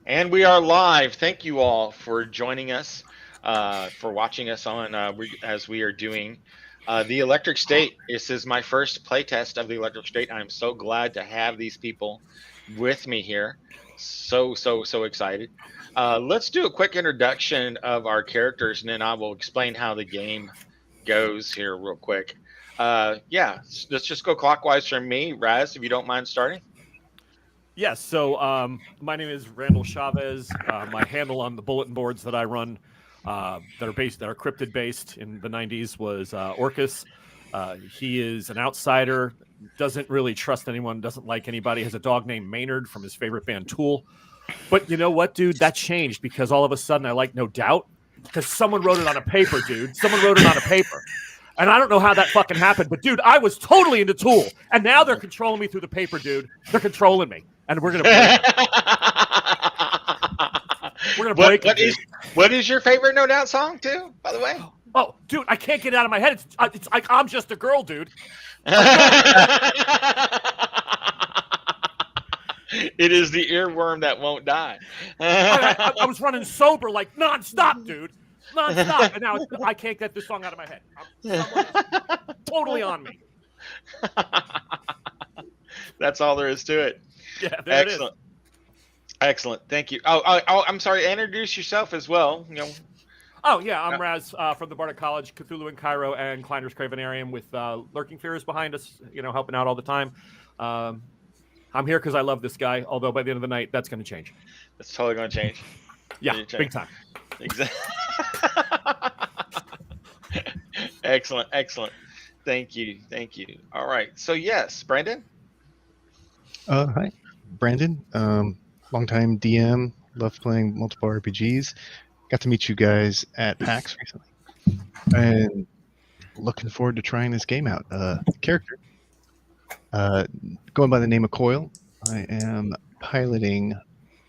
And we are live. Thank you all for joining us, for watching us on as we are doing the Electric State. This is my first playtest of the Electric State. I'm so glad to have these people with me here. So excited. Let's do a quick introduction of our characters, and then I will explain how the game goes here real quick. Yeah, let's just go clockwise from me. Raz, if you don't mind starting. Yes. So my name is Randall Chavez. My handle on the bulletin boards that I run that are cryptid based in the '90s was Orcus. He is an outsider, doesn't really trust anyone, doesn't like anybody. Has a dog named Maynard from his favorite band Tool. But you know what, dude? That changed because all of a sudden I like No Doubt because someone wrote it on a paper, dude. Someone wrote it on a paper. And I don't know how that fucking happened, but dude, I was totally into Tool. And now they're controlling me through the paper, dude. They're controlling me. And we're gonna break them. We're gonna break them. What is your favorite No Doubt song too, by the way? Oh, dude, I can't get it out of my head. It's like I'm just a girl, dude. It is the earworm that won't die. I was running sober like nonstop, dude. Nonstop. And now I can't get this song out of my head. Someone is totally on me. That's all there is to it. Yeah, there Excellent. It is. Excellent. Thank you. Oh, I'm sorry. Introduce yourself as well. You know. Oh, yeah. I'm Raz from the Bardic College, Cthulhu in Cairo, and Kleiner's Cravenarium with Lurking Fears behind us, helping out all the time. I'm here because I love this guy, although by the end of the night, that's going to change. That's totally going to change. Yeah, big time. Exactly. Excellent. Thank you. All right. So, yes, Brandon? Hi, Brandon. Longtime DM. Love playing multiple RPGs. Got to meet you guys at PAX recently, and looking forward to trying this game out. Character, going by the name of Coil. I am piloting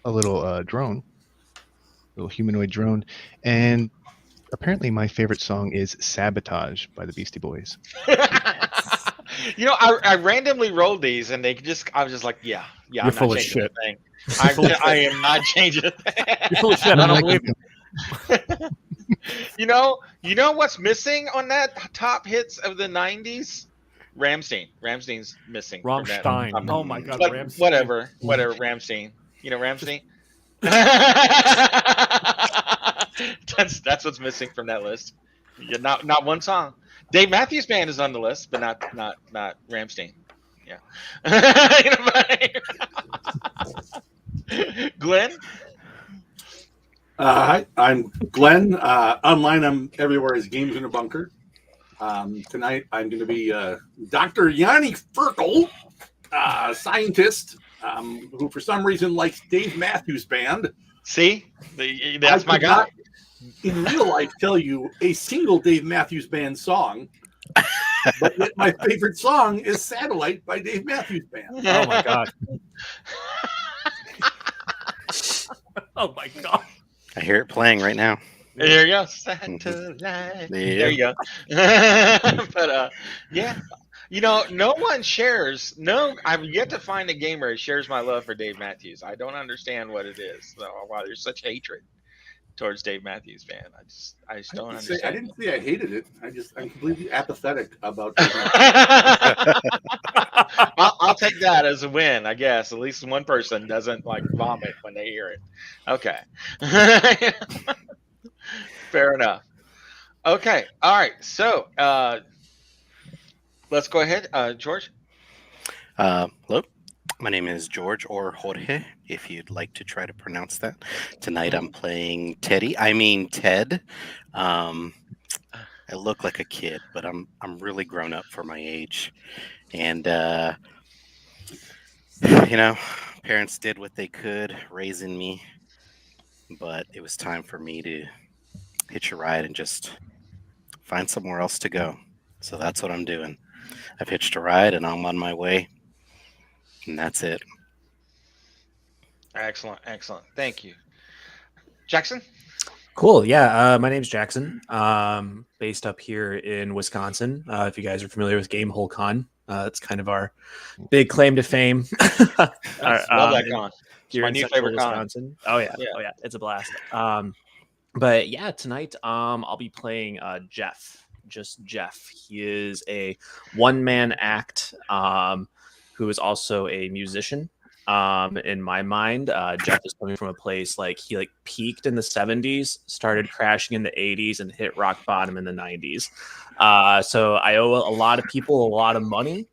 a little drone, little humanoid drone, and apparently my favorite song is "Sabotage" by the Beastie Boys. I randomly rolled these, and I was just like, yeah, You're I'm full not of changing shit. a thing. I am not changing a thing. You're full of shit. I don't believe you. You know what's missing on that top hits of the '90s? Rammstein. Rammstein's missing. Rammstein. Oh my God, Rammstein. Whatever. Rammstein. You know Rammstein. That's what's missing from that list. Yeah, not one song. Dave Matthews Band is on the list, but not Rammstein. Yeah. Glenn. Hi, I'm Glenn. Online, I'm everywhere as Games in a Bunker. Tonight, I'm going to be Dr. Yanni Ferkel, scientist who, for some reason, likes Dave Matthews Band. See, that's my guy. In real life, tell you a single Dave Matthews Band song, but yet my favorite song is "Satellite" by Dave Matthews Band. Oh my God. Oh my God. I hear it playing right now. There you go. Satellite. There you go. But yeah. No one shares. No, I've yet to find a gamer that shares my love for Dave Matthews. I don't understand what it is. Why there's such hatred towards Dave Matthews Band. I just don't understand. I didn't say I hated it. I'm completely apathetic about I'll take that as a win, I guess. At least one person doesn't vomit when they hear it. Okay. Fair enough. Okay. All right. So let's go ahead. George? Hello. My name is George, or Jorge, if you'd like to try to pronounce that. Tonight I'm playing Ted. I look like a kid, but I'm really grown up for my age. And parents did what they could raising me, but it was time for me to hitch a ride and just find somewhere else to go. So that's what I'm doing. I've hitched a ride and I'm on my way. And that's it. Excellent. Thank you. Jackson? Cool. Yeah. My name's Jackson. Based up here in Wisconsin. If you guys are familiar with Gamehole Con, It's kind of our big claim to fame. Love that con. Here my in new Central favorite con. Wisconsin. Oh yeah. Yeah. Oh yeah, it's a blast. But yeah, tonight I'll be playing Jeff. Just Jeff. He is a one-man act who is also a musician. In my mind, Jeff is coming from a place like he peaked in the 70s, started crashing in the 80s, and hit rock bottom in the 90s. So I owe a lot of people a lot of money.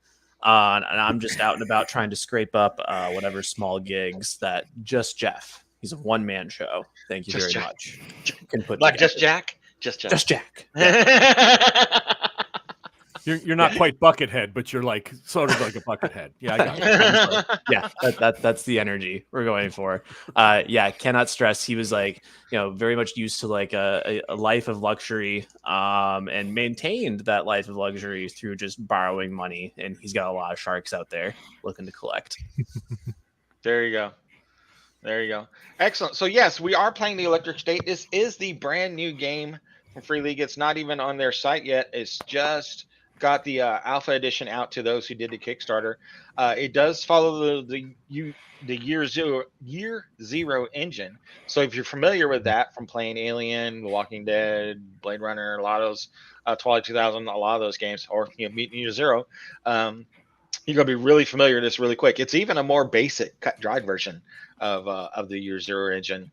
And I'm just out and about trying to scrape up whatever small gigs that just Jeff. He's a one-man show. Thank you Just very Jack. much. Can put Like together. just Jack? Just Jack. Just Jack. You're not quite Buckethead, but you're like sort of like a Buckethead. Yeah, I got it. Yeah, that's the energy we're going for. Yeah, cannot stress. He was very much used to a life of luxury, and maintained that life of luxury through just borrowing money. And he's got a lot of sharks out there looking to collect. There you go. There you go. Excellent. So yes, we are playing the Electric State. This is the brand new game from Free League. It's not even on their site yet. It's just got the alpha edition out to those who did the Kickstarter. It does follow the year zero engine. So if you're familiar with that from playing Alien, The Walking Dead, Blade Runner, a lot of those Twilight 2000, a lot of those games, or Meet Year Zero, you're gonna be really familiar with this really quick. It's even a more basic cut dried version of the Year Zero engine,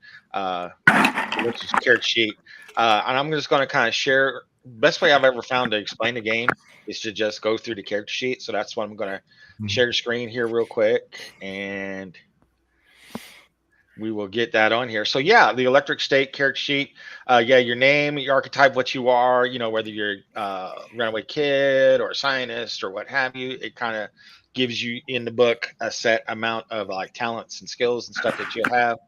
which is character sheet. And I'm just going to kind of share. Best way I've ever found to explain the game is to just go through the character sheet. So that's what I'm going to share the screen here real quick, and we will get that on here. So yeah, the Electric State character sheet. Your name, your archetype, what you are. Whether you're a runaway kid or a scientist or what have you. It kind of gives you in the book a set amount of talents and skills and stuff that you have.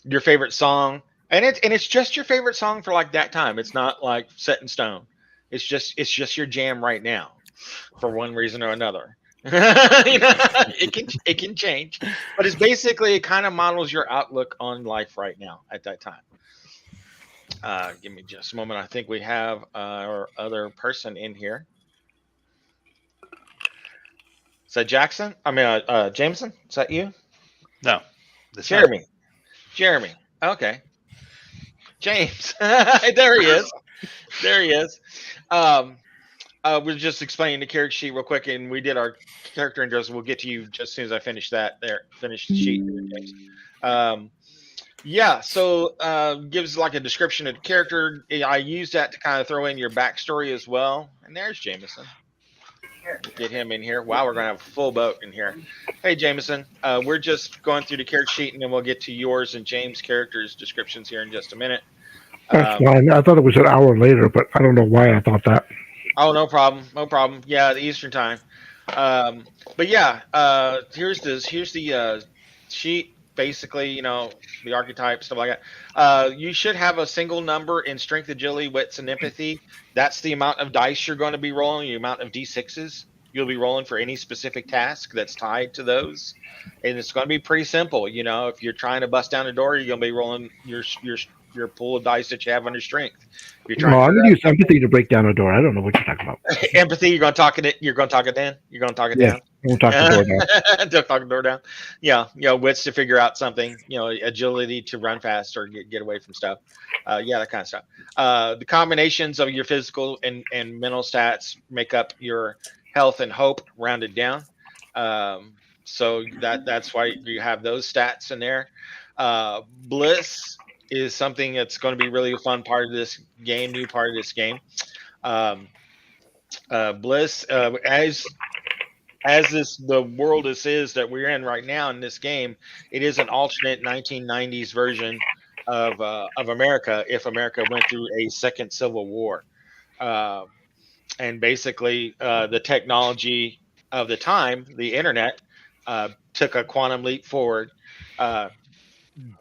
Your favorite song. And it's just your favorite song for that time. It's not set in stone. It's just your jam right now, for one reason or another. It can change, but it's basically it kind of models your outlook on life right now at that time. Give me just a moment. I think we have our other person in here. Is that Jackson? I mean, Jameson? Is that you? No. Jeremy. Okay. James. There he is. We're just explaining the character sheet real quick, and we did our character intros. We'll get to you just as soon as I finish that. Finish the sheet. So gives a description of the character. I use that to kind of throw in your backstory as well. And there's Jameson. Get him in here. Wow, we're gonna have a full boat in here. Hey, Jameson. We're just going through the character sheet, and then we'll get to yours and James' characters' descriptions here in just a minute. That's fine. I thought it was an hour later, but I don't know why I thought that. Oh, no problem. Yeah, the Eastern time. But yeah, here's the sheet. Basically, the archetype, stuff like that. You should have a single number in strength, agility, wits, and empathy. That's the amount of dice you're going to be rolling, the amount of D6s you'll be rolling for any specific task that's tied to those. And it's going to be pretty simple. If you're trying to bust down a door, you're going to be rolling your pool of dice that you have under strength. If you're I'm going to use empathy to break down a door. I don't know what you're talking about. Empathy, you're going to talk it. You're going to talk it down. You're going to talk it down. Don't talk the door down. Don't talk the door down. Yeah, wits to figure out something. Agility to run fast or get away from stuff. That kind of stuff. The combinations of your physical and mental stats make up your health and hope rounded down. So that's why you have those stats in there. Bliss is something that's going to be really a fun part of this game, new part of this game. Bliss, as the world is that we're in right now in this game, it is an alternate 1990s version of America if America went through a second civil war. And basically, the technology of the time, the internet, took a quantum leap forward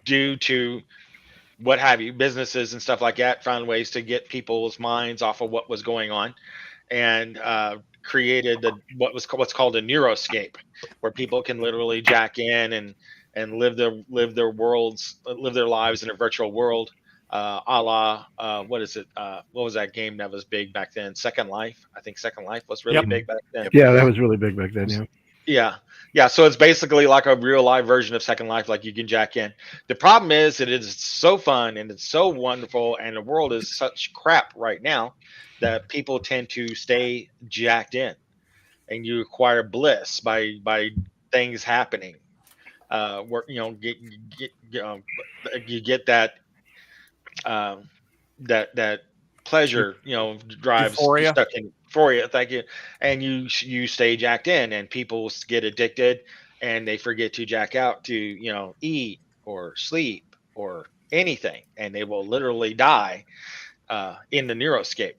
due to what have you, businesses and stuff like that found ways to get people's minds off of what was going on, and created what's called a neuroscape, where people can literally jack in and live their lives in a virtual world a la what is it? What was that game that was big back then? Second Life. I think Second Life was really Yep. big back then. Yeah, that was really big back then. Yeah. Yeah. So it's basically like a real live version of Second Life, like you can jack in. The problem is that it is so fun and it's so wonderful, and the world is such crap right now that people tend to stay jacked in, and you acquire bliss by things happening. Where you get that that pleasure, drives Euphoria. stuck in euphoria. Thank you. And you stay jacked in, and people get addicted, and they forget to jack out to eat or sleep or anything, and they will literally die in the neuroscape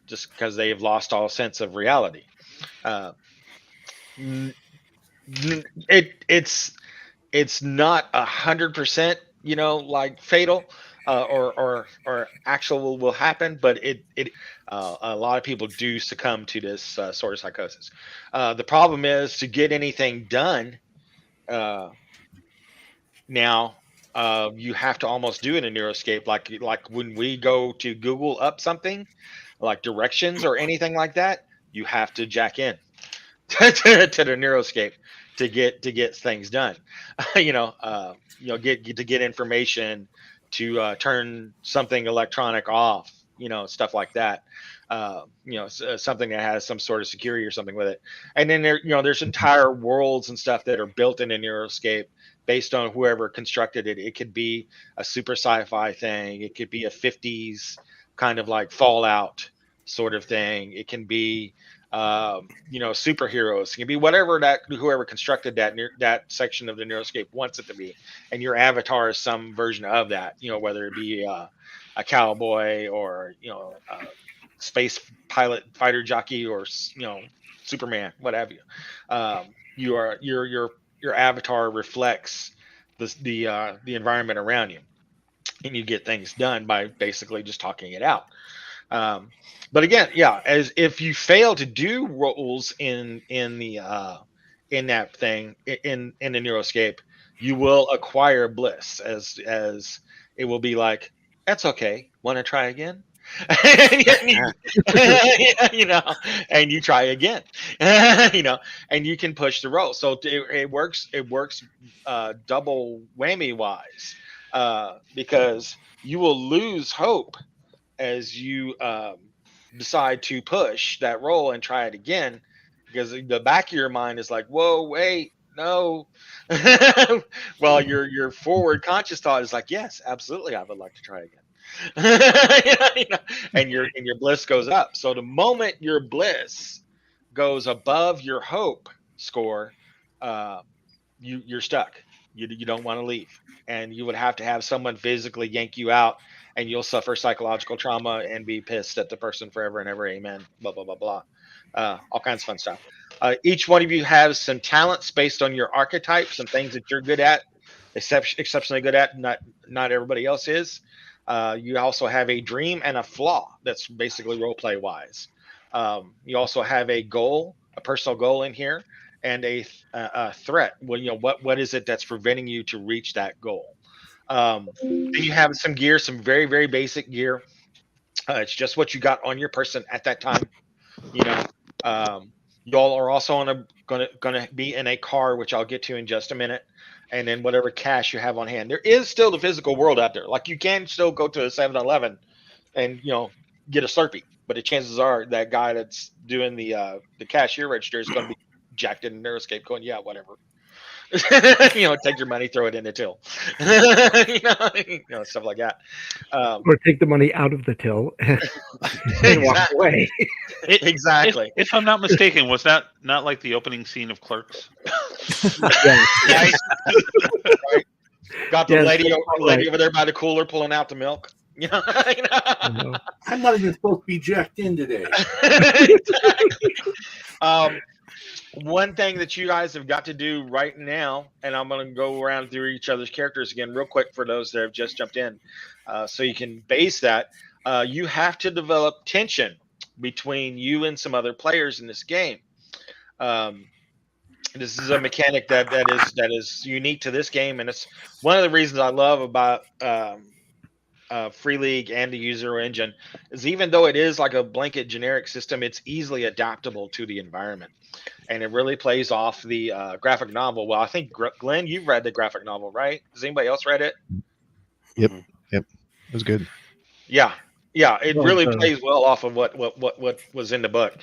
just because they've lost all sense of reality. Uh, n- it's not 100%, like fatal, or actual will happen, but it a lot of people do succumb to this sort of psychosis. The problem is to get anything done uh, now. You have to almost do it in Neuroscape, like when we go to Google up something, like directions or anything like that, you have to jack in to the Neuroscape to get things done. Get information to turn something electronic off. Stuff like that. Something that has some sort of security or something with it. And then there's entire worlds and stuff that are built into Neuroscape based on whoever constructed it. It could be a super sci-fi thing. It could be a 50s kind of like Fallout sort of thing. It can be superheroes. It can be whatever that whoever constructed that section of the Neuroscape wants it to be, and your avatar is some version of that. Whether it be a cowboy or a space pilot, fighter jockey, or Superman, what have you. Your avatar reflects the environment around you, and you get things done by basically just talking it out. But again, as if you fail to do roles in that thing in the Neuroscape, you will acquire bliss, as it will be like, that's okay. Want to try again? And you try again, and you can push the roll. So it works. It works double whammy wise, because you will lose hope as you decide to push that roll and try it again, because the back of your mind is like, whoa, wait, no. Well, your forward conscious thought is like, yes, absolutely, I would like to try again. And your bliss goes up. So the moment your bliss goes above your hope score, you're stuck. You don't want to leave, and you would have to have someone physically yank you out, and you'll suffer psychological trauma and be pissed at the person forever and ever. Amen. Blah blah blah blah. All kinds of fun stuff. Each one of you has some talents based on your archetypes and things that you're good at, exceptionally good at. Not everybody else is. You also have a dream and a flaw. That's basically role play wise. You also have a goal, a personal goal in here, and a threat. Well, what is it that's preventing you to reach that goal? Then you have some gear, some very, very basic gear. It's just what you got on your person at that time. Y'all are also gonna be in a car, which I'll get to in just a minute. And then whatever cash you have on hand. There is still the physical world out there. Like, you can still go to a 7-Eleven and get a Slurpee, but the chances are that guy that's doing the cashier register is going to be jacked in Neuroscape, going, yeah, whatever. Take your money, throw it in the till. Stuff like that. Or take the money out of the till and walk away. Exactly. If I'm not mistaken, was that not like the opening scene of Clerks? Right? Got the Yes, lady right. over there by the cooler pulling out the milk. I'm not even supposed to be jacked in today. One thing that you guys have got to do right now, and I'm going to go around through each other's characters again real quick for those that have just jumped in, so you can base that. You have to develop tension between you and some other players in this game. This is a mechanic that is unique to this game, and it's one of the reasons I love about Free League and the user engine is even though it is like a blanket generic system, it's easily adaptable to the environment, and it really plays off the graphic novel. Well, I think Glenn, you've read the graphic novel, right? Has anybody else read it? Yep. It was good. Yeah, it Well, really so- plays well off of what was in the book.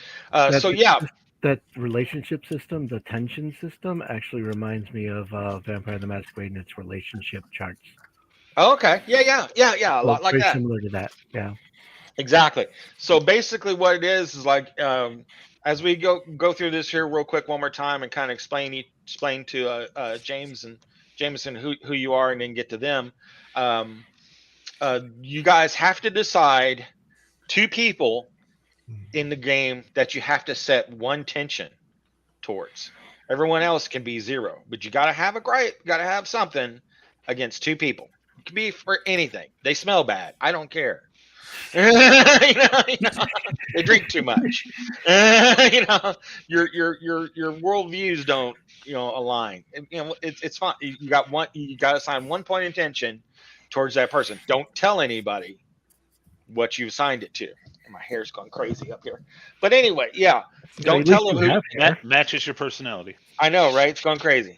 So yeah, That relationship system, the tension system, actually reminds me of Vampire the Masquerade and its relationship charts. oh, okay, yeah, a So lot it's like very that. similar to that. Yeah. Exactly. So basically, what it is like as we go through this here real quick one more time and kind of explain to James and Jameson who you are, and then get to them. You guys have to decide 2 people in the game that you have to set one tension towards. Everyone else can be 0, but you got to have something against 2 people. It can be for anything. They smell bad. I don't care. you know, they drink too much. Your worldviews don't align. It's fine. You got to assign 1 point of tension towards that person. Don't tell anybody what you assigned it to. My hair's gone crazy up here. But anyway, yeah. Don't tell them who. Matches your personality. I know, right? It's gone crazy.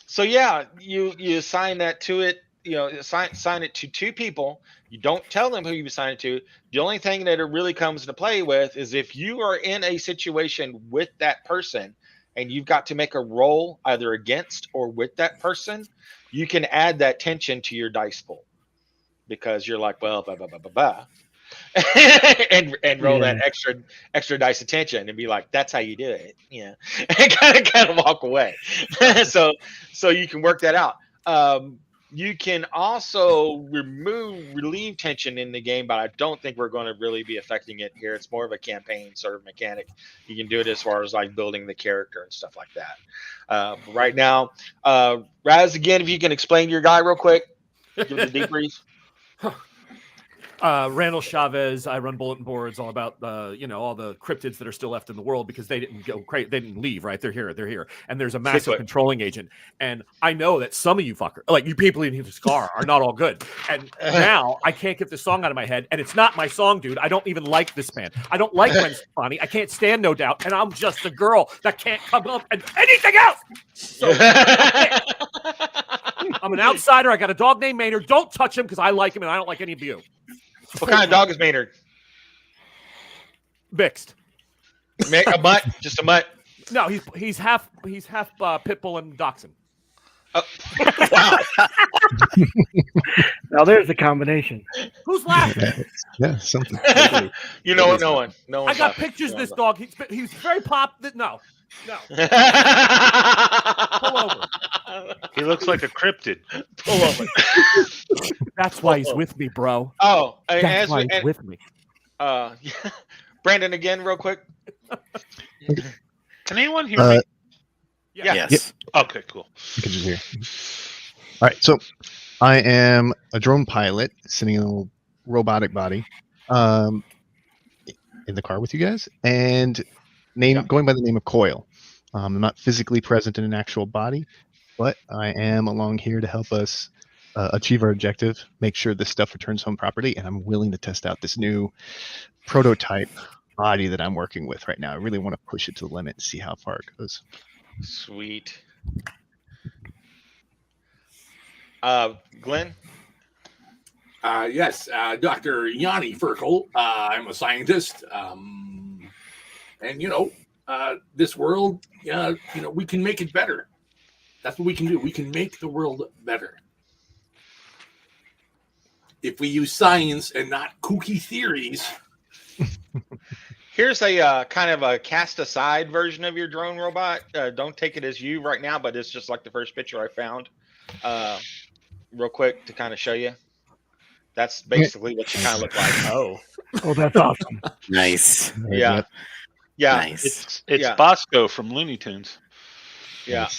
So yeah, you assign that to it. Assign it to 2 people. You don't tell them who you assign it to. The only thing that it really comes to play with is if you are in a situation with that person and you've got to make a roll either against or with that person, you can add that tension to your dice pool because you're like, well, blah, blah, blah, blah, blah. and roll that extra dice of tension and be like, that's how you do it. Yeah. And kind of walk away. so you can work that out. You can also relieve tension in the game, but I don't think we're going to really be affecting it here. It's more of a campaign sort of mechanic. You can do it as far as like building the character and stuff like that. Right now, Raz, again, if you can explain your guy real quick, give the debrief. Randall Chavez. I run bulletin boards all about all the cryptids that are still left in the world because they didn't go crazy. They didn't leave, right? They're here. And there's a massive controlling agent. And I know that some of you like you people in this car are not all good. And now I can't get this song out of my head. And it's not my song, dude. I don't even like this band. I don't like Gwen Stefani. I can't stand No Doubt. And I'm just a girl that can't come up and anything else. So I'm an outsider. I got a dog named Maynard. Don't touch him because I like him and I don't like any of you. What kind of dog is Maynard? Mixed. A mutt? Just a mutt? No, he's half pit bull and dachshund. Wow. Now there's a combination. Who's laughing? Yeah, something. You know what? No one. I got pictures of this dog. He's very No. Pull over. He looks like a cryptid. Pull over. That's why he's with me, bro. Oh, That's why he's with me. Brandon, again, real quick. Can anyone hear me? Yeah. Yes. Okay, cool. You can just hear. All right, so I am a drone pilot sitting in a little robotic body in the car with you guys, and going by the name of Coil. I'm not physically present in an actual body, but I am along here to help us achieve our objective, make sure this stuff returns home properly, and I'm willing to test out this new prototype body that I'm working with right now. I really want to push it to the limit and see how far it goes. Sweet. Glenn? Yes, Dr. Yanni Ferkel. I'm a scientist. And, this world, we can make it better. That's what we can do. We can make the world better. If we use science and not kooky theories. Here's a kind of a cast aside version of your drone robot. Don't take it as you right now, but it's just like the first picture I found. Real quick to kind of show you. That's basically what you kind of look like. Oh, that's awesome. Nice. Yeah. Yeah. Nice. It's Bosco from Looney Tunes. Yeah.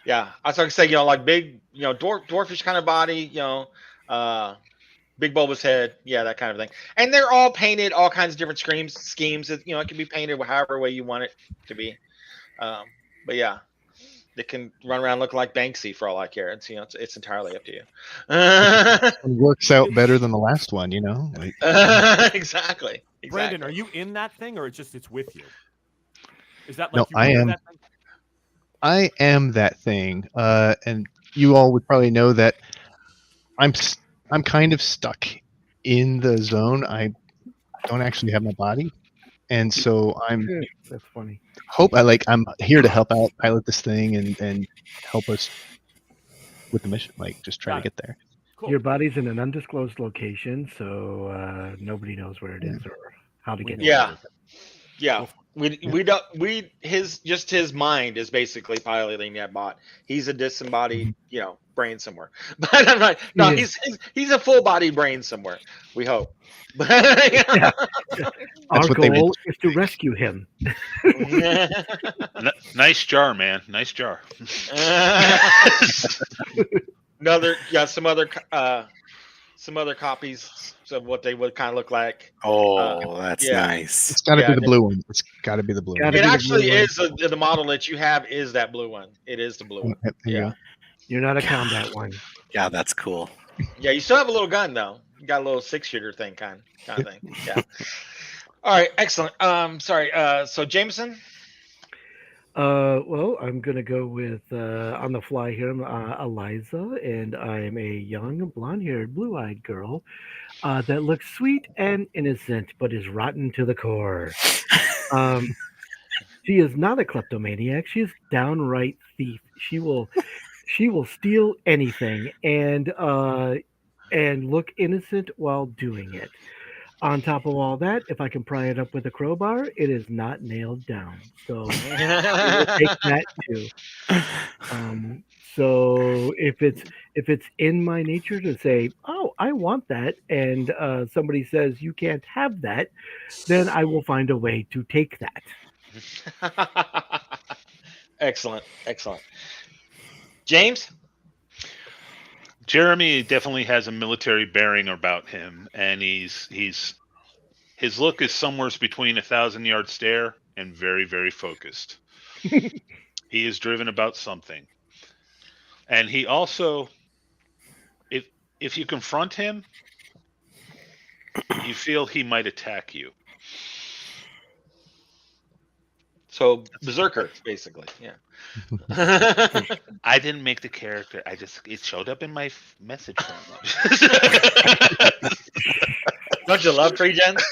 Yeah. I was going to say, like big, dwarfish kind of body, big bulbous head. Yeah, that kind of thing. And they're all painted all kinds of different schemes. It can be painted however way you want it to be. But yeah. It can run around looking like Banksy for all I care. It's it's entirely up to you. It works out better than the last one, you know. Like, Exactly. Brandon, are you in that thing, or it's with you? Is that No, like you I wear am. that thing? I am that thing, and you all would probably know that I'm kind of stuck in the zone. I don't actually have my body, and so I'm That's funny. I'm here to help out pilot this thing and help us with the mission. Like, just try Got to it. get there. Cool. Your body's in an undisclosed location, so nobody knows where it is or how to We get know there. Yeah. where it is. Yeah. We don't his mind is basically piloting that bot. He's a disembodied, brain somewhere. But I'm like, no, Yeah. he's a full body brain somewhere. We hope. But Yeah. Our what they goal is to rescue him. Nice jar, man. Nice jar. some other copies of what they would kind of look like. Oh, that's yeah. nice. It's got to Yeah, be the blue one. It's got to be the blue one. Gotta It be the actually blue one. is the model that you have is that blue one. It is the blue one. There you Yeah. go. You're not a combat one. Yeah, that's cool. Yeah, you still have a little gun though. You got a little 6-shooter thing kind of thing. Yeah. All right, excellent. Sorry. So Jameson. Well, I'm gonna go with on the fly here. I'm Eliza, and I'm a young, blonde-haired, blue-eyed girl that looks sweet and innocent, but is rotten to the core. She is not a kleptomaniac. She is downright thief. She will steal anything and look innocent while doing it. On top of all that, if I can pry it up with a crowbar, it is not nailed down. So I will take that too. So if it's in my nature to say, "Oh, I want that," and somebody says you can't have that, then I will find a way to take that. Excellent. James. Jeremy definitely has a military bearing about him, and his look is somewhere between 1,000-yard stare and very, very focused. He is driven about something, and he also, if you confront him, you feel he might attack you. So Berserker, basically. Yeah. I didn't make the character. It showed up in my message. Don't you love pre-gens?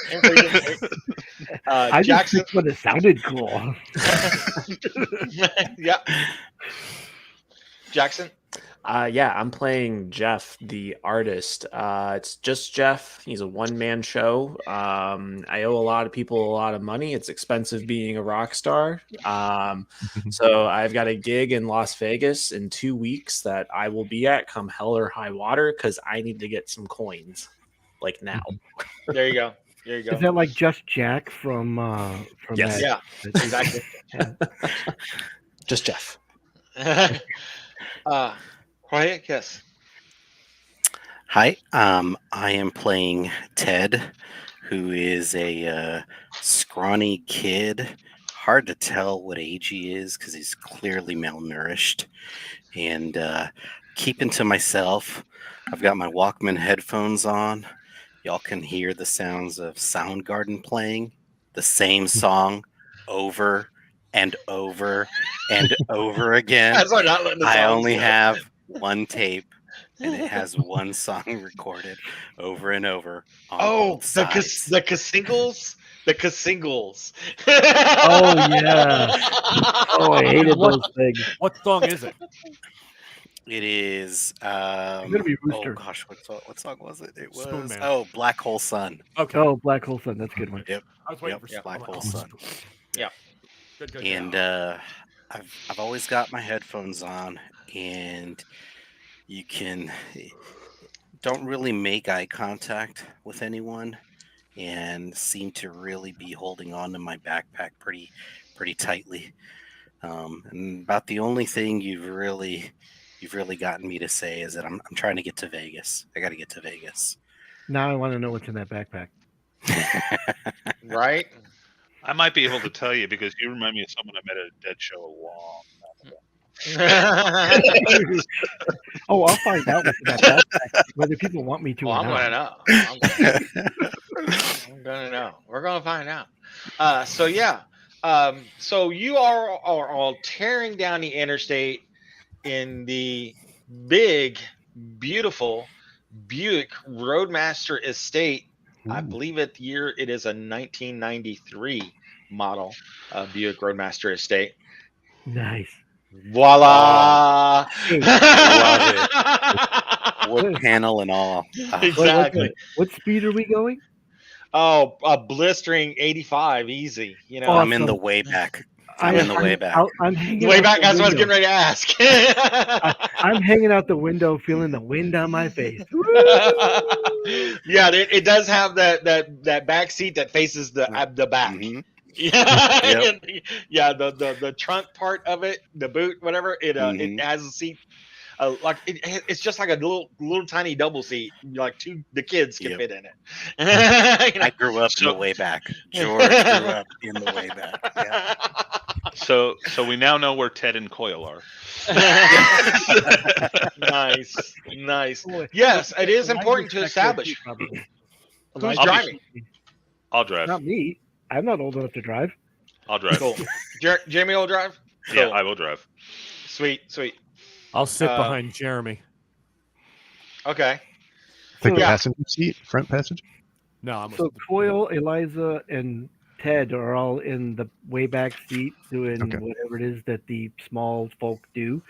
I just Jackson. think when it sounded cool. Yeah. Jackson. Yeah, I'm playing Jeff, the artist. It's just Jeff. He's a one-man show. I owe a lot of people a lot of money. It's expensive being a rock star. So I've got a gig in Las Vegas in 2 weeks that I will be at come hell or high water because I need to get some coins, like now. There you go. Is that like Just Jack from Yes. that? Yeah, exactly. Just Jeff. Quiet, yes. Hi, I am playing Ted, who is a scrawny kid. Hard to tell what age he is because he's clearly malnourished. And keeping to myself, I've got my Walkman headphones on. Y'all can hear the sounds of Soundgarden playing the same song over and over and over again. That's why not letting the I songs only go. have one tape, and it has one song recorded over and over. On both sides. the Casingles. The Casingles. Oh yeah. Oh, I hated those things. What song is it? It is. It's gonna be Oh Rooster. gosh, what song was it? It was Spoon Man. Black Hole Sun. Okay. Oh, Black Hole Sun. That's a good one. Yep. I was waiting Yep, for Black Spoon Hole Man. Sun. Yeah. Good. And I've always got my headphones on, and you don't really make eye contact with anyone, and seem to really be holding on to my backpack pretty tightly. And about the only thing you've really gotten me to say is that I'm trying to get to Vegas. I got to get to Vegas. Now I want to know what's in that backpack. Right. I might be able to tell you because you remind me of someone I met at a dead show a long time ago. Oh, I'll find out about that, whether people want me to Well, or I'm not. gonna know. I'm gonna know. We're gonna find out. So yeah. So you are all tearing down the interstate in the big, beautiful Buick Roadmaster Estate. I Ooh. believe it is a 1993 model Buick Roadmaster Estate. Nice. Voila! Hey, Wood panel and all. Exactly. what speed are we going? Oh, a blistering 85, easy. You know, I'm in the Awesome. way back. I'm in the way back. I'm hanging way out back. the That's what I was getting window. ready to ask. I'm hanging out the window, feeling the wind on my face. Yeah, it does have that back seat that faces the back. Mhm. Yeah, Yep. yeah. The trunk part of it, the boot, whatever. It Mhm. has a seat. Like it's just like a little tiny double seat. Like the kids can Yep. fit in it. You know? I grew up in the So- way back. George grew up in the way back. Yeah. So we now know where Ted and Coyle are. Nice. Boy, Yes, it is mine important was to back there establish. too, probably. Who's Mine- driving? I'll drive. Not me. I'm not old enough to drive. I'll drive. Cool. Jeremy will drive. Yeah, Cool. I will drive. Sweet. I'll sit Uh, behind Jeremy. Okay. Like the Yeah. passenger seat, front passenger. No, I'm. So Coyle, Eliza, and Ted are all in the way back seat doing Okay. whatever it is that the small folk do.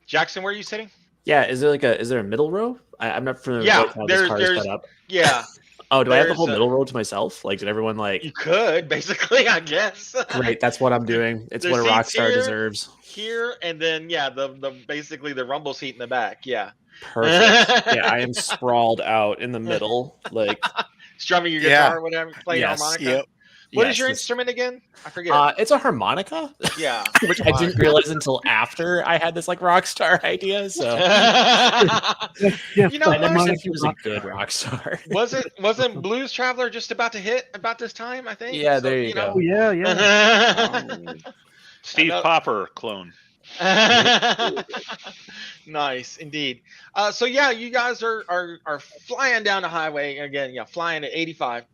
Jackson, where are you sitting? Yeah, is there a middle row? I'm not familiar Yeah, with how this car is there's- set up. Yeah, Oh, do I have the whole there's a- middle row to myself? Like, did everyone you could basically, I guess. Great, that's what I'm doing. It's There's what a rock seats star here. deserves. Here and then the basically the rumble seat in the back. Yeah. Perfect. Yeah, I am sprawled out in the middle. Like, Strumming your Yeah. guitar, or whatever, playing Yes, harmonica. Yep. What is yes, your this- instrument again? I forget. It's a harmonica, Yeah. which I didn't realize until after I had this like rock star idea. So Yes, You know but what? I never mine said is he was a rock good star. rock star. wasn't Blues Traveler just about to hit about this time? I think. Yeah, there you Oh go. yeah, yeah. Steve I know. Popper clone. Nice indeed. So yeah, you guys are flying down the highway again. Yeah, flying at 85.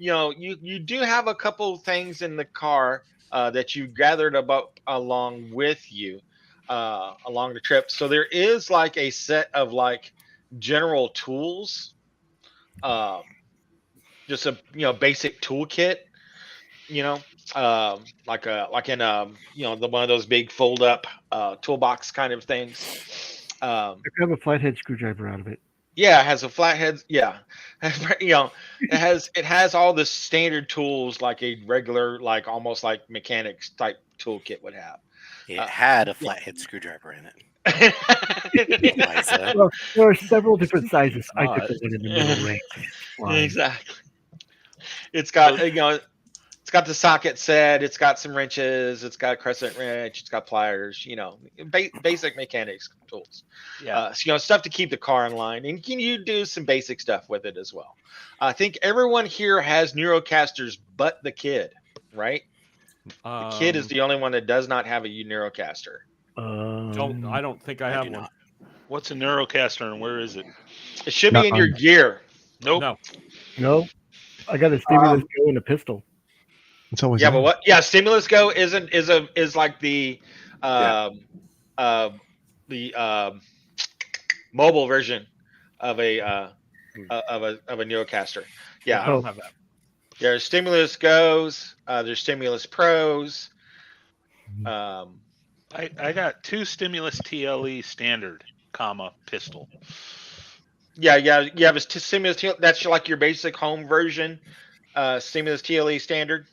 You know, you do have a couple things in the car that you gathered about along with you along the trip. So there is like a set of like general tools, just a basic toolkit. You know, like in the one of those big fold up toolbox kind of things. I grab a flathead screwdriver out of it. Yeah, it has a flathead. Yeah, it has all the standard tools like a regular, like almost like mechanics type toolkit would have. It had a flathead screwdriver in it. Eliza. Well, there are several different sizes. I Odd. took the one in the middle range. Fine. Exactly. It's got it's got the socket set. It's got some wrenches. It's got a crescent wrench. It's got pliers. Basic mechanics tools. Yeah. So, stuff to keep the car in line, and you do some basic stuff with it as well. I think everyone here has Neurocasters, but the kid, right? The kid is the only one that does not have a Neurocaster. I don't think I have do one. not. What's a Neurocaster and where is it? It should Not be in your on- gear. Nope. No. No, I got a stimulus go and a pistol. It's always Yeah, on. but what? Yeah, Stimulus Go is like the mobile version of a Neurocaster. Yeah, I don't have that. there's Stimulus Goes. There's Stimulus Pros. I got two Stimulus TLE standard, pistol. Yeah. You have a Stimulus. That's like your basic home version. Stimulus TLE standard.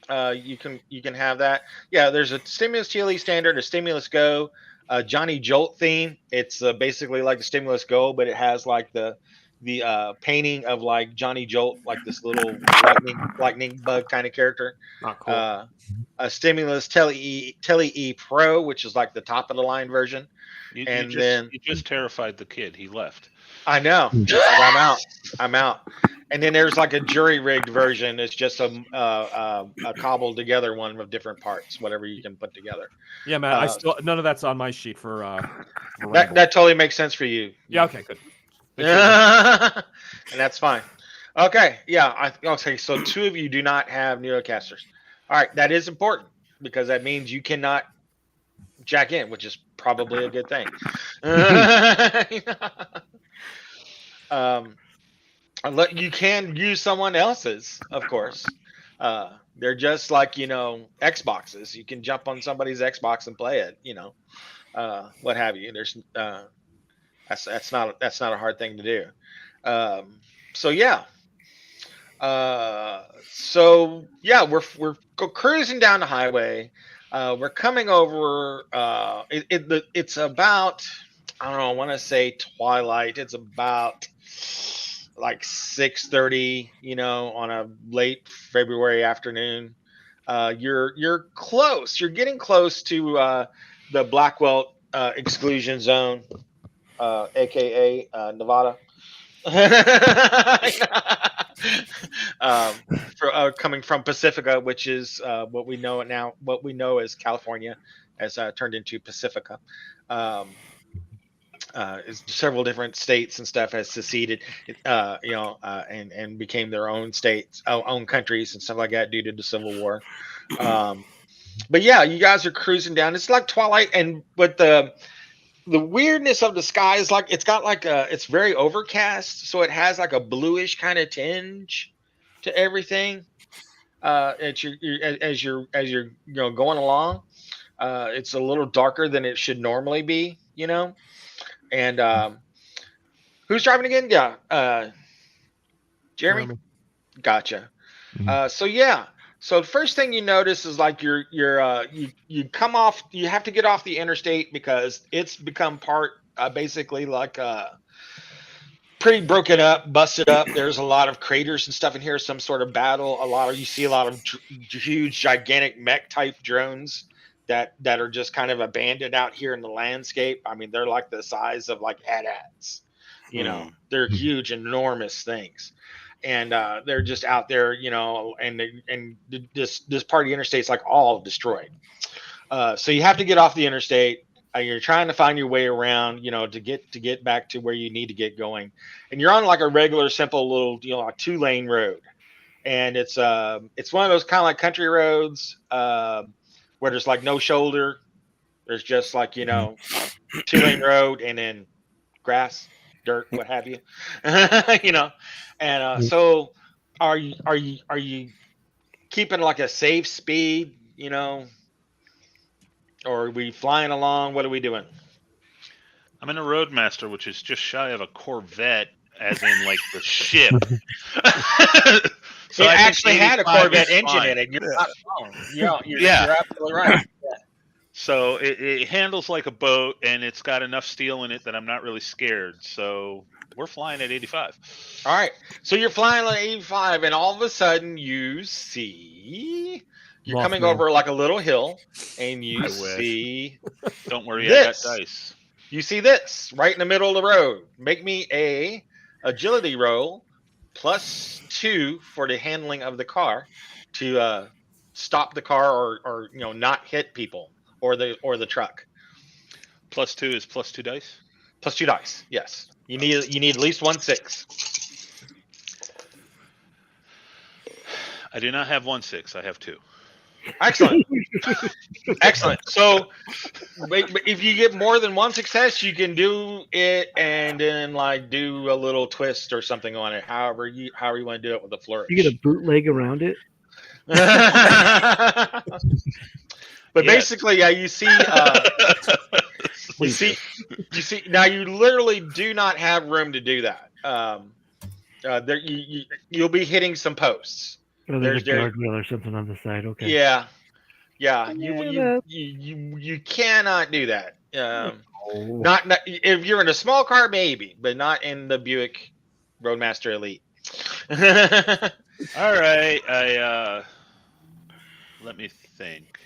You can have that. Yeah, there's a Stimulus TLE standard, a Stimulus Go, Johnny Jolt theme. It's basically like a Stimulus Go, but it has like the painting of like Johnny Jolt, like this little lightning bug kind of character. Not cool. A Stimulus Tele E Pro, which is like the top of the line version. You just terrified the kid. He left. I know. I'm out. And then there's like a jury rigged version. It's just a cobbled together one with different parts, whatever you can put together. Yeah, man. I still none of that's on my sheet for that totally makes sense for you. Yeah. Okay. Good. And that's fine. Okay. Yeah. Okay. So 2 of you do not have Neocasters. All right. That is important because that means you cannot jack in, which is probably a good thing. You can use someone else's, of course. They're just like, Xboxes. You can jump on somebody's Xbox and play it, what have you. There's that's not a hard thing to do. So yeah. We're cruising down the highway. We're coming over. It's about, I don't know, I want to say twilight. It's about like 6:30, on a late February afternoon. You're close. You're getting close to the Blackwell exclusion zone, aka Nevada. Coming from Pacifica, which is what we know as California, has turned into Pacifica. Several different states and stuff has seceded, and became their own states, own countries and stuff like that due to the Civil War. But yeah, you guys are cruising down. It's like twilight, but the weirdness of the sky is like it's very overcast, so it has like a bluish kind of tinge to everything. As you're going along, it's a little darker than it should normally be, And who's driving again? Yeah, Jeremy. Gotcha. Mhm. So first thing you notice is like you come off. You have to get off the interstate because it's become basically like pretty broken up, busted up. There's a lot of craters and stuff in here. Some sort of battle. You see a lot of huge, gigantic mech type drones that are just kind of abandoned out here in the landscape. I mean, they're like the size of like AT-ATs. They're huge, enormous things. And they're just out there, and this part of the interstate's like all destroyed. So you have to get off the interstate. You're trying to find your way around, to get back to where you need to get going. And you're on like a regular, simple little, a 2-lane road. And it's one of those kind of like country roads where there's like no shoulder. There's just like, 2-lane road and then grass, dirt, what have you, And so are you keeping like a safe speed, or are we flying along? What are we doing? I'm in a Roadmaster, which is just shy of a Corvette, as in like the ship. So it actually had a Corvette engine in it. You're not wrong. You're absolutely right. Yeah. So it handles like a boat, and it's got enough steel in it that I'm not really scared. So we're flying at 85. All right. So you're flying at 85, and all of a sudden you're coming over like a little hill, and you see. Don't worry, this. I got dice. You see this right in the middle of the road. Make me a agility roll +2 for the handling of the car to stop the car or not hit people or the truck. +2 is +2 dice. +2 dice. Yes. You need at least 1 6. I do not have 1 6. I have 2. Excellent. Excellent. So if you get more than 1 success, you can do it and then like do a little twist or something on it. However you want to do it with a flourish. You get a bootleg around it. But basically, yeah, you see now you literally do not have room to do that. You'll be hitting some posts. Oh, there's a guardrail or something on the side. Okay. Yeah. You cannot do that. Not if you're in a small car, maybe, but not in the Buick Roadmaster Elite. All right, let me think.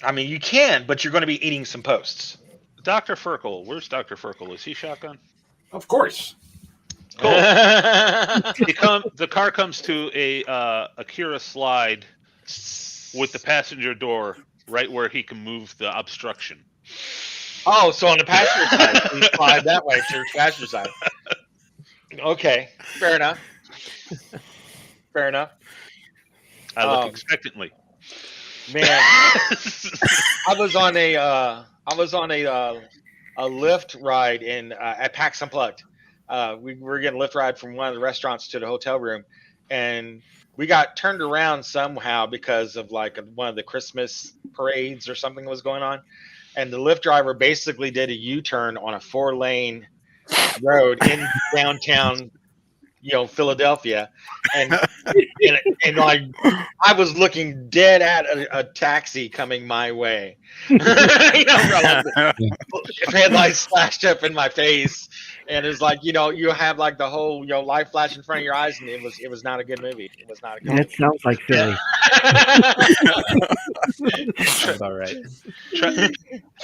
I mean, you can, but you're going to be eating some posts. Dr. Furkel, where's Dr. Furkel? Is he shotgun? Of course. Cool. The car comes to a Akira slide with the passenger door right where he can move the obstruction. Oh, so on the passenger side, you slide that way to your passenger side. Okay, fair enough. Fair enough. I look expectantly. Man, I was on a Lyft ride at PAX Unplugged. We were getting a Lyft ride from one of the restaurants to the hotel room, and we got turned around somehow because of like one of the Christmas parades or something that was going on, and the Lyft driver basically did a U-turn on a 4-lane road in downtown, Philadelphia, and like I was looking dead at a taxi coming my way. Headlights flashed up in my face, and it's like you have like the whole light flash in front of your eyes, and it was not a good movie. It was not a good That sounds like Philly. Sounds all right.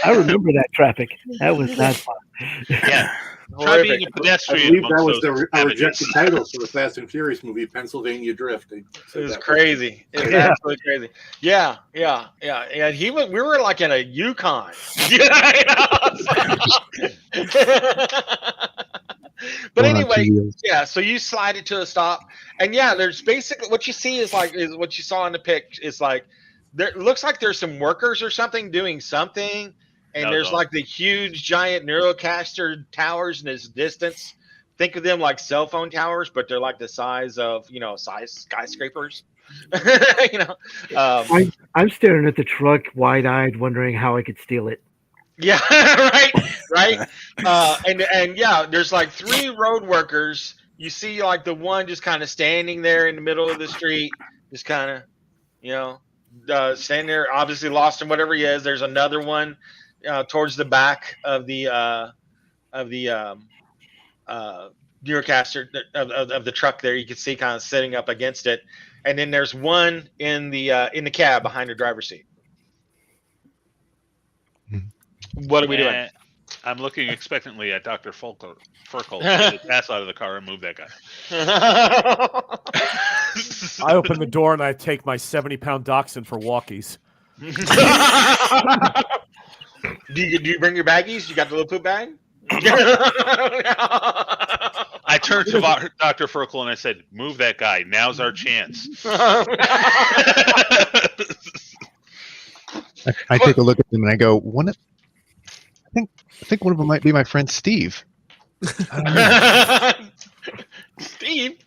I remember that traffic. That was not fun. Yeah. Try Horrific. being a I pedestrian. believe that amongst was those a images. rejected title for the Fast and Furious movie, Pennsylvania Drift. It was crazy. It was absolutely crazy. Yeah. And we were like in a Yukon. But Going on anyway, 2 wheels. yeah. So you slide it to a stop, and yeah, there's basically what you see is what you saw in the pic is like it looks like there's some workers or something doing something, and No, there's don't. like the huge giant Neurocaster towers in this distance. Think of them like cell phone towers, but they're like the size of skyscrapers. I'm staring at the truck wide-eyed, wondering how I could steal it. Yeah, right. And yeah, there's like 3 road workers. You see like the one just kind of standing there in the middle of the street, just kind of, standing there, obviously lost in whatever he is. There's another one towards the back of the Neurocaster of the truck there. You can see kind of sitting up against it, and then there's one in the cab behind the driver's seat. What are we doing? And I'm looking expectantly at Dr. Furkel to pass out of the car and move that guy. I open the door and I take my 70-pound dachshund for walkies. Do you bring your baggies? You got the little poop bag? I turned to Dr. Furkel and I said, "Move that guy. Now's our chance." I take a look at them and I go, I think one of them might be my friend Steve. Steve.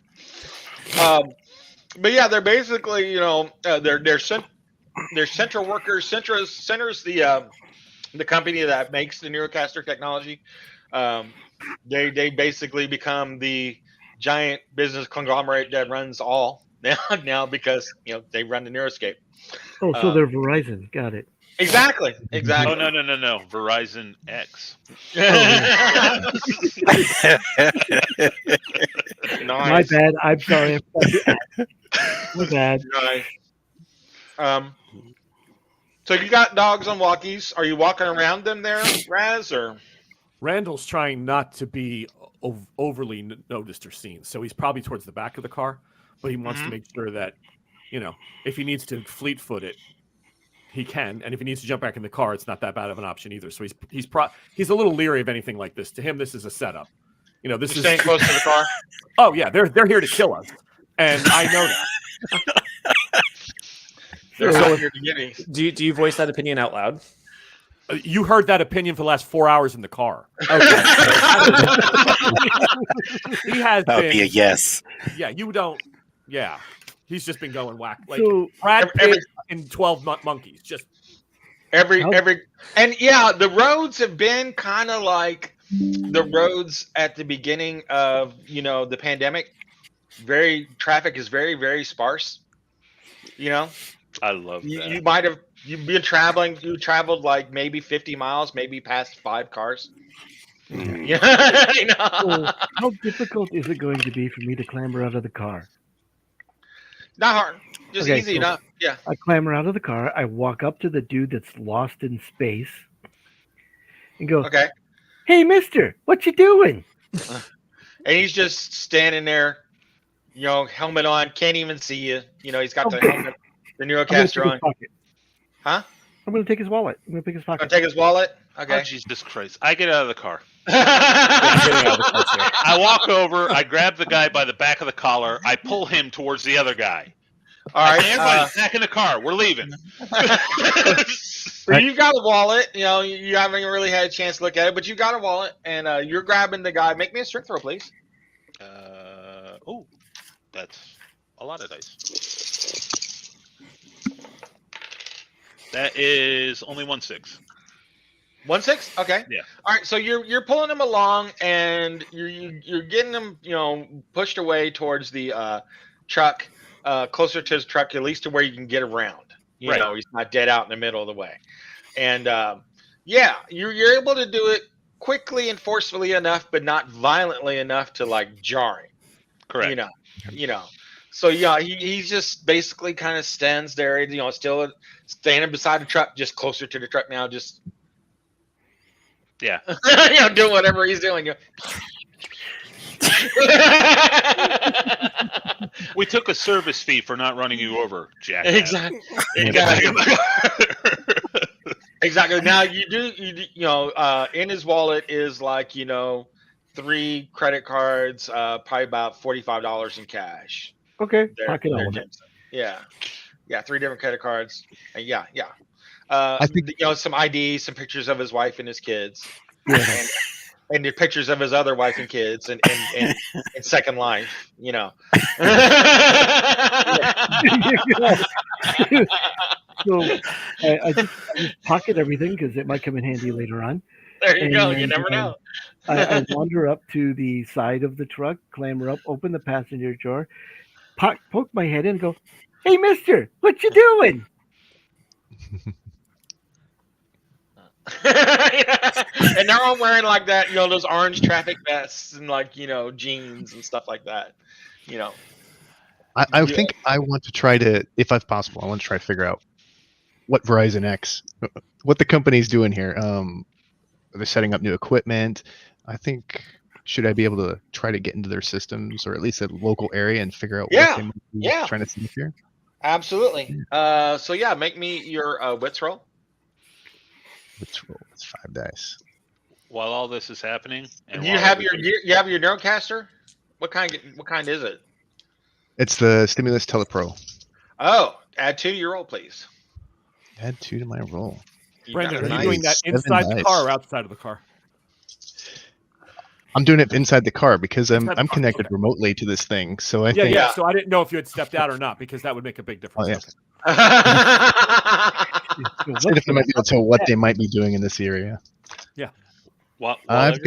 But yeah, they're basically, they're central workers. Centra's the company that makes the Neurocaster technology. They basically become the giant business conglomerate that runs all now because they run the Neuroscape. Oh, so they're Verizon. Got it. Exactly. Oh, no. Verizon X. My Nice. bad. I'm sorry. My bad. Nice. So you got dogs on walkies. Are you walking around them there, Raz, or? Randall's trying not to be overly noticed or seen, so he's probably towards the back of the car, but he wants to make sure that, if he needs to fleet-foot it, he can, and if he needs to jump back in the car, it's not that bad of an option either. So he's a little leery of anything like this. To him, this is a setup. This is Staying close to the car. Oh yeah, they're here to kill us, and I know that. They're So not if- here to get me. Do you voice that opinion out loud? You heard that opinion for the last 4 hours in the car. Okay. He has That would been. be a yes. Yeah, you don't. Yeah, he's just been going whack. Like So Brad every- Pitt in 12 Monkeys. Just And yeah, the roads have been kind of like the roads at the beginning of the pandemic. Traffic is very, very sparse. I love that. You've been traveling. You traveled like maybe 50 miles, maybe past 5 cars. Yeah. You So know? how difficult is it going to be for me to clamber out of the car? Not hard. Just Okay, easy so- enough. Yeah. I clamber out of the car. I walk up to the dude that's lost in space and go, Okay. "Hey, mister, what you doing?" And he's just standing there, you know, helmet on, can't even see you. You know, he's got the Okay. helmet, the I'm gonna take Neurocaster his on. pocket. Huh? I'm going to take his wallet. I'm going to pick his Gonna pocket. take his wallet? Oh, Okay. Jesus Christ. I get out of the car. Getting out of the car, too. I walk over. I grab the guy by the back of the collar. I pull him towards the other guy. All I right. say, everybody, back in the car. We're leaving. So you've got a wallet. You know, you haven't really had a chance to look at it, but you got a wallet, and you're grabbing the guy. Make me a strength throw, please. Oh, that's a lot of dice. That is only 1-6. 1-6. Okay. Yeah. All right. So you're pulling him along, and you're getting him, you know, pushed away towards the truck, closer to his truck, at least to where you can get around. You Right. know, he's not dead out in the middle of the way. And yeah, you're able to do it quickly and forcefully enough, but not violently enough to like jarring. Correct. You know. So yeah, he's just basically kind of stands there, you know, still standing beside the truck, just closer to the truck now, just Yeah. you know, doing whatever he's doing. You We took a service fee for not running you over, Jack. exactly. Exactly. Now you know, in his wallet is like, you know, 3 credit cards, probably about $45 in cash. Okay, There- pocket there, element. James. Yeah, 3 different credit cards. And yeah. I think- you know, some ID, some pictures of his wife and his kids, Yeah. and the pictures of his other wife and kids, and Second Life. You know. So I just pocket everything because it might come in handy later on. There you go. You And, never know. I wander up to the side of the truck, clamber up, open the passenger door, poke my head in, and go, "Hey, mister, what you doing?" And they're all wearing like that, you know, those orange traffic vests and like, you know, jeans and stuff like that. You know. I Yeah. think I want to try to, if that's possible, I want to try to figure out what Verizon X, what the company's doing here. They're setting up new equipment. I think, should I be able to try to get into their systems or at least a local area and figure out Yeah, what they might be yeah. trying to set up here? Absolutely. So yeah, make me your wits roll. Let's roll. It's 5 dice. While all this is happening, and You while have your everybody- Neurocaster? What kind is it? It's the Stimulus Telepro. Oh, add 2 to your roll, please. Add 2 to my roll. You Brandon, got are a you nice- doing that 7 inside the dice. car or outside of the car? I'm doing it inside the car because I'm Inside the car, connected okay. remotely to this thing. So I Yeah, think yeah. So I didn't know if you had stepped out or not because that would make a big difference. yeah. Okay. So see if I might be able to tell what they might be doing in this area. while I've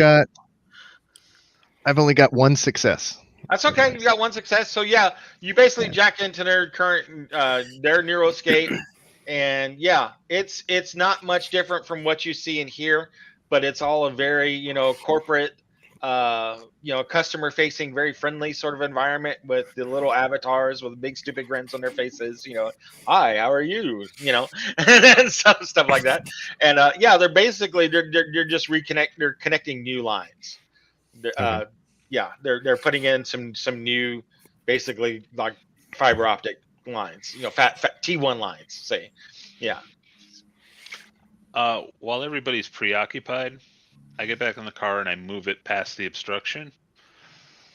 only got 1 success. That's okay. You got 1 success. So yeah, you basically jack into their current their Neuroscape, and yeah, it's not much different from what you see in here, but it's all a very, you know, corporate, you know, customer facing, very friendly sort of environment with the little avatars with big stupid grins on their faces. You know, hi, how are you? You know, and stuff like that. And yeah, they're basically they're just they're connecting new lines. Yeah, they're putting in some new, basically like fiber optic lines, you know, fat T1 lines, say. Yeah. while everybody's preoccupied, I get back in the car and I move it past the obstruction,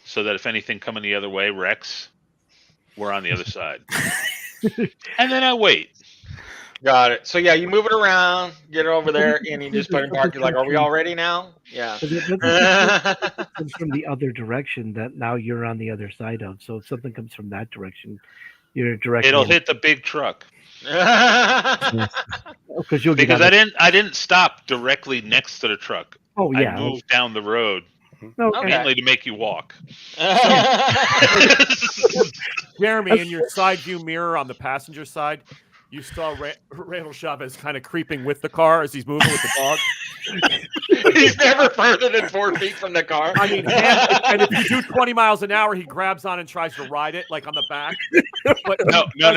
so that if anything coming the other way wrecks, we're on the other side. And then I wait. Got it. So yeah, you move it around, get it over there, and you just put it in park. You're like, are we all ready now? Yeah. But it comes from the other direction that now you're on the other side of. So if something comes from that direction, you're directly. It'll hit the big truck because you'll get because out I didn't stop directly next to the truck. Oh yeah. I moved down the road No, Okay. mainly to make you walk. Jeremy, in your side view mirror on the passenger side, you saw Randall Chavez kind of creeping with the car as he's moving with the dog. He's never further than 4 feet from the car. I mean, and if you do 20 miles an hour, he grabs on and tries to ride it like on the back. But No. Yeah,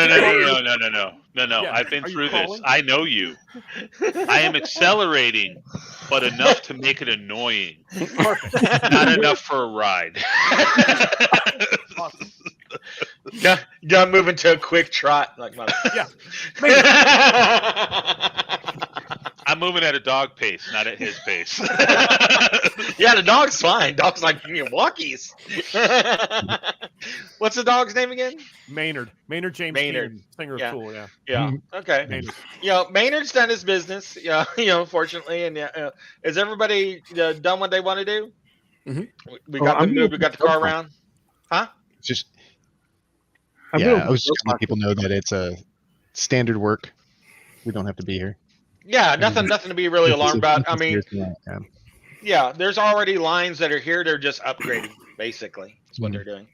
I've been are you through this. crawling? I know you. I am accelerating, but enough to make it annoying. Not enough for a ride. Awesome. Yeah, moving to a quick trot. Like, Yeah. I'm moving at a dog pace, not at his pace. Yeah, the dog's fine. Dog's like, give me walkies. What's the dog's name again? Maynard James Maynard. Keenan, singer of Yeah. Tool. Yeah. Yeah. Okay. Maynard. Maynard's done his business. Yeah. Fortunately, and is everybody done what they want to do? Mhm. We got the move. We got the car around. It's just I'm yeah. gonna- I was just letting people know that it's a standard work. We don't have to be here. Yeah. Nothing to be really alarmed about. I mean, yeah. There's already lines that are here. They're just upgrading. Basically, that's what they're doing.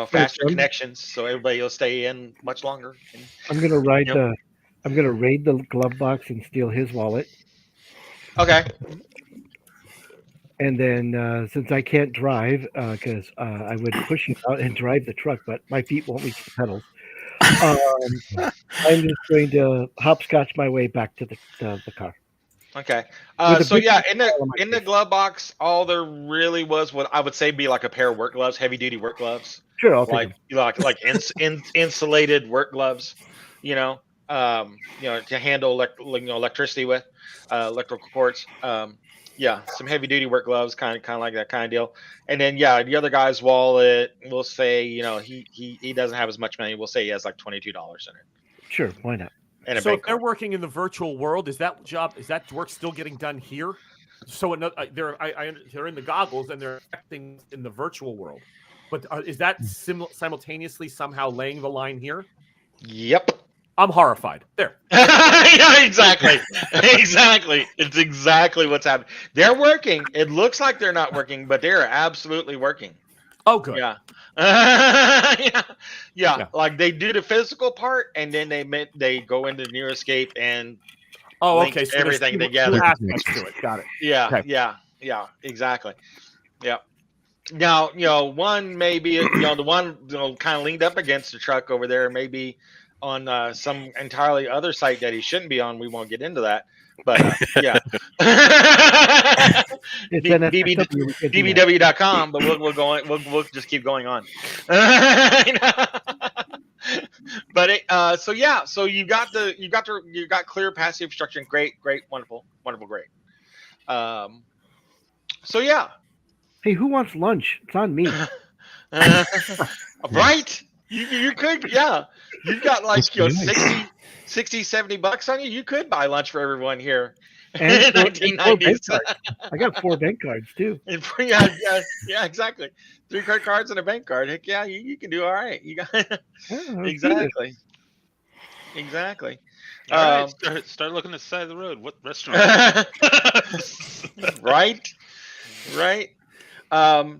Faster connections, so everybody will stay in much longer. I'm gonna ride Yep. I'm gonna raid the glove box and steal his wallet. Okay. And then since I can't drive, because I would push you out and drive the truck, but my feet won't reach the pedals. I'm just going to hopscotch my way back to the car. Okay. With a So big yeah, smile on my in the face. glove box, all there really was what I would say be like a pair of work gloves, heavy duty work gloves, Sure, I'll take like insulated work gloves, to handle electricity with, electrical cords. Some heavy duty work gloves, kind of like that kind of deal. And then the other guy's wallet, we'll say he doesn't have as much money. We'll say he has like $22 in it. Sure, why not? And a So bank if they're card. working in the virtual world, is that work still getting done here? So they're in the goggles and they're acting in the virtual world, but is that simultaneously somehow laying the line here? Yep. I'm horrified. There. Yeah, exactly. Exactly. It's exactly what's happening. They're working. It looks like they're not working, but they're absolutely working. Oh, good. Yeah. Yeah. Like they do the physical part, and then they go into New Escape and Oh, link okay. So everything there's together. two aspects to it. Got it. Yeah. Okay. Yeah. Exactly. Yeah. Now, one maybe the one kind of leaned up against the truck over there, maybe on some entirely other site that he shouldn't be on. We won't get into that, but yeah. It's BB NSFW, we could do that. bbw.com, but we'll just keep going on. But so you got clear passive obstruction. Great, wonderful, great. So yeah. Hey, who wants lunch? It's on me. Right? You could, yeah. You've got like Must be nice. 60, $70 on you. You could buy lunch for everyone here. And four- and four bank 1990s. cards. I got 4 bank cards too. Yeah, exactly. 3 credit cards and a bank card. Heck yeah, you can do all right. You got Yeah, let's do this. exactly. All right, start looking at the side of the road. What restaurant? Right.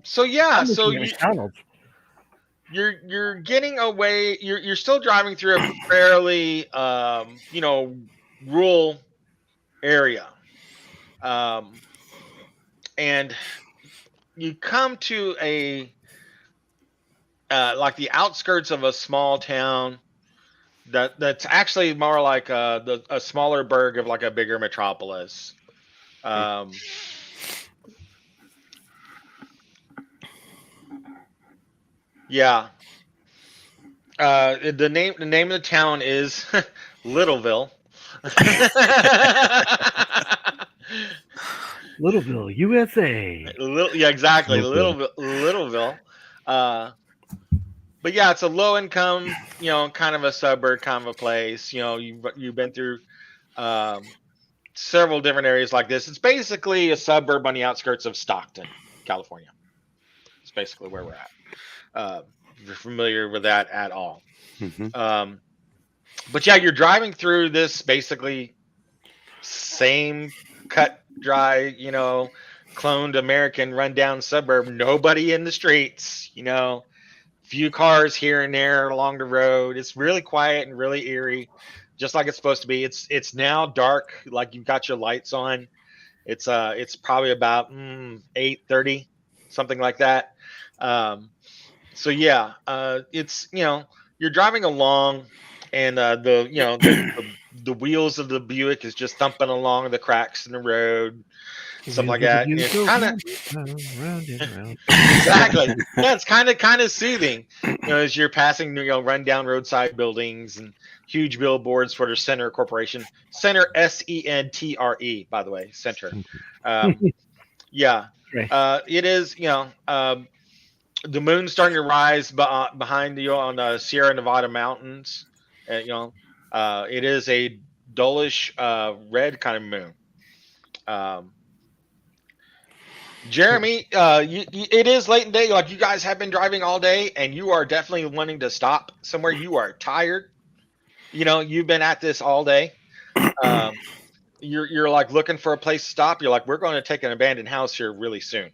So yeah, I'm so looking at McDonald's. you're getting away. You're still driving through a fairly rural area, and you come to a like the outskirts of a small town that's actually more like a smaller burg of like a bigger metropolis. Yeah. The name of the town is Littleville. Littleville, USA. Yeah, exactly. Littleville. Littleville. But yeah, it's a low income, kind of a suburb kind of a place. You've been through several different areas like this. It's basically a suburb on the outskirts of Stockton, California. It's basically where we're at. If you're familiar with that at all. Mhm. But yeah, you're driving through this basically same cut dry, cloned American rundown suburb. Nobody in the streets, few cars here and there along the road. It's really quiet and really eerie, just like it's supposed to be. It's now dark, like you've got your lights on, It's probably about 8:30, something like that. So yeah, it's you're driving along, and the wheels of the Buick is just thumping along the cracks in the road, something like that. And it's kind of round and round. exactly. Yeah, it's kind of soothing, as you're passing, run down roadside buildings and huge billboards for the Center Corporation. Center, Centre, by the way, Center. Yeah, Right. it is. The moon's starting to rise behind you on the Sierra Nevada mountains. It is a dullish red kind of moon. Jeremy, it is late in the day. Like, you guys have been driving all day, and you are definitely wanting to stop somewhere. You are tired. You've been at this all day. You're like looking for a place to stop. You're like, we're going to take an abandoned house here really soon.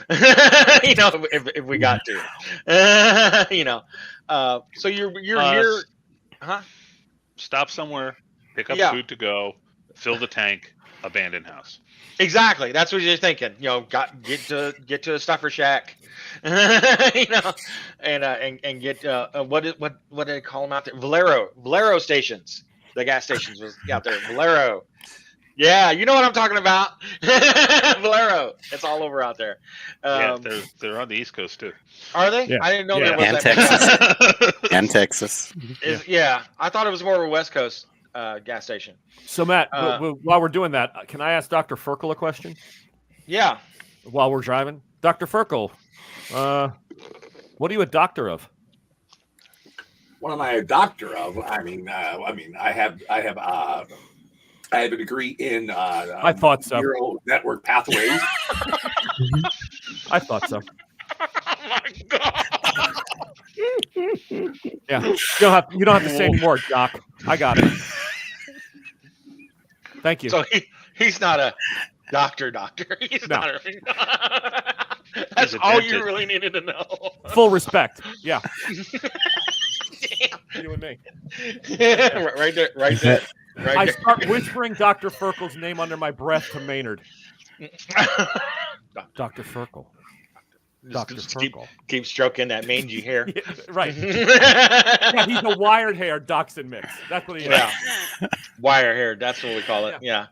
If we got to. So you're here. Huh? Stop somewhere, pick up Yeah. food to go, fill the tank, abandoned house. Exactly. That's what you're thinking. Get to a stuffer shack, and get what do they call them out there? Valero stations. The gas stations was out there. Valero. Yeah, you know what I'm talking about. Valero. It's all over out there. Yeah, they're on the East Coast too. Are they? Yeah. I didn't know Yeah. there was And that. Texas. And Texas. Yeah, I thought it was more of a West Coast gas station. So Matt, while we're doing that, can I ask Dr. Ferkel a question Yeah. while we're driving? Dr. Ferkel, what are you a doctor of? What am I a doctor of? I have a degree in I thought so. neural network pathways. I thought so. Oh my God. Yeah, you don't have to say anymore, Doc. I got it. Thank you. So he's not a doctor. He's No. not. That's He's a all dentist. you really needed to know. Full respect. Yeah, Damn. you and me. Right there. Right there. I Right start whispering Dr. Ferkel's name under my breath to Maynard. there. Dr. Ferkel. Dr. Just Ferkel. keep stroking that mangy hair. Yeah, right. Yeah, he's a wired hair dachshund mix. That's what he is. Yeah. Wire hair. That's what we call it. Yeah.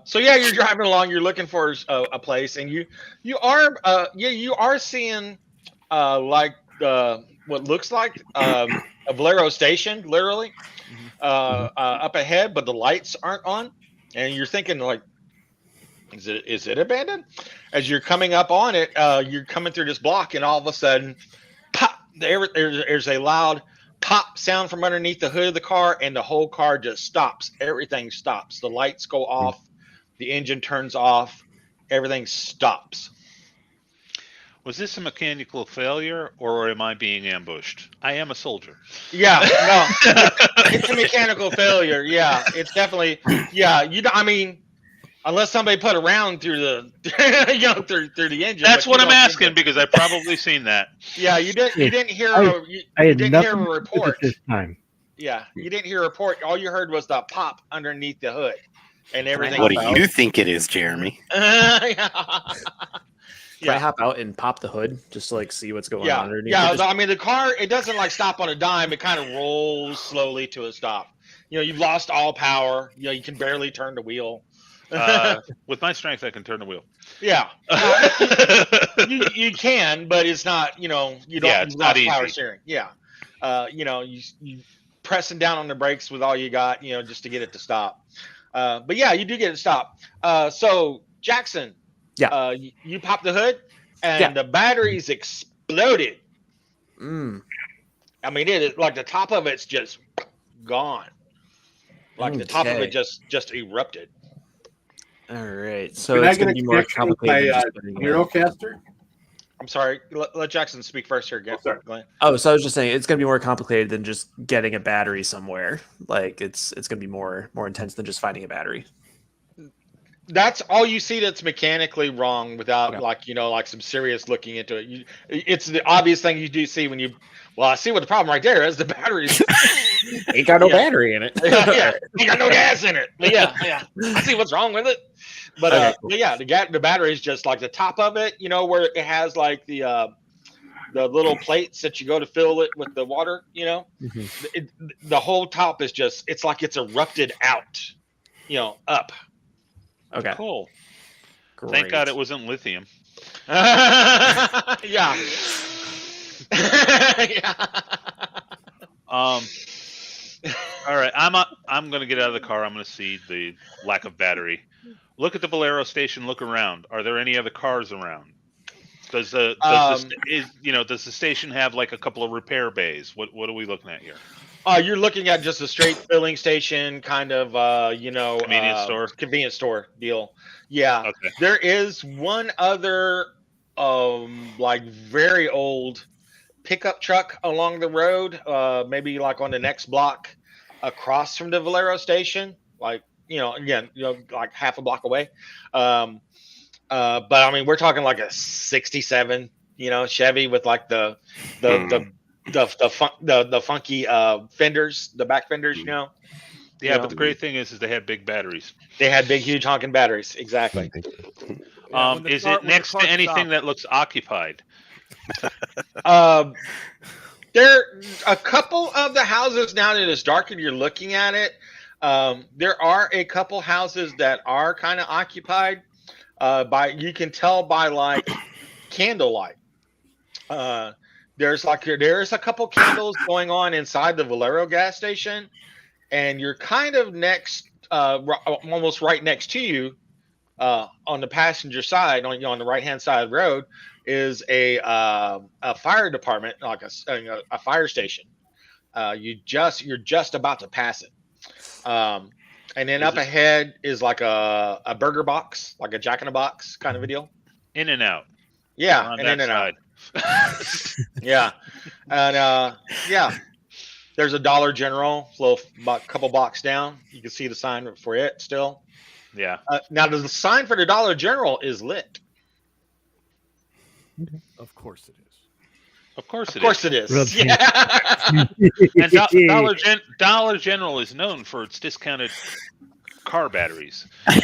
So yeah, you're driving along. You're looking for a place, and you are seeing like what looks like a Valero station, literally up ahead, but the lights aren't on, and you're thinking like, is it abandoned? As you're coming up on it, you're coming through this block, and all of a sudden, pop! There's a loud pop sound from underneath the hood of the car, and the whole car just stops. Everything stops. The lights go off. The engine turns off. Everything stops. Was this a mechanical failure, or am I being ambushed? I am a soldier. Yeah, no, it's a mechanical failure. Yeah, it's definitely. Yeah, unless somebody put a round through the, through the engine. That's but what you I'm don't think asking because I've probably seen that. Yeah, you didn't hear. You I had didn't hear nothing a to do with report. it this time. Yeah, you didn't hear a report. All you heard was the pop underneath the hood, and everything. What do fell. you think it is, Jeremy? Can I Yeah. hop out and pop the hood just to like see what's going Yeah, on underneath? yeah. Or just- The car, it doesn't like stop on a dime. It kind of rolls slowly to a stop. You've lost all power. You can barely turn the wheel. With my strength, I can turn the wheel. Yeah, you can, but it's not. You don't. Yeah, it's you've not lost power easy. steering. Yeah, you pressing down on the brakes with all you got. Just to get it to stop. But yeah, you do get it to stop. So Jackson, Yeah. you pop the hood, and Yeah. the batteries exploded. Mm. I mean, it is like the top of it's just gone. Like the top of Okay. it just erupted. All right. So Can I it's get going a to be more connection with complicated. my than just getting, Neurocaster? I'm sorry. Let Jackson speak first here, Oh, sorry. Glenn. Oh, so I was just saying it's going to be more complicated than just getting a battery somewhere. Like it's going to be more intense than just finding a battery. that's all you see that's mechanically wrong without Okay. like like some serious looking into it. It's the obvious thing you do see when you. Well, I see what the problem right there is. The batteries. Ain't got no Yeah. battery in it. Yeah, you got no gas in it. But yeah, I see what's wrong with it. But Okay, cool. but yeah, the battery is just like the top of it. Where it has like the little plates that you go to fill it with the water. Mhm. The whole top is just. It's like it's erupted out. Up. Okay. Cool. Great. Thank God it wasn't lithium. Yeah. Yeah. All right, I'm going to get out of the car. I'm going to see the lack of battery. Look at the Valero station. Look around. Are there any other cars around? Does the station have like a couple of repair bays? What are we looking at here? You're looking at just a straight filling station, kind of, convenience store deal. Yeah. Okay. There is one other, like very old pickup truck along the road, maybe like on the next block across from the Valero station, like, again, like half a block away. But I mean, we're talking like a 67, Chevy with like the funky fenders, the back fenders, Yeah, but the great thing is they have big batteries. They had big, huge honking batteries. Exactly. Yeah, when the Is car- it when the next car to anything stopped- that looks occupied? There a couple of the houses now that it's dark and you're looking at it. There are a couple houses that are kind of occupied. You can tell by like candlelight. There's a couple candles going on inside the Valero gas station, and you're kind of next, almost right next to you, on the passenger side, on the right hand side of the road, is a fire department, like a fire station. You're just about to pass it, and then up ahead is like a burger box, like a Jack in the Box kind of a deal. In and out. Yeah, On and that in and out. side. Yeah, and there's a Dollar General, about a couple blocks down. You can see the sign for it still. Yeah. Now the sign for the Dollar General is lit. Of course it is. Of course Of course it is. Rub Yeah. And Dollar General is known for its discounted car batteries. Hey,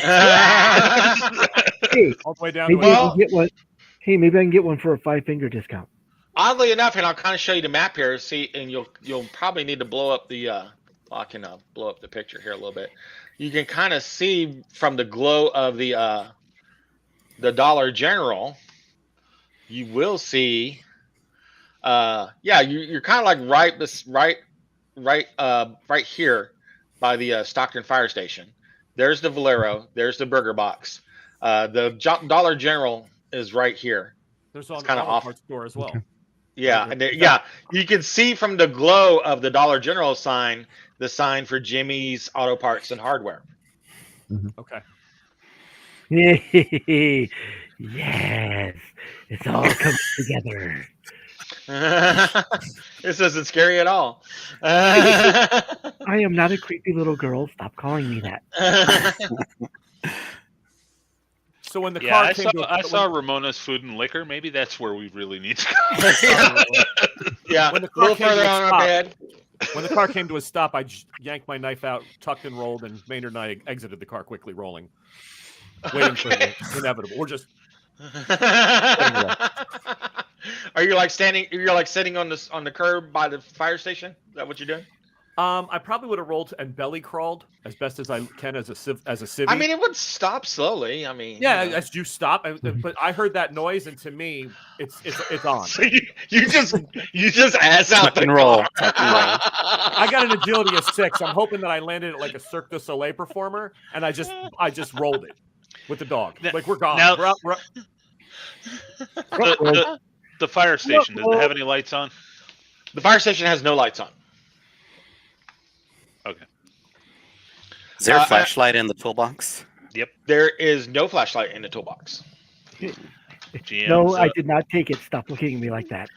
All the way down to maybe I Well- can get one. Hey, maybe I can get one for a 5-finger discount. Oddly enough, and I'll kind of show you the map here. See, and you'll probably need to blow up the. I can blow up the picture here a little bit. You can kind of see from the glow of the Dollar General. You will see. You're kind of like right here by the Stockton Fire Station. There's the Valero. There's the Burger Box. The Dollar General is right here. There's on It's the kinda auto off. parts store as well. Yeah, and you can see from the glow of the Dollar General sign, the sign for Jimmy's Auto Parts and Hardware. Okay. Yes, it's all coming together. This isn't scary at all. I am not a creepy little girl. Stop calling me that. So when the Yeah, car I came saw, to I saw Ramona's Food and Liquor. Maybe that's where we really need to go. Yeah, When the a little car came to further a on our stop. bed. when the car came to a stop, I yanked my knife out, tucked and rolled, and Maynard and I exited the car quickly, rolling, waiting for the inevitable. We're just Are you like standing? You're like sitting on the curb by the fire station. Is that what you're doing? I probably would have rolled and belly crawled as best as I can as a civvy. I mean, it would stop slowly. I mean, yeah, you know. as you stop, but I heard that noise, and to me, it's on. So you just ass out Tuck and the roll. car. Tuck and roll. I got an agility of 6. I'm hoping that I landed it like a Cirque du Soleil performer, and I just rolled it with the dog. Like we're gone. Now- We're out, The fire station, does it have any lights on? The fire station has no lights on. Okay. Is there a I- flashlight in the toolbox? There is no flashlight in the toolbox. GM's, No, I did not take it. Stop looking at me like that.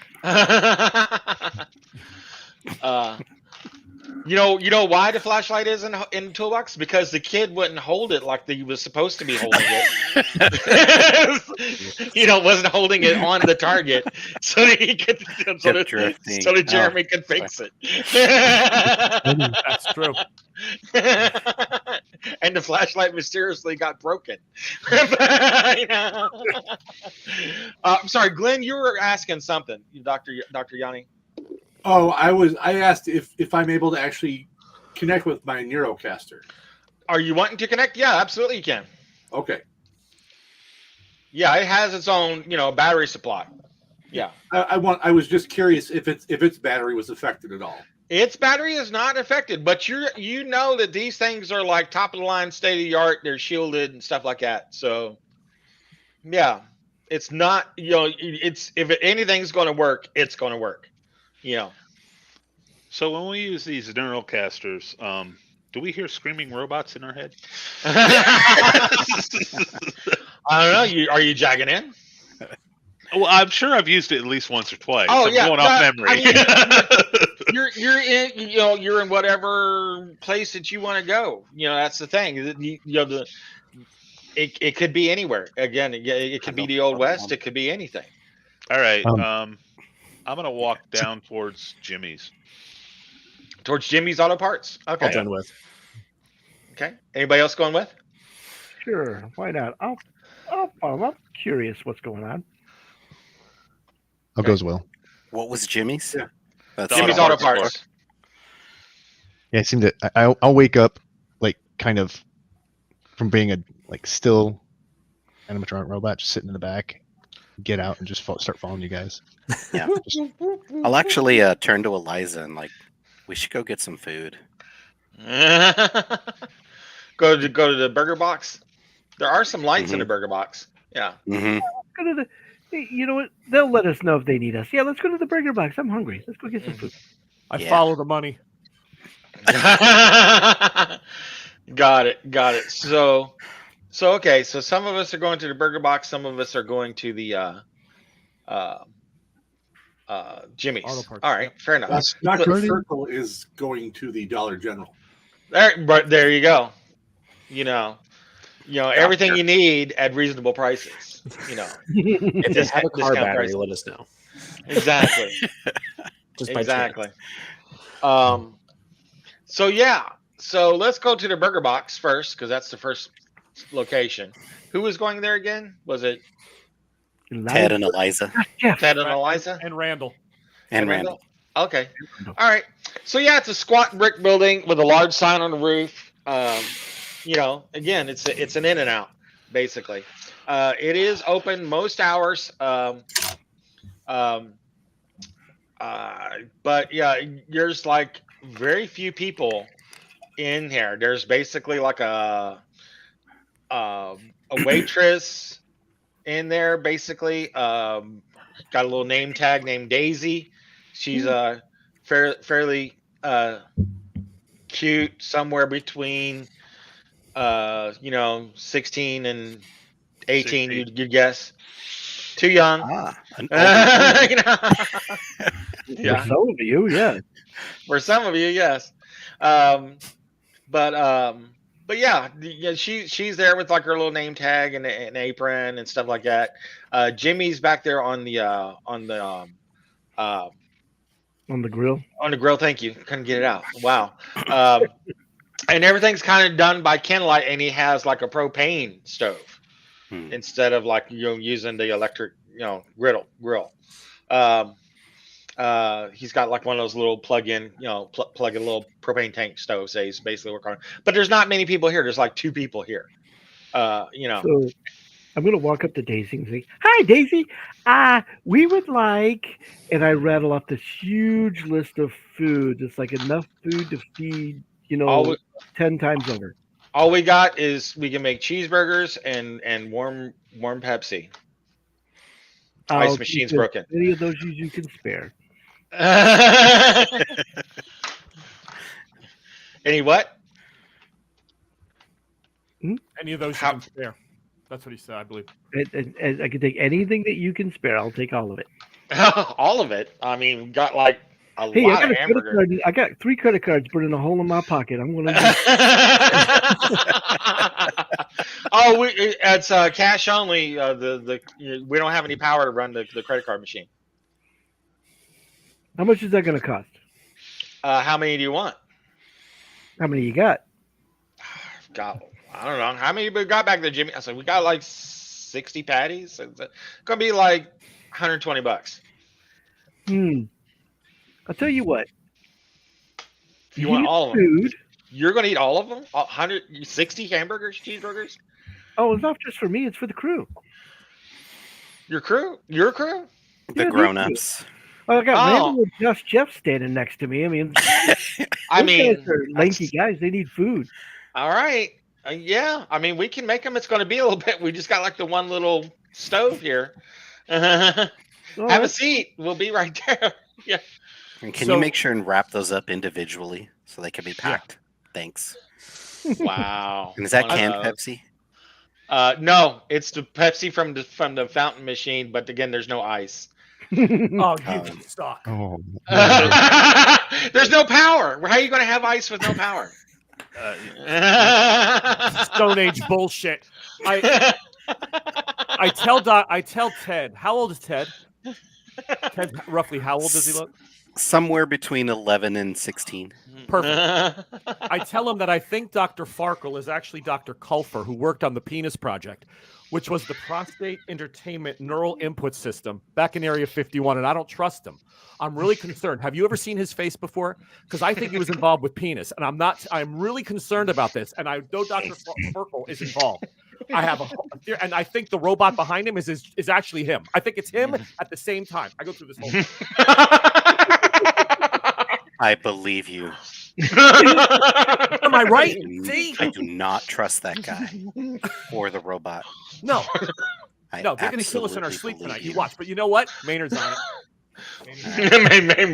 You know why the flashlight is in the toolbox? Because the kid wouldn't hold it like he was supposed to be holding it. Wasn't holding it on the target, so that he could, so that Jeremy could fix it. That's true. And the flashlight mysteriously got broken. I'm sorry, Glenn. You were asking something, Dr. Yanni. Oh, I asked if I'm able to actually connect with my Neurocaster. Are you wanting to connect? Yeah, absolutely you can. Okay. Yeah, it has its own, battery supply. Yeah. I was just curious if its battery was affected at all. Its battery is not affected, but you know that these things are like top of the line, state of the art. They're shielded and stuff like that. So, yeah, it's not. It's if anything's going to work, it's going to work. So when we use these Neurocasters, do we hear screaming robots in our head? I don't know. Are you jagging in? Well, I'm sure I've used it at least once or twice. Oh, I'm yeah. going off memory. You're in you're in whatever place that you want to go. That's the thing. It could be anywhere. Again, it could be the Old West. It could be anything. All right. I'm gonna walk down towards Jimmy's. Towards Jimmy's Auto Parts. Okay. All done with. Okay. Anybody else going with? Sure, why not? I'm curious what's going on. I'll go as well. What was Jimmy's? Yeah. That's Jimmy's Auto Parts. Yeah, it seemed that I'll wake up kind of from being a still animatronic robot, just sitting in the back, get out and just start following you guys. Yeah. I'll actually turn to Eliza and we should go get some food. Go to the burger box. There are some lights in the burger box. Yeah. Mm-hmm. Go to the. You know what? They'll let us know if they need us. Yeah, let's go to the burger box. I'm hungry. Let's go get some food. I follow the money. Got it. So okay. So some of us are going to the burger box. Some of us are going to the Jimmy's. Auto Parts, All right, fair enough. Dr. Ready? Circle is going to the Dollar General. There you go. Everything you need at reasonable prices. If they have a car discount battery, prices. let us know. Exactly. Just by Exactly. So yeah. So let's go to the burger box first because that's the first location. Who was going there again? Was it Ted and Eliza Jeff. Ted and Eliza? And Randall. and Randall. Okay. All right. So yeah, it's a squat brick building with a large sign on the roof. Again, it's an in and out, basically. It is open most hours. But yeah, there's very few people in here. There's basically a waitress in there, basically. Got a little name tag named Daisy. She's fairly cute, somewhere between 16 and 18. 16. You'd guess. Too young. For some of you, yeah. For some of you, yes. But yeah, she's there with her little name tag and an apron and stuff like that. Jimmy's back there on the grill. On the grill, thank you. Couldn't get it out. Wow. And everything's kind of done by candlelight, and he has a propane stove instead of using the electric grill. He's got one of those little plug-in little propane tank stoves that he's basically working on. But there's not many people here. There's 2 people here. So I'm gonna walk up to Daisy and say, "Hi, Daisy. We would like," and I rattle off this huge list of food. It's enough food to feed 10 times over. All we got is we can make cheeseburgers and warm Pepsi. Ice machine's broken. Any of those you can spare. Any what? Any of those you can spare. That's what he said, I believe. I can take anything that you can spare. I'll take all of it. All of it. I mean, we got A Hey, lot I got of a credit hamburger. card. I got 3 credit cards burning a hole in my pocket. I'm gonna. Oh, it's cash only. We don't have any power to run the credit card machine. How much is that gonna cost? How many do you want? How many you got? God, I don't know. How many we got back there, Jimmy? I said we got like 60 patties. It's gonna be like $120. I'll tell you what. If you want need all of them, food. you're gonna eat all of them. 160 hamburgers, cheeseburgers. Oh, it's not just for me. It's for the crew. Your crew. Your crew. The Yeah, grown-ups. Oh, I got Oh. Randall and Just Jeff standing next to me. I mean, I those mean, guys are lanky guys. They need food. all right. Yeah. I mean, we can make them. It's gonna be a little bit. We just got like the one little stove here. Have All a right. seat. We'll be right there. Yeah. And can So- you make sure and wrap those up individually so they can be packed? Thanks. Wow. And is that One of canned those. Pepsi? No, it's the Pepsi from the fountain machine, but again, there's no ice. Oh, you Um, suck. Oh, There's no power. How are you going to have ice with no power? Stone Age bullshit. I tell Ted. How old is Ted? Ted, roughly how old does he look? Somewhere between 11 and 16. Perfect. I tell him that I think Dr. Farkle is actually Dr. Kulfer, who worked on the Penis Project, which was the prostate entertainment neural input system back in Area 51, and I don't trust him. I'm really concerned. Have you ever seen his face before? Because I think he was involved with penis, and I'm really concerned about this, and I know Dr. Farkle is involved. I have a theory, and I think the robot behind him is actually him. I think it's him at the same time. I go through this whole thing. I believe you. Am I right? See? I do not trust that guy or the robot. No. I No, they're going to kill us in our absolutely sleep believe tonight. You watch. But you know what? Maynard's on it.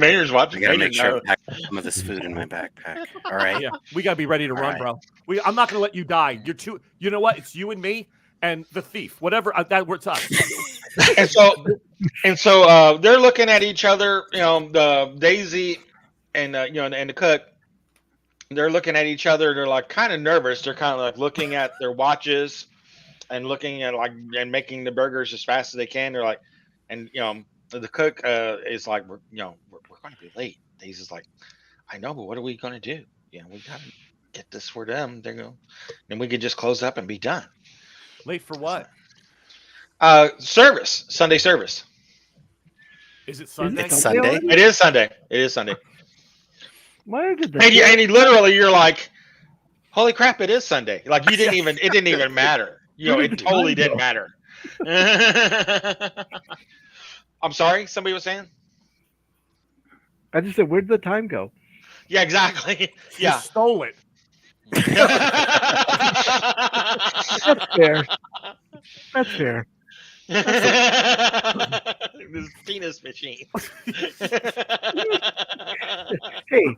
Maynard's I watching. gotta make Maynard sure I knows. pack some of this food in my backpack. All right. Yeah, we got to be ready to All run, right. bro. I'm not going to let you die. You're too. You know what? It's you and me and the thief. Whatever. That works us. and so they're looking at each other. You know, the Daisy and and the cook. They're looking at each other. They're like kind of nervous. They're kind of like looking at their watches and looking at and making the burgers as fast as they can. They're like, and the cook is like, we're going to be late. Daisy's like, I know, but what are we going to do? We got to get this for them. They're going, then we could just close up and be done. Late for what? Service, Sunday service. Is it Sunday? It's Sunday. It is Sunday. It is Sunday. Why did And you literally, you're like, holy crap, it is Sunday. Like it didn't even matter. It totally didn't matter. I'm sorry, somebody was saying? I just said, where'd the time go? Yeah, exactly. You Yeah. stole it. That's fair. That's fair. This penis machine. Hey,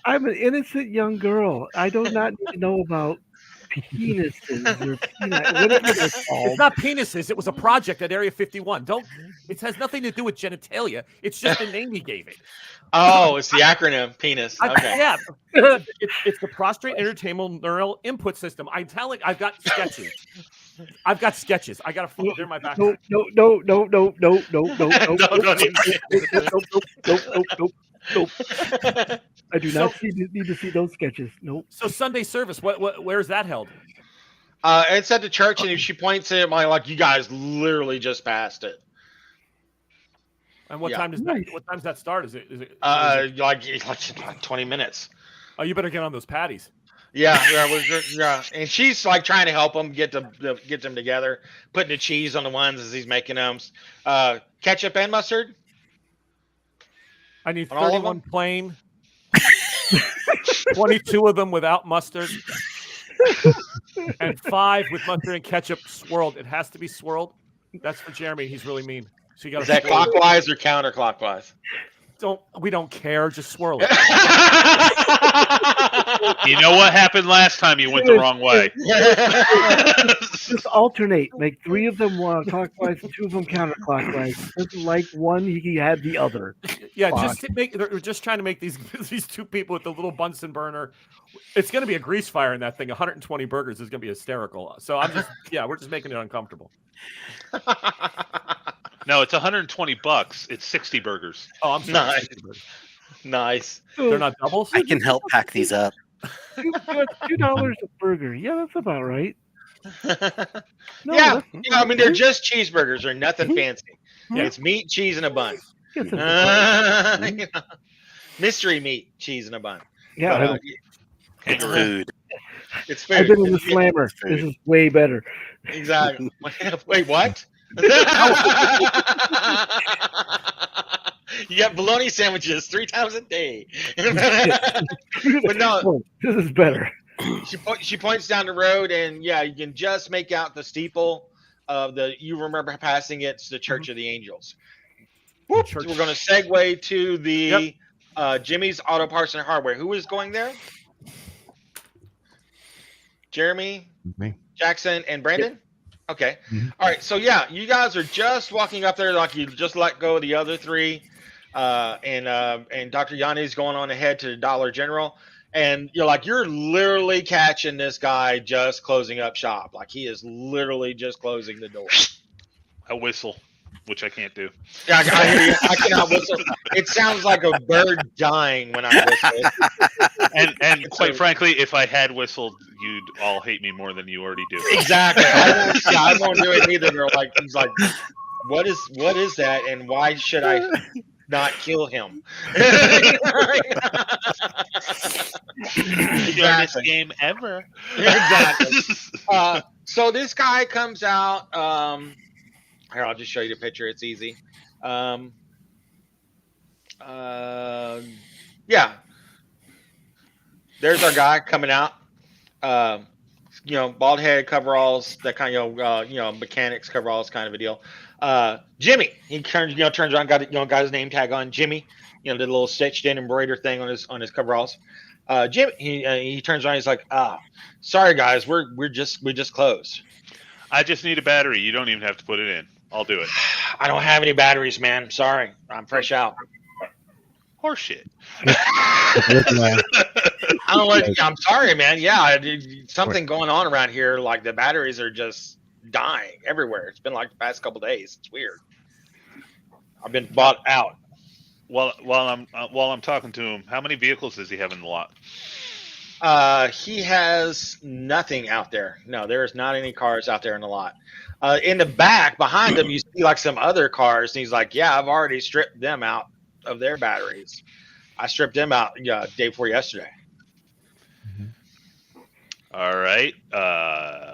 I'm an innocent young girl. I do not need to know about penises or whatever they're It's called. not penises. It was a project at Area 51. It has nothing to do with genitalia. It's just the name he gave it. Oh, it's the acronym penis. Okay. Yeah. It's the prostate entertainment neural input system. I've got sketches. I got to follow. They're in my backpack. No. I do not need to see those sketches. Nope. So Sunday service, where is that held? It's at the church, and she points at it like, you guys literally just passed it. And what Yeah. time does Nice. that? What time does that start? Is it? Like 20 minutes. Oh, you better get on those patties. Yeah. And she's like trying to help him get them together, putting the cheese on the ones as he's making them. Ketchup and mustard. I need On all of 31 plain, 22 of them without mustard, and 5 with mustard and ketchup swirled. It has to be swirled. That's for Jeremy. He's really mean. So you got Is that clockwise or counterclockwise? We don't care. Just swirl it. You know what happened last time you went the wrong way? Just alternate. Make 3 of them clockwise, 2 of them counterclockwise. Just like one, he had the other. Yeah, Fuck. just to make they're just trying to make these these 2 people with the little Bunsen burner. It's going to be a grease fire in that thing. 120 burgers is going to be hysterical. So I'm just we're just making it uncomfortable. No, it's $120. It's 60 burgers. Oh, I'm sorry. Nice. 60 burgers. Nice. They're not doubles. I can help pack these up. $2 a burger. Yeah, that's about right. No, yeah, that's- I mean they're just cheeseburgers. They're nothing fancy. Yeah. It's meat, cheese, and a bun. Yes, it's- You know, mystery meat, cheese, and a bun. yeah, But, It's food. it's food. I've been in the It's- slammer. This is way better. Exactly. Wait, what? You got bologna sandwiches 3 times a day. But no, This is better. she points down the road, and yeah, you can just make out the steeple of the. You remember passing it? It's the Church of the Angels. So we're going to segue to the Jimmy's Auto Parts and Hardware. Who is going there? Jeremy, Me. Jackson, and Brandon. Okay. Mhm. All right. So yeah, you guys are just walking up there like you just let go of the other 3, and Dr. Yanni's going on ahead to the Dollar General, and you're literally catching this guy just closing up shop. Like he is literally just closing the door. I whistle, which I can't do. Yeah, I hear you. I cannot whistle. It sounds like a bird dying when I whistle. And quite frankly, if I had whistled, you'd all hate me more than you already do. Exactly. I won't do it either. They're like, he's like, what is that, and why should I not kill him? Hardest game ever. Exactly. So this guy comes out. Here, I'll just show you the picture. It's easy. Yeah. There's our guy coming out. Bald head coveralls, that kind of mechanics coveralls kind of a deal. Jimmy, he turns around, got his name tag on. Jimmy, did a little stitched in embroidered thing on his coveralls. Jimmy, he turns around, he's like, sorry guys, we just closed. I just need a battery. You don't even have to put it in. I'll do it. I don't have any batteries, man. Sorry, I'm fresh out. Horseshit. I'm sorry, man. Yeah, something going on around here. Like the batteries are just dying everywhere. It's been like the past couple days. It's weird. I've been bought out. While I'm talking to him, how many vehicles does he have in the lot? He has nothing out there. No, there is not any cars out there in the lot. In the back behind him, you see like some other cars, and he's like, "Yeah, I've already stripped them out of their batteries. I stripped them out day before yesterday." All right.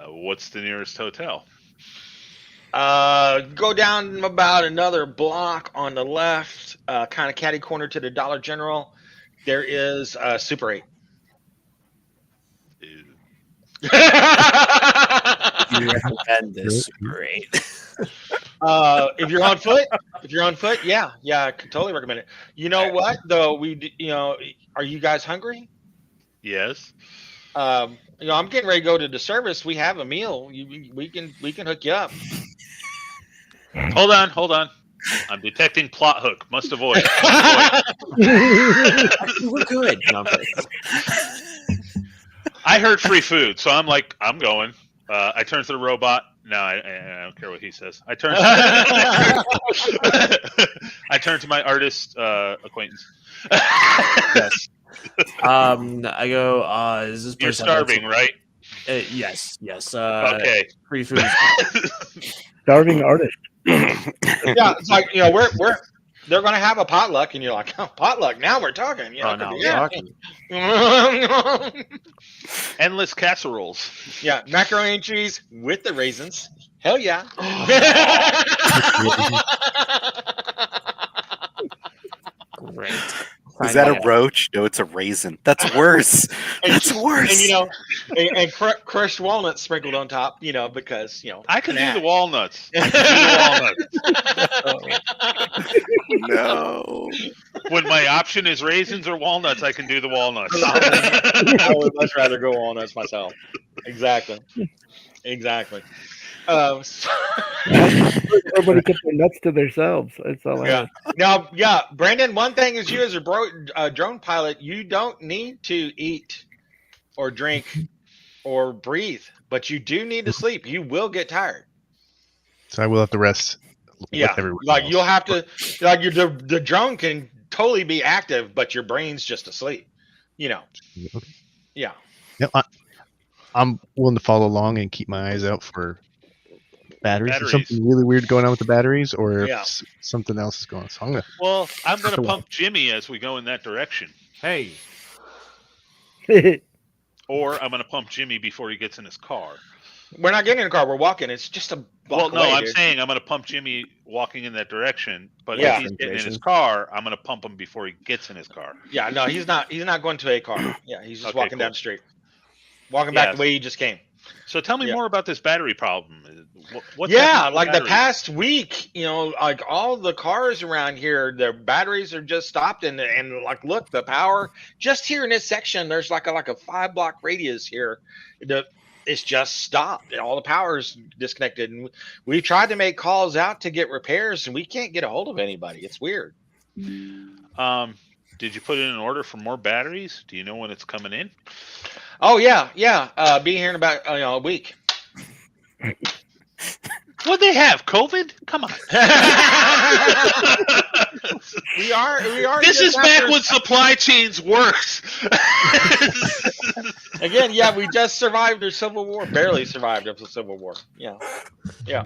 What's the nearest hotel? Go down about another block on the left, kind of catty corner to the Dollar General. There is Super 8. You recommend this? Great. If you're on foot, yeah, I could totally recommend it. You know what though? Are you guys hungry? Yes. I'm getting ready to go to the service. We have a meal. We can hook you up. Hold on. I'm detecting plot hook. Must avoid. We're good. No, I'm kidding. I heard free food, so I'm like, I'm going. I turn to the robot. No, I don't care what he says. I turn to my artist acquaintance. Yes. I go. Is this You're person starving, right? Yes. Okay. Free food. Starving artist. Yeah, it's like they're gonna have a potluck, and you're like, oh, potluck. Now we're talking. Endless casseroles. Yeah, macaroni and cheese with the raisins. Hell yeah. Great. Is that a roach? No, it's a raisin. That's worse. That's worse. And crushed walnuts sprinkled on top. Because I can do the snack. walnuts. No. When my option is raisins or walnuts, I can do the walnuts. I would much rather go walnuts myself. Exactly. Exactly. So- Everybody kept their nuts to themselves. That's all I yeah. had. Now, yeah, Brandon. One thing is, you as a drone pilot, you don't need to eat or drink or breathe, but you do need to sleep. You will get tired. So I will have to rest. Yeah, with everyone like else. you'll have to, like the drone can totally be active, but your brain's just asleep. You know. Okay. Yeah. No, I'm willing to follow along and keep my eyes out for batteries. If Batteries. something really weird going on with the batteries, or if Yeah. something else is going on. So I'm gonna. Well, I'm going to Come on. pump Jimmy as we go in that direction. Hey, Or I'm going to pump Jimmy before he gets in his car. We're not getting in a car. We're walking. It's just a Well, block no, away, I'm dude. saying I'm going to pump Jimmy walking in that direction. But Yeah. if he's getting in his car, I'm going to pump him before he gets in his car. Yeah, no, he's not. He's not going to a car. Yeah, he's just Okay, walking down cool. the street, walking back Yes. the way he just came. So tell me Yeah. more about this battery problem. What's Yeah, happening with like the batteries? past week, like all the cars around here, their batteries are just stopped, and like look, the power just here in this section, there's like a 5-block radius here. It's just stopped. All the power's disconnected, and we've tried to make calls out to get repairs, and we can't get a hold of anybody. It's weird. Did you put in an order for more batteries? Do you know when it's coming in? Oh yeah. Be here in about a week. What they have? COVID? Come on. we are. This is just back after- when supply chains works. Again, yeah, we just survived the Civil War, barely survived the Civil War. Yeah.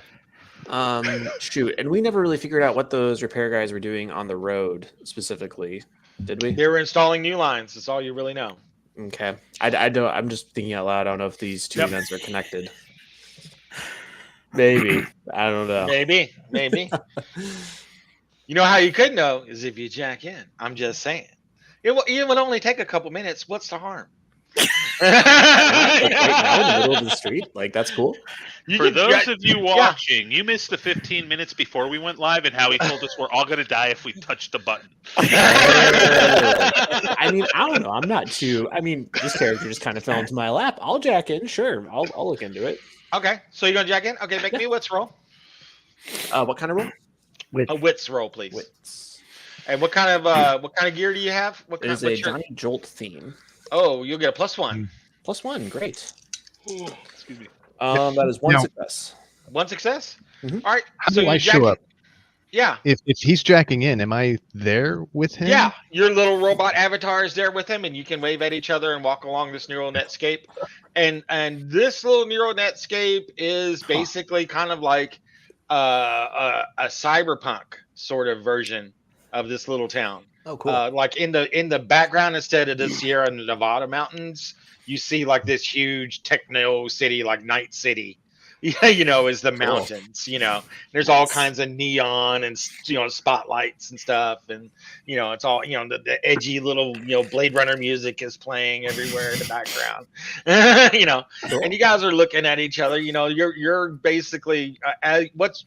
Shoot, and we never really figured out what those repair guys were doing on the road specifically, did we? They were installing new lines. That's all you really know. Okay, I don't. I'm just thinking out loud. I don't know if these two events are connected. Maybe, I don't know. Maybe. You know how you could know is if you jack in. I'm just saying. It would only take a couple minutes. What's the harm? Like right now in the middle of the street, like that's cool. For those of you watching, you missed the 15 minutes before we went live and how he told us we're all going to die if we touch the button. I mean, I don't know. I'm not too. I mean, this character just kind of fell into my lap. I'll jack in, sure. I'll look into it. Okay, so you're gonna jack in? Okay, make me a wits roll. What kind of roll? A wits roll, please. Wits. And what kind of gear do you have? What It kind is a Johnny Jolt theme. Oh, you'll get a +1. +1, great. Excuse me. That is one Now- success. One success. Mhm. All right. How so do I you jack show in- up? Yeah. If he's jacking in, am I there with him? Yeah, your little robot avatar is there with him, and you can wave at each other and walk along this neural netscape. And this little neural netscape is basically kind of like a cyberpunk sort of version of this little town. Oh, cool. Like in the background, instead of the Sierra Nevada mountains, you see like this huge techno city, like Night City. Is the mountains. There's all kinds of neon and spotlights and stuff, and it's all the edgy little Blade Runner music is playing everywhere in the background. Cool. And you guys are looking at each other. You're basically what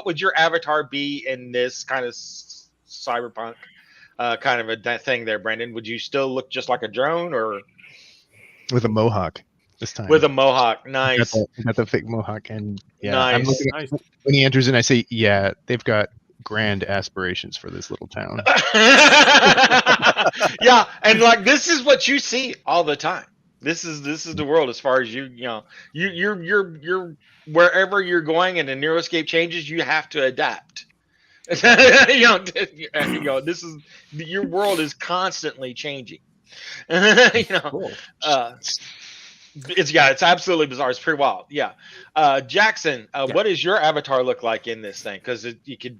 would your avatar be in this kind of cyberpunk kind of a thing there, Brandon? Would you still look just like a drone or with a mohawk this time? with a mohawk? Nice. I got the fake mohawk, and I'm Nice. looking nice. when he enters in. I say, yeah, they've got grand aspirations for this little town. Yeah, and like this is what you see all the time. This is the world as far as you're wherever you're going and the neuroscape changes, you have to adapt. This is your world is constantly changing. Cool. It's absolutely bizarre. It's pretty wild. Yeah. Jackson, what does your avatar look like in this thing? Because you could,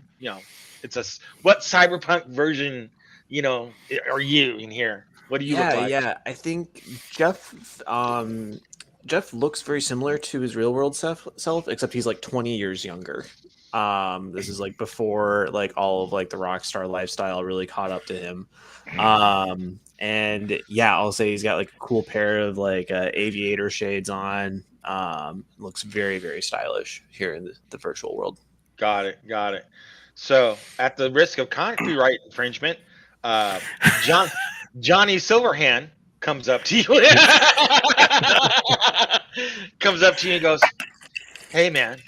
it's what cyberpunk version, are you in here? What do you look like? Yeah. I think Jeff looks very similar to his real world self, except he's like 20 years younger. This is like before like all of like the rock star lifestyle really caught up to him. And yeah, I'll say he's got like a cool pair of like aviator shades on. Looks very, very stylish here in the virtual world. Got it. So, at the risk of copyright infringement, Johnny Silverhand comes up to you. And goes, Hey, man,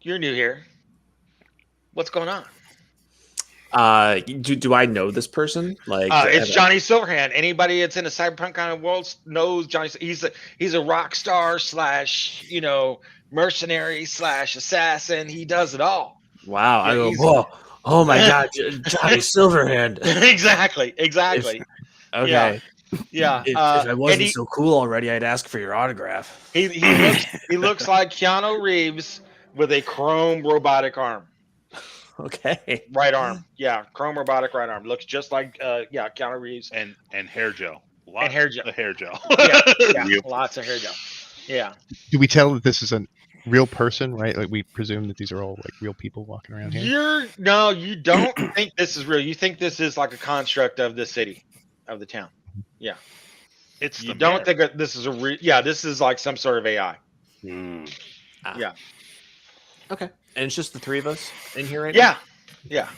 you're new here. What's going on? Do I know this person? Like, It's Johnny Silverhand. Anybody that's in a cyberpunk kind of world knows Johnny. He's a rock star slash mercenary slash assassin. He does it all. wow. I Yeah, go, he's- whoa. Oh my God, Johnny Silverhand. exactly. Okay. Yeah. If I And wasn't so cool already, I'd ask for your autograph. he looks like Keanu Reeves with a chrome robotic arm. Okay. Right arm. Yeah, chrome robotic right arm. Looks just like Keanu Reeves. And hair gel. Lots hair gel. of hair gel. Yeah, lots of hair gel. Yeah. Do we tell that this is a real person, right? Like we presume that these are all like real people walking around here. You don't think this is real. You think this is like a construct of the city, of the town. Yeah. It's You the don't mayor. think that this is a real. Yeah, this is like some sort of AI. Hmm. Yeah. Okay. And it's just the three of us in here right Yeah. Yeah.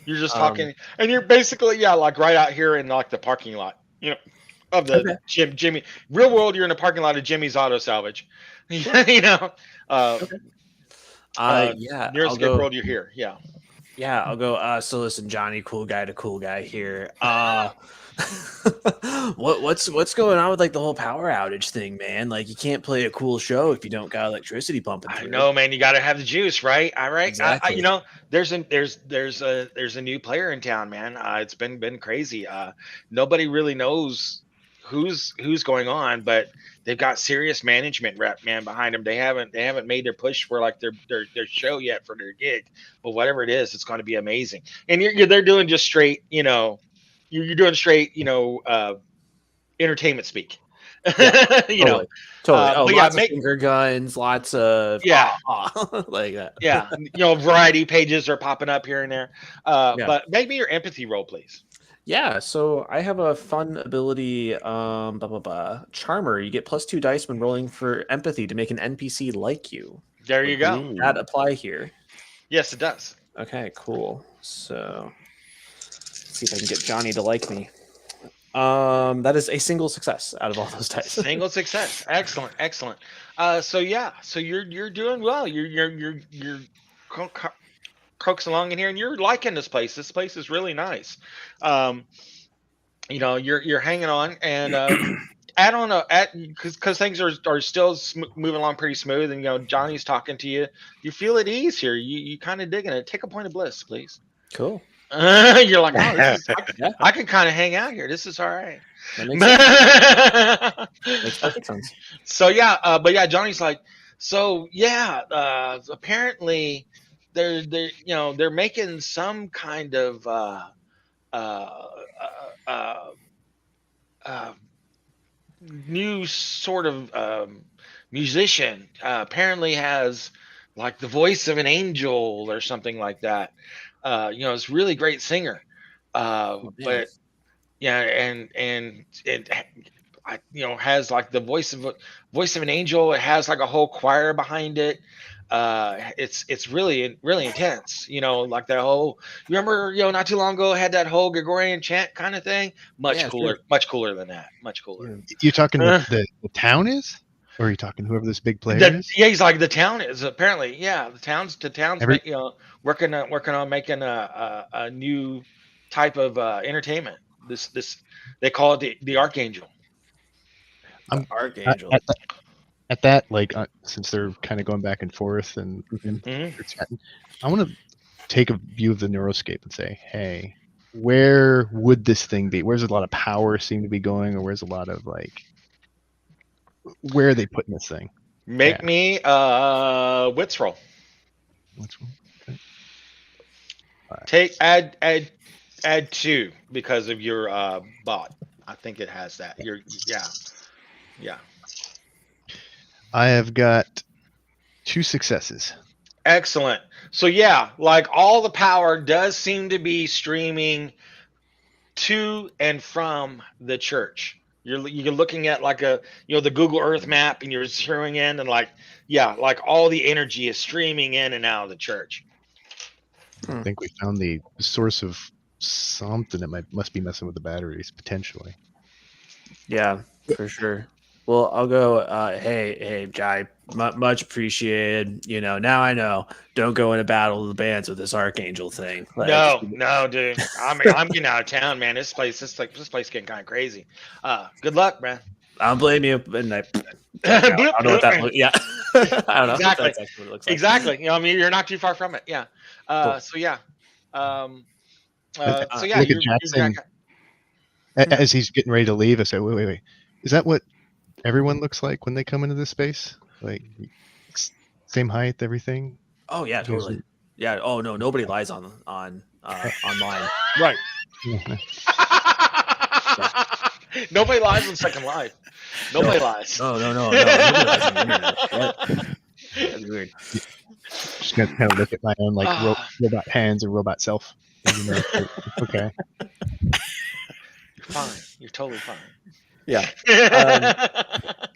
You're just talking, and you're basically like right out here in like the parking lot, of the Jimmy. Real world, you're in the parking lot of Jimmy's Auto Salvage. now? Yeah. Yeah. Near I'll escape go. world, you're here. Yeah. Yeah, I'll go. So listen, Johnny, cool guy to cool guy here. What's going on with like the whole power outage thing, man? Like you can't play a cool show if you don't got electricity pumping I through. know, man. You got to have the juice, right? All right. Exactly. There's a new player in town, man. It's been crazy. Nobody really knows who's going on, but they've got serious management rep man behind them. They haven't made their push for like their show yet for their gig, but whatever it is, it's going to be amazing. And they're doing just straight, you're doing straight, entertainment speak. Totally. Oh, but lots of finger guns, lots of like that. Yeah, variety pages are popping up here and there. Yeah. But make me your empathy roll, please. Yeah, so I have a fun ability, Charmer. You get +2 dice when rolling for empathy to make an NPC like you. There you go. Does that apply here? Yes, it does. Okay, cool. So let's see if I can get Johnny to like me. That is a single success out of all those dice. Single success. Excellent. So you're doing well. You're coaxing along in here, and you're liking this place. This place is really nice. You're hanging on, and add on because things are still moving along pretty smooth, and Johnny's talking to you. You feel at ease here. You kind of digging it. Take a point of bliss, please. Cool. You're like, oh, Yeah. I can kind of hang out here. This is all right. That makes sense. Makes perfect sense. So Johnny's like, apparently they're making some kind of new sort of musician. Apparently has like the voice of an angel or something like that. It's a really great singer. But yeah, and it has like the voice of an angel. It has like a whole choir behind it. It's really intense. Like that whole. You remember, not too long ago had that whole Gregorian chant kind of thing. Much cooler than that. Much cooler. You talking the town is, or are you talking whoever this big player is? Yeah, he's like the town is apparently. Yeah, the town's working on making a new type of entertainment. This they call it the Archangel. Archangel. At that, like, since they're kind of going back and forth and Mhm. they're chatting, I want to take a view of the Neuroscape and say, hey, where would this thing be? Where's a lot of power seem to be going, or where's a lot of like, where are they putting this thing? Make me wits roll. Which one? Okay. Take add 2 because of your bot. I think it has that. Yeah. I have got 2 successes. Excellent. So like all the power does seem to be streaming to and from the church. You're looking at like the Google Earth map, and you're zeroing in, and like all the energy is streaming in and out of the church. I think we found the source of something that must be messing with the batteries potentially. Yeah, for sure. Well, I'll go. Hey, Jai, much appreciated. Now I know. Don't go into battle of the bands with this Archangel thing. No, dude. I'm getting out of town, man. This place getting kind of crazy. Good luck, man. I don't blame you. And I don't know what that looks. Yeah, I don't know. Exactly. That's actually what it looks like. Exactly. I mean, you're not too far from it. Yeah. Cool. So yeah. So Look yeah, at you're Jackson. As he's getting ready to leave, I say, wait. Is that what everyone looks like when they come into this space? Like, same height, everything? Oh yeah, totally. Yeah. Oh no, nobody lies online. Right. Nobody lies on Second Life. Nobody lies. No. Nobody lies on the internet. What? That's weird. Just gonna kind of look at my own like robot hands and robot self. Okay. You're fine. You're totally fine. Yeah.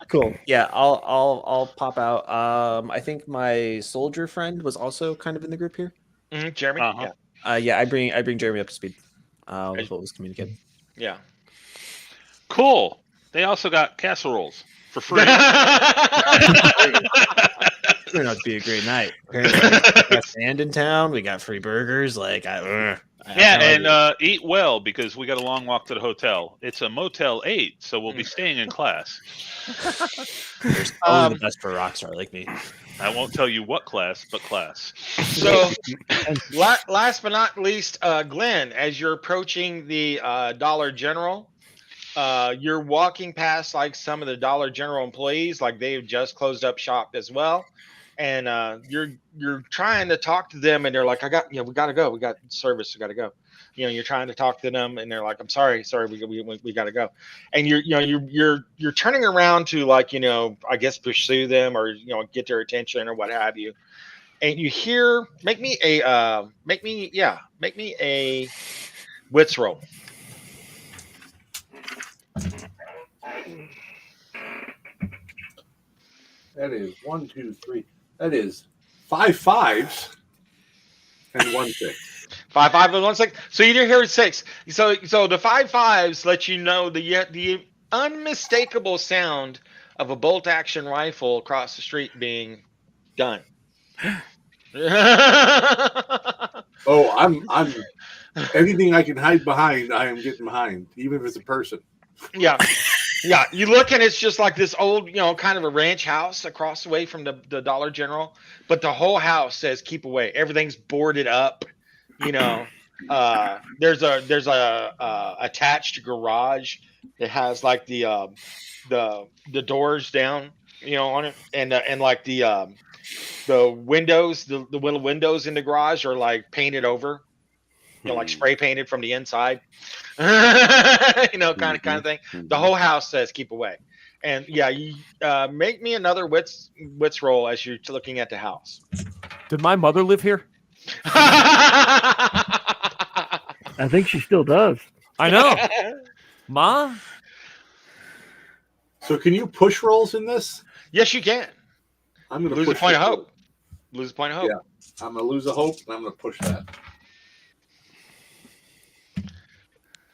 Cool. Yeah, I'll pop out. I think my soldier friend was also kind of in the group here. Jeremy. Uh-huh. Yeah. I bring Jeremy up to speed. With what was communicated. Yeah. Cool. They also got casseroles for free. Turned out to be a great night. Apparently, we got sand in town. We got free burgers. Eat well because we got a long walk to the hotel. It's a Motel 8, so we'll be staying in class. There's only the best for a rock star like me. I won't tell you what class, but class. So, last but not least, Glenn, as you're approaching the Dollar General, you're walking past like some of the Dollar General employees, like they've just closed up shop as well, and you're trying to talk to them, and they're like, we gotta go, we got service, we gotta go. You're trying to talk to them, and they're like, I'm sorry, we gotta go, and you're turning around to like I guess pursue them or get their attention or what have you, and you hear make me a wits roll. That is 1, 2, 3. That is 5 5s and 1 6. 5 5 and 1 6. So you didn't hear 6. So the 5 5s let you know the unmistakable sound of a bolt action rifle across the street being done. Oh, I'm anything I can hide behind, I am getting behind, even if it's a person. Yeah. Yeah, you look and it's just like this old, kind of a ranch house across the way from the Dollar General, but the whole house says keep away. Everything's boarded up, There's a attached garage that has like the doors down, on it, and like the windows, the little windows in the garage are like painted over, like spray painted from the inside. Kind of thing. The whole house says keep away. And yeah, you make me another wits roll as you're looking at the house. Did my mother live here? I think she still does. I know. Ma? So can you push rolls in this? Yes, you can. I'm going to lose a point of hope. Lose a point of hope. Yeah, I'm going to lose a hope, and I'm going to push that.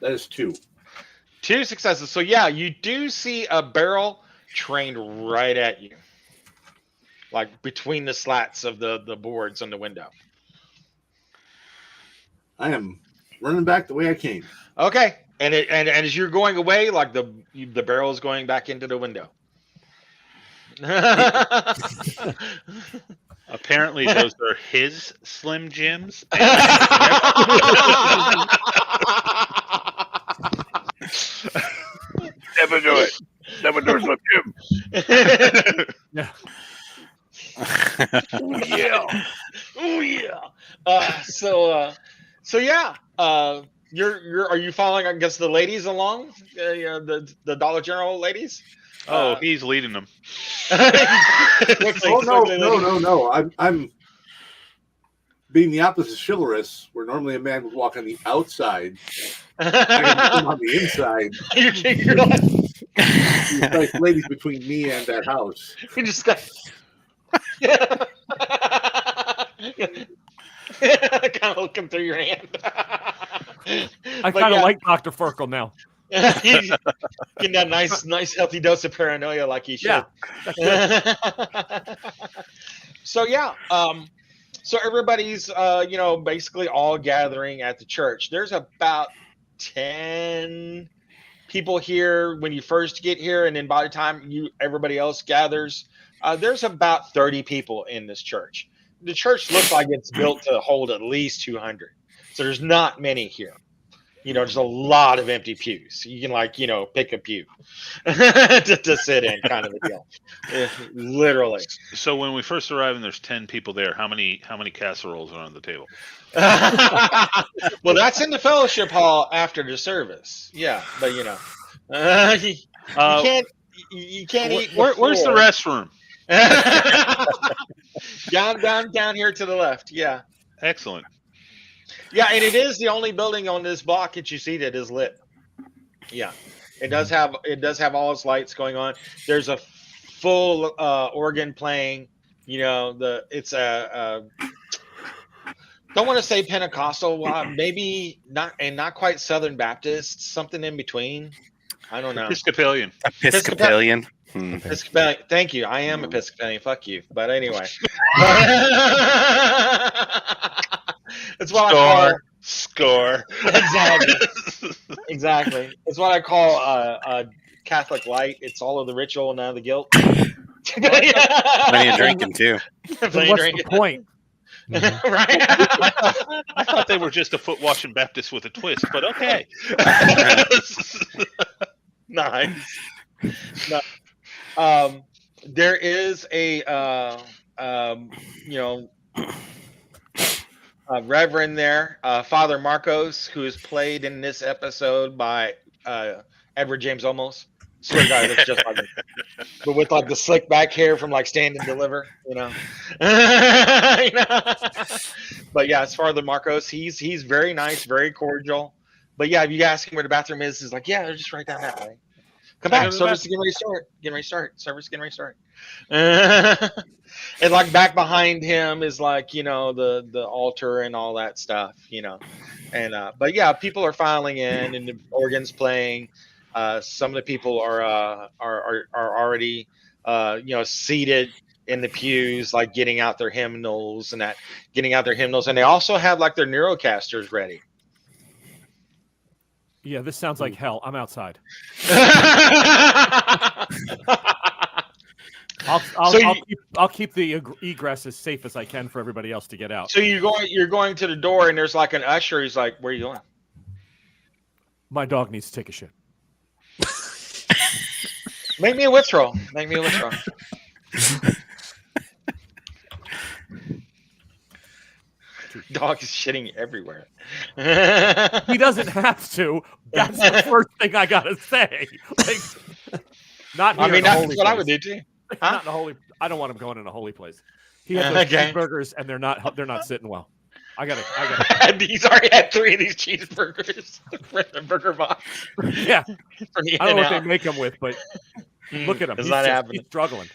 That is 2. 2 successes. So yeah, you do see a barrel trained right at you, like between the slats of the boards on the window. I am running back the way I came. Okay, and as you're going away, like the barrel is going back into the window. Apparently, those are his Slim Jims. Never do it. Never do it, Slim Jim. Yeah. Oh yeah. Oh yeah. So yeah. Are you following? I guess the ladies along. The Dollar General ladies. Oh, he's leading them. No. I'm being the opposite of chivalrous, where normally a man would walk on the outside. I'm on the inside. You're like, like ladies between me and that house. You just got kind of looking through your hand. I kind of like Dr. Furkel now. Getting that nice healthy dose of paranoia like he should. Yeah. So yeah, so everybody's basically all gathering at the church. There's about 10 people here when you first get here, and then by the time everybody else gathers, there's about 30 people in this church. The church looks like it's built to hold at least 200, so there's not many here. There's a lot of empty pews. You can pick a pew to sit in, kind of a deal. Literally. So when we first arrive and there's 10 people there, how many casseroles are on the table? Well, that's in the fellowship hall after the service. Yeah, but you can't eat. Where's the restroom? down here to the left. Yeah. Excellent. Yeah, and it is the only building on this block that you see that is lit. Yeah, it does have all its lights going on. There's a full organ playing. It's a don't want to say Pentecostal, maybe not, and not quite Southern Baptist, something in between. I don't know. Episcopalian. Episcopalian. Episcopalian. Thank you. I am Episcopalian. Fuck you. But anyway. It's what I call score. Exactly. It's what I call a Catholic light. It's all of the ritual, none of the guilt. Plenty of drinking too. What's the point? Right? I thought they were just a foot washing Baptist with a twist, but okay. Nice. No. There is a reverend there, Father Marcos, who is played in this episode by Edward James Olmos. Swear to God, looks just like him. But with like the slick back hair from like Stand and Deliver, But yeah, as Father Marcos, he's very nice, very cordial. But yeah, if you ask him where the bathroom is, he's like, yeah, they're just right down that way. Come back, service is getting ready to start. Service is getting ready to start. And like back behind him is like, the altar and all that stuff, And but yeah, people are filing in and the organ's playing. Some of the people are already seated in the pews, like getting out their hymnals, and they also have like their Neurocasters ready. Yeah, this sounds like hell. I'm outside. I'll keep the egress as safe as I can for everybody else to get out. So you're going to the door, and there's like an usher. He's like, "Where are you going?" My dog needs to take a shit. Make me a witch roll. Dog is shitting everywhere. He doesn't have to. That's the first thing I gotta say. Not here. That's what I would do too. Not in a holy. I don't want him going in a holy place. He has those cheeseburgers, and they're not sitting well. I gotta. He's already had 3 of these cheeseburgers from the burger box. Yeah, I don't know what they make them with, but look at him. It's not happening. He's struggling.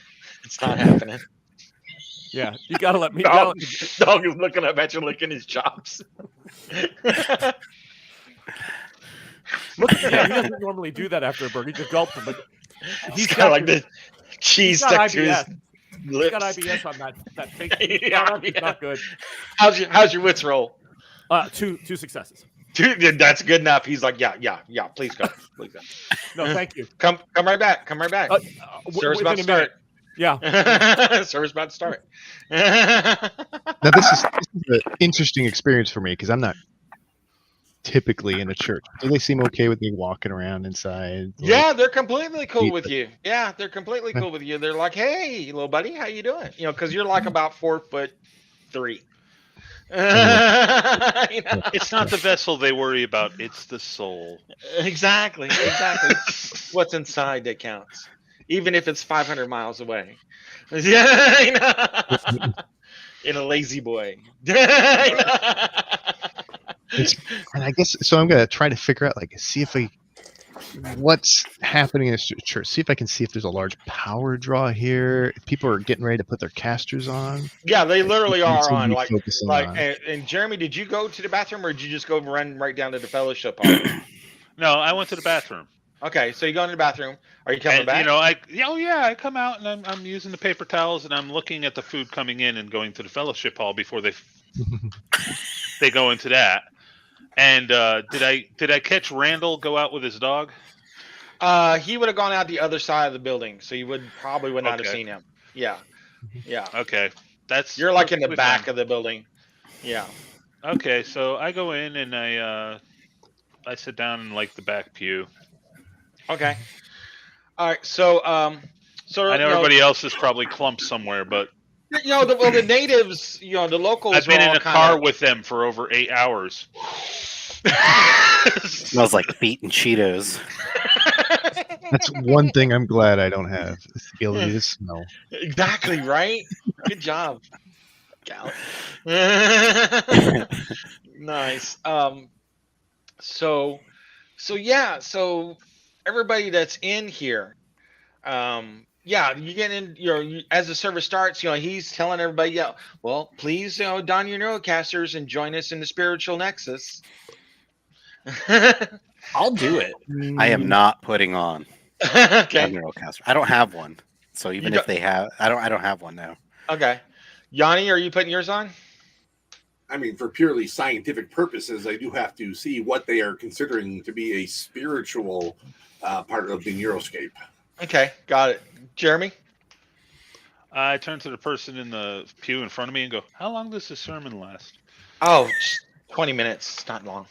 It's not happening. Yeah, you gotta let me. Dog is looking up at you, licking his chops. Look at him. He doesn't normally do that after a burger. He just gulps them, but he's got like the cheese stuck to his lips. He's got IBS on that fake. Yeah. Not good. How's your wits roll? 2 successes. That's good enough. He's like, yeah. Please go. No, thank you. Come right back. Service about to start. Yeah. Service about to start. Now this is an interesting experience for me because I'm not typically in a church. Do they seem okay with me walking around inside? Yeah, they're completely cool with you. Yeah, they're completely cool with you. They're like, "Hey, little buddy, how you doing?" Because you're like about 4'3". It's not the vessel they worry about; it's the soul. Exactly. What's inside that counts, even if it's 500 miles away. Yeah, in a lazy boy. And I guess so. I'm gonna try to figure out, what's happening in this church. See if I can see if there's a large power draw here. If people are getting ready to put their casters on. Yeah, they literally are on. On. And Jeremy, did you go to the bathroom or did you just go run right down to the fellowship hall? No, I went to the bathroom. Okay, so you go in the bathroom. Are you coming And back? I come out and I'm using the paper towels and I'm looking at the food coming in and going to the fellowship hall before they go into that. And did I catch Randall go out with his dog? He would have gone out the other side of the building, so you would not have Okay. seen him. Yeah, yeah. Okay, that's You're like in the perfectly back fine. of the building. Yeah. Okay, so I go in and I sit down in like the back pew. Okay. All right. So so I know everybody else is probably clumped somewhere, but the natives, the locals. I've been are in all a car with them for over 8 hours. Smells like feet and Cheetos. That's one thing I'm glad I don't have, is the ability to smell. Exactly right. Good job, Gal. Nice. So yeah. So everybody that's in here, yeah, you get in. As the service starts, he's telling everybody, yeah, well, please, don your Neurocasters and join us in the spiritual nexus. I'll do it. I am not putting on Okay. a Neurocaster. I don't have one. So even You if they have, I don't have one now. Okay. Yanni, are you putting yours on? I mean, for purely scientific purposes, I do have to see what they are considering to be a spiritual part of the Neuroscape. Okay, got it. Jeremy? I turn to the person in the pew in front of me and go, "How long does the sermon last?" Oh, just 20 minutes. It's not long.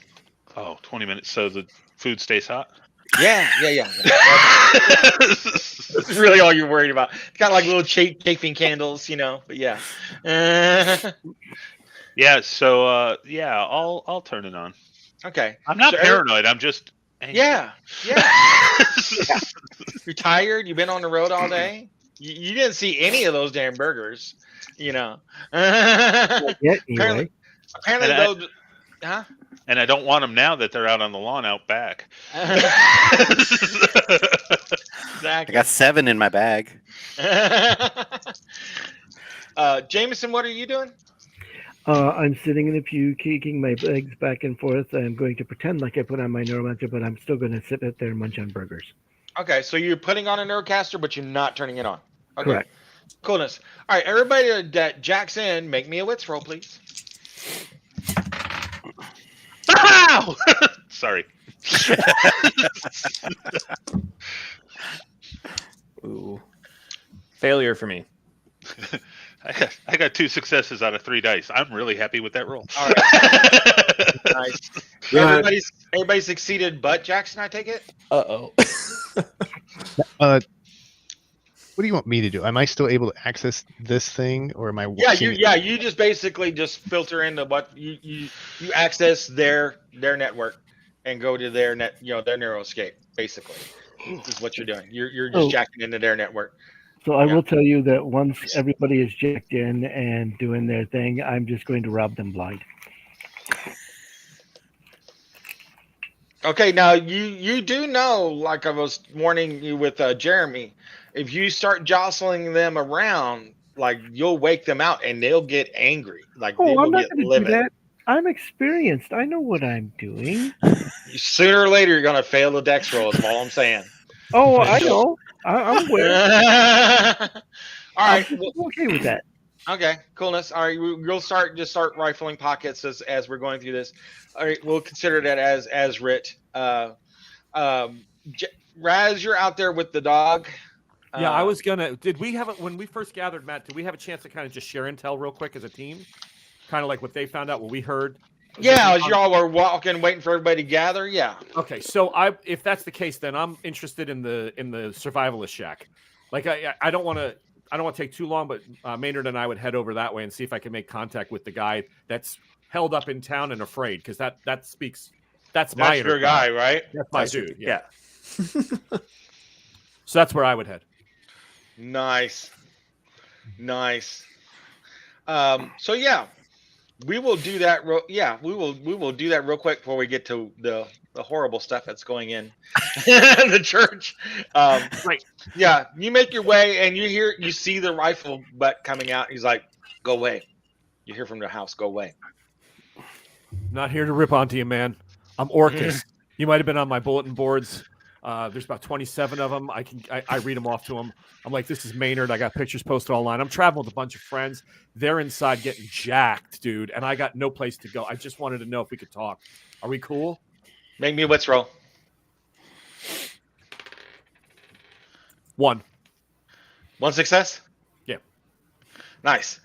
Oh, 20 minutes. So the food stays hot? Yeah. That's really all you're worried about. It's got like little chafing candles, but yeah. Yeah, so I'll turn it on. Okay. I'm not So paranoid. I'm just angry. Yeah. You're tired. You've been on the road all day. You didn't see any of those damn burgers. Yet, Apparently, anyway. apparently And I- those. Huh? And I don't want them now that they're out on the lawn out back. I Exactly. got 7 in my bag. Jameson, what are you doing? I'm sitting in the pew, kicking my legs back and forth. I'm going to pretend like I put on my Neuromancer, but I'm still going to sit out there and munch on burgers. Okay, so you're putting on a Neurocaster, but you're not turning it on. Okay. Correct. Coolness. All right, everybody that jacks in, make me a wits roll, please. Ow! Sorry. Ooh. Failure for me. I got 2 successes out of 3 dice. I'm really happy with that roll. All right. Nice. Good. Everybody succeeded but Jackson, I take it? Uh-oh. What do you want me to do? Am I still able to access this thing, or am I? Yeah, seeing- you just basically just filter into what you access their network and go to their their Neuroscape, basically. This is what you're doing. You're just Oh. jacking into their network. So I Yeah. will tell you that once everybody is jacked in and doing their thing, I'm just going to rob them blind. Okay, now you do know, like I was warning you with Jeremy, if you start jostling them around, like you'll wake them out and they'll get angry. Like they Oh, will I'm not get going to do livid. that. I'm experienced. I know what I'm doing. Sooner or later, you're gonna fail the dex roll. Is all I'm saying. Oh, I know. I'm aware. All right. I'm okay with that. Okay. Coolness. All right. We'll start rifling pockets as we're going through this. All right. We'll consider that as writ. Raz, you're out there with the dog. Yeah, I was gonna. Did we have when we first gathered, Matt? Did we have a chance to kind of just share intel real quick as a team, kind of like what they found out, what we heard? Yeah, as y'all were walking, waiting for everybody to gather. Yeah. Okay, so if that's the case, then I'm interested in the survivalist shack. Like I don't want to take too long, but Maynard and I would head over that way and see if I can make contact with the guy that's held up in town and afraid, because that's my That's your guy, right? That's my dude. Yeah. So that's where I would head. Nice. So yeah, we will do that. We will do that real quick before we get to the horrible stuff that's going in the church. Right. Yeah, you make your way and you see the rifle butt coming out. He's like, "Go away." You hear from the house, "Go away." Not here to rip onto you, man. I'm Orcus. You might have been on my bulletin boards. There's about 27 of them. I read them off to them. I'm like, this is Maynard. I got pictures posted online. I'm traveling with a bunch of friends. They're inside getting jacked, dude, and I got no place to go. I just wanted to know if we could talk. Are we cool? Make me a wits roll. 1. 1 success? Yeah. Nice.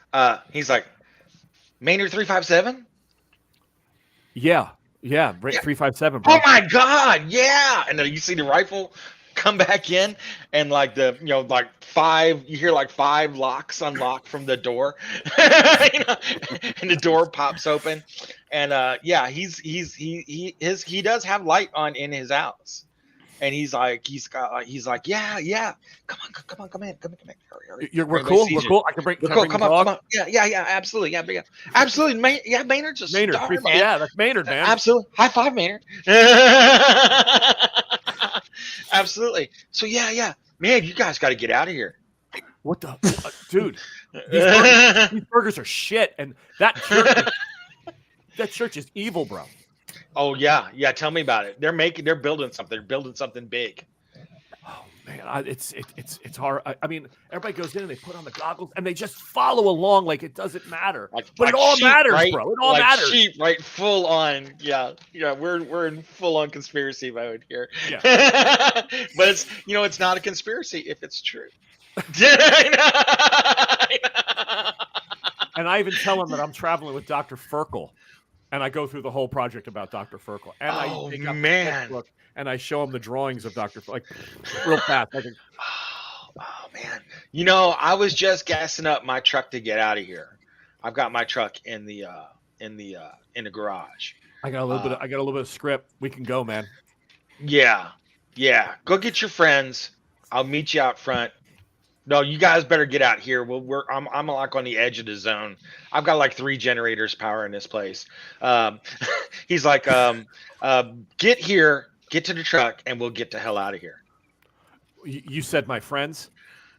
He's like, Maynard 357? Yeah. Yeah. 357. Bro. Oh my God. Yeah. And then you see the rifle come back in and like you hear like 5 locks unlock from the door. And the door pops open. And yeah, he does have light on in his house. And he's like, yeah. Come in. Hurry. We're cool. We're cool. I can bring. We're Can I cool. bring Come the on. dog? Yeah. Absolutely. Yeah. Absolutely. Maynard's a Maynard. star, man. Yeah, that's Maynard, man. Absolutely. High five, Maynard. Absolutely. So yeah. Man, you guys got to get out of here. What the dude? These burgers are shit, and that church is evil, bro. Oh yeah. Tell me about it. They're building something. They're building something big. Oh man, it's hard. I mean, everybody goes in and they put on the goggles and they just follow along like it doesn't matter. But it all sheep, matters, right? bro. It all like matters. Sheep, right? Full on. Yeah. We're in full on conspiracy mode here. Yeah. But it's not a conspiracy if it's true. And I even tell them that I'm traveling with Dr. Ferkel. And I go through the whole project about Dr. Ferkel. And I pick up the textbook and I show them the drawings of Dr. Ferkel, like real fast. Oh man. I was just gassing up my truck to get out of here. I've got my truck in the garage. I got a little bit of script. We can go, man. Yeah. Go get your friends. I'll meet you out front. No, you guys better get out here. I'm like on the edge of the zone. I've got like 3 generators powering this place. He's like, get here, get to the truck, and we'll get the hell out of here. You said my friends?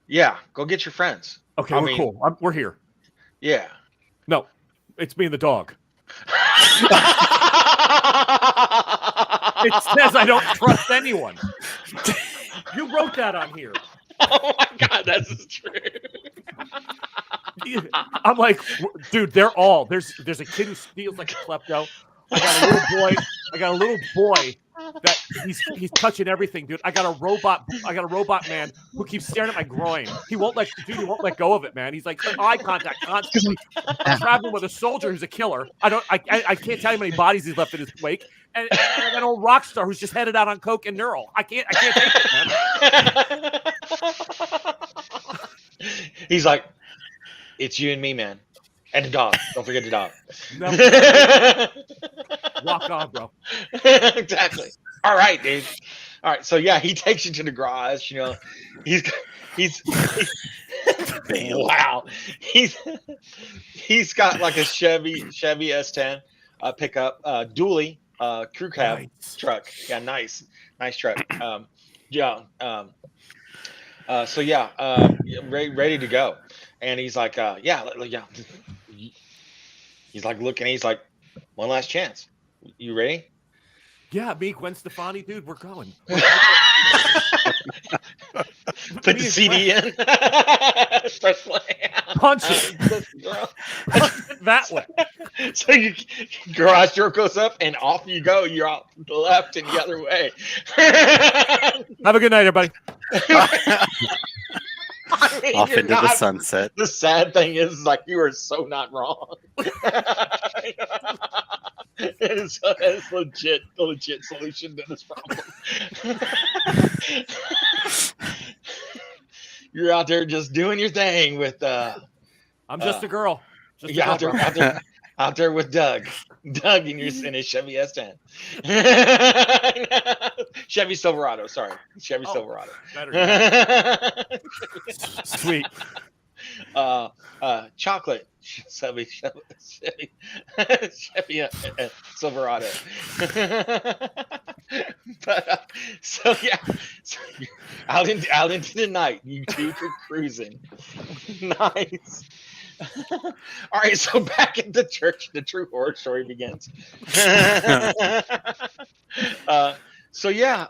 Yeah, go get your friends. Okay, we're cool. We're here. Yeah. No, it's me and the dog. It says I don't trust anyone. You wrote that on here. Oh my God, that's true. I'm like, dude, they're all there's a kid who steals like a klepto. I got a little boy that he's touching everything, dude. I got a robot man who keeps staring at my groin. He won't let go of it, man. He's like eye contact constantly. I'm traveling with a soldier who's a killer. I can't tell you how many bodies he's left in his wake. And an old rock star who's just headed out on coke and neural. I can't take it, man. He's like, it's you and me, man. And the dog. Don't forget the dog. No. Walk on, bro. Exactly. All right, dude. All right. So yeah, he takes you to the garage. He's wow. He's got like a Chevy S10 pickup, dually crew cab truck. Yeah, nice truck. So yeah, ready to go. And he's like, yeah. He's like looking. He's like, one last chance. You ready? Yeah, me, Gwen Stefani, dude, we're going. Put the CD in. Start playing. Punch it. That way. So your garage door goes up and off you go. You're out the left and the other way. Have a good night, everybody. Off into the sunset. The sad thing is, like, you are so not wrong. It's legit solution to this problem. You're out there just doing your thing with. I'm just a girl. Just out there with Doug. Doug in his Chevy S10. Chevy Silverado. Sorry, Chevy Silverado. Better. Sweet. Chocolate. Chevy Silverado. But so yeah, so out into the night, you two are cruising. Nice. All right, so back at the church, the true horror story begins. So yeah,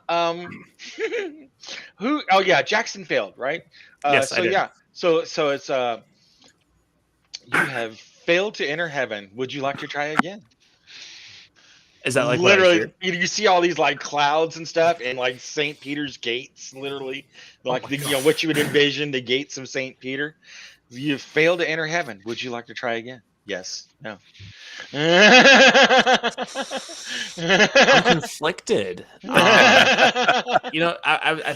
who? Oh yeah, Jackson failed, right? Yes, I so did. yeah, so it's you have failed to enter heaven. Would you like to try again? Is that like what I Literally, hear? you see all these like clouds and stuff, and like St. Peter's gates, literally, like my God. what you would envision the gates of St. Peter. You failed to enter heaven. Would you like to try again? Yes. No. I'm conflicted. I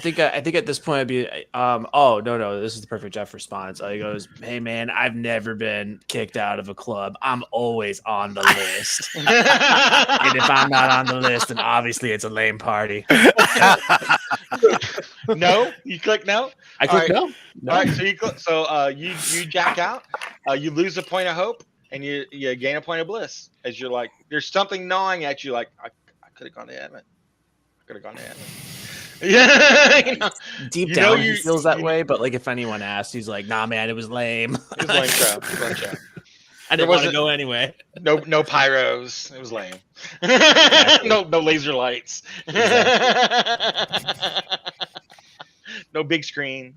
think at this point I'd be oh no, this is the perfect Jeff response. He goes, hey man, I've never been kicked out of a club. I'm always on the list. And if I'm not on the list, then obviously it's a lame party. No, you click no. I click All right. no. All right, so you jack out. You lose a point of hope, and you gain a point of bliss. As you're like, there's something gnawing at you. Like I could have gone to heaven. I could have gone to heaven. Yeah. Deep You down, know he you- feels that you- way. But like, if anyone asked, he's like, "Nah, man, it was lame. It was lame show. It was lame show. I There didn't want to wasn't- go anyway." No pyros. It was lame. No laser lights. No big screen.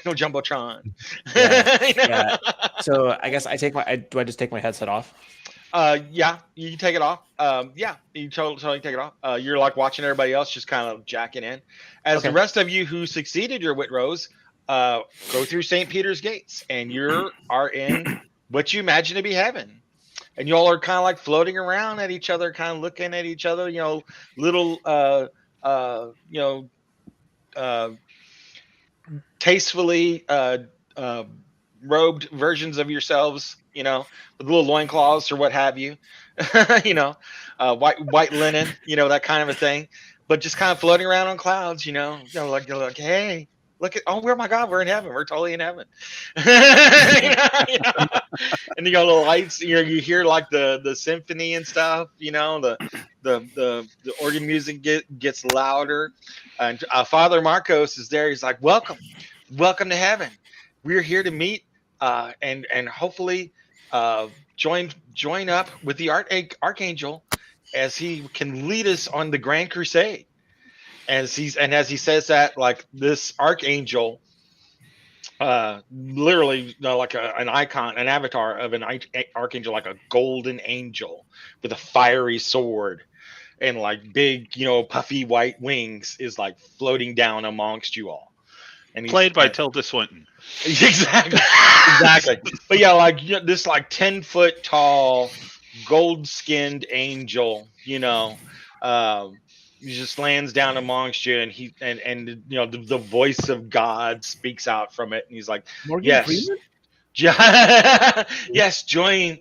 No jumbotron. Yeah. So I guess I do I just take my headset off? Yeah, you can take it off. Yeah, you totally take it off. You're like watching everybody else just kind of jacking in. As the Okay. rest of you who succeeded your Whitrose go through St. Peter's gates, and you are in what you imagine to be heaven. And you all are kind of like floating around at each other, kind of looking at each other, little tastefully robed versions of yourselves, with little loincloths or what have you, white linen, that kind of a thing, but just kind of floating around on clouds, like you're like, hey, look at, oh my God, we're in heaven. We're totally in heaven. And you got little lights, you hear like the symphony and stuff, the organ music gets louder. And Father Marcos is there. He's like, welcome to heaven. We're here to meet and hopefully join up with the Archangel as he can lead us on the Grand Crusade. As he says that, like, this Archangel, literally like an icon, an avatar of an Archangel, like a golden angel with a fiery sword and like big, puffy white wings, is like floating down amongst you all. And Played by Tilda Swinton. Exactly. But yeah, like this like 10-foot tall, gold-skinned angel, he just lands down amongst you, and the voice of God speaks out from it, and he's like, Morgan yes, Freeman? yes, join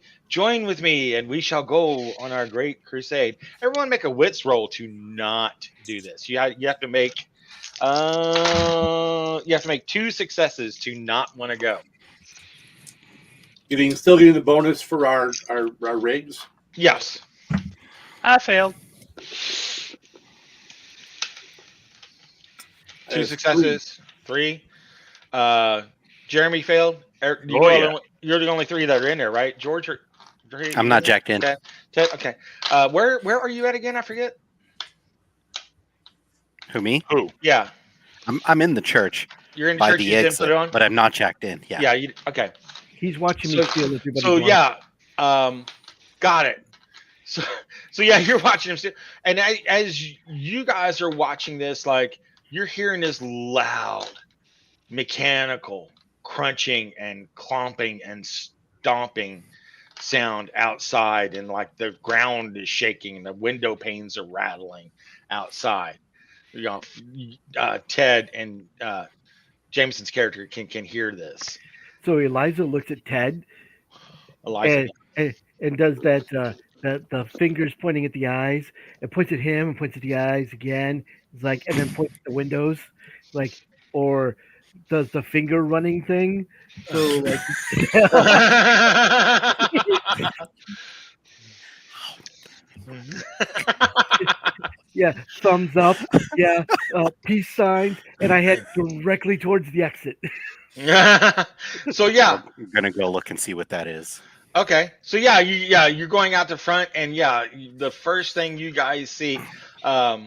with me, and we shall go on our great crusade. Everyone, make a wits roll to not do this. You have to make 2 successes to not want to go. Still getting the bonus for our rigs. Yes. I failed. 2 successes. 3. Jeremy failed. You're the only 3 that are in there, right? George, I'm not jacked in. Okay. Ted, okay. Where are you at again? I forget. Who, me? Who? Yeah. I'm in the church You're in by church. the You didn't exit, put it on. but I'm not jacked in. Yeah. Yeah. Okay. He's watching me So- steal everybody's So lunch. yeah. Got it. So yeah, you're watching him steal, and as you guys are watching this, like, you're hearing this loud, mechanical crunching and clomping and stomping sound outside, and like the ground is shaking and the window panes are rattling outside. Ted and Jameson's character can hear this. So Eliza looks at Ted Eliza, and does that the fingers pointing at the eyes, and points at him and points at the eyes again. It's like, and then points at the windows, like, or does the finger running thing. So like, yeah, thumbs up, yeah, peace signs, and I head directly towards the exit. So yeah. I'm gonna go look and see what that is. Okay, so you're going out the front, and the first thing you guys see, Let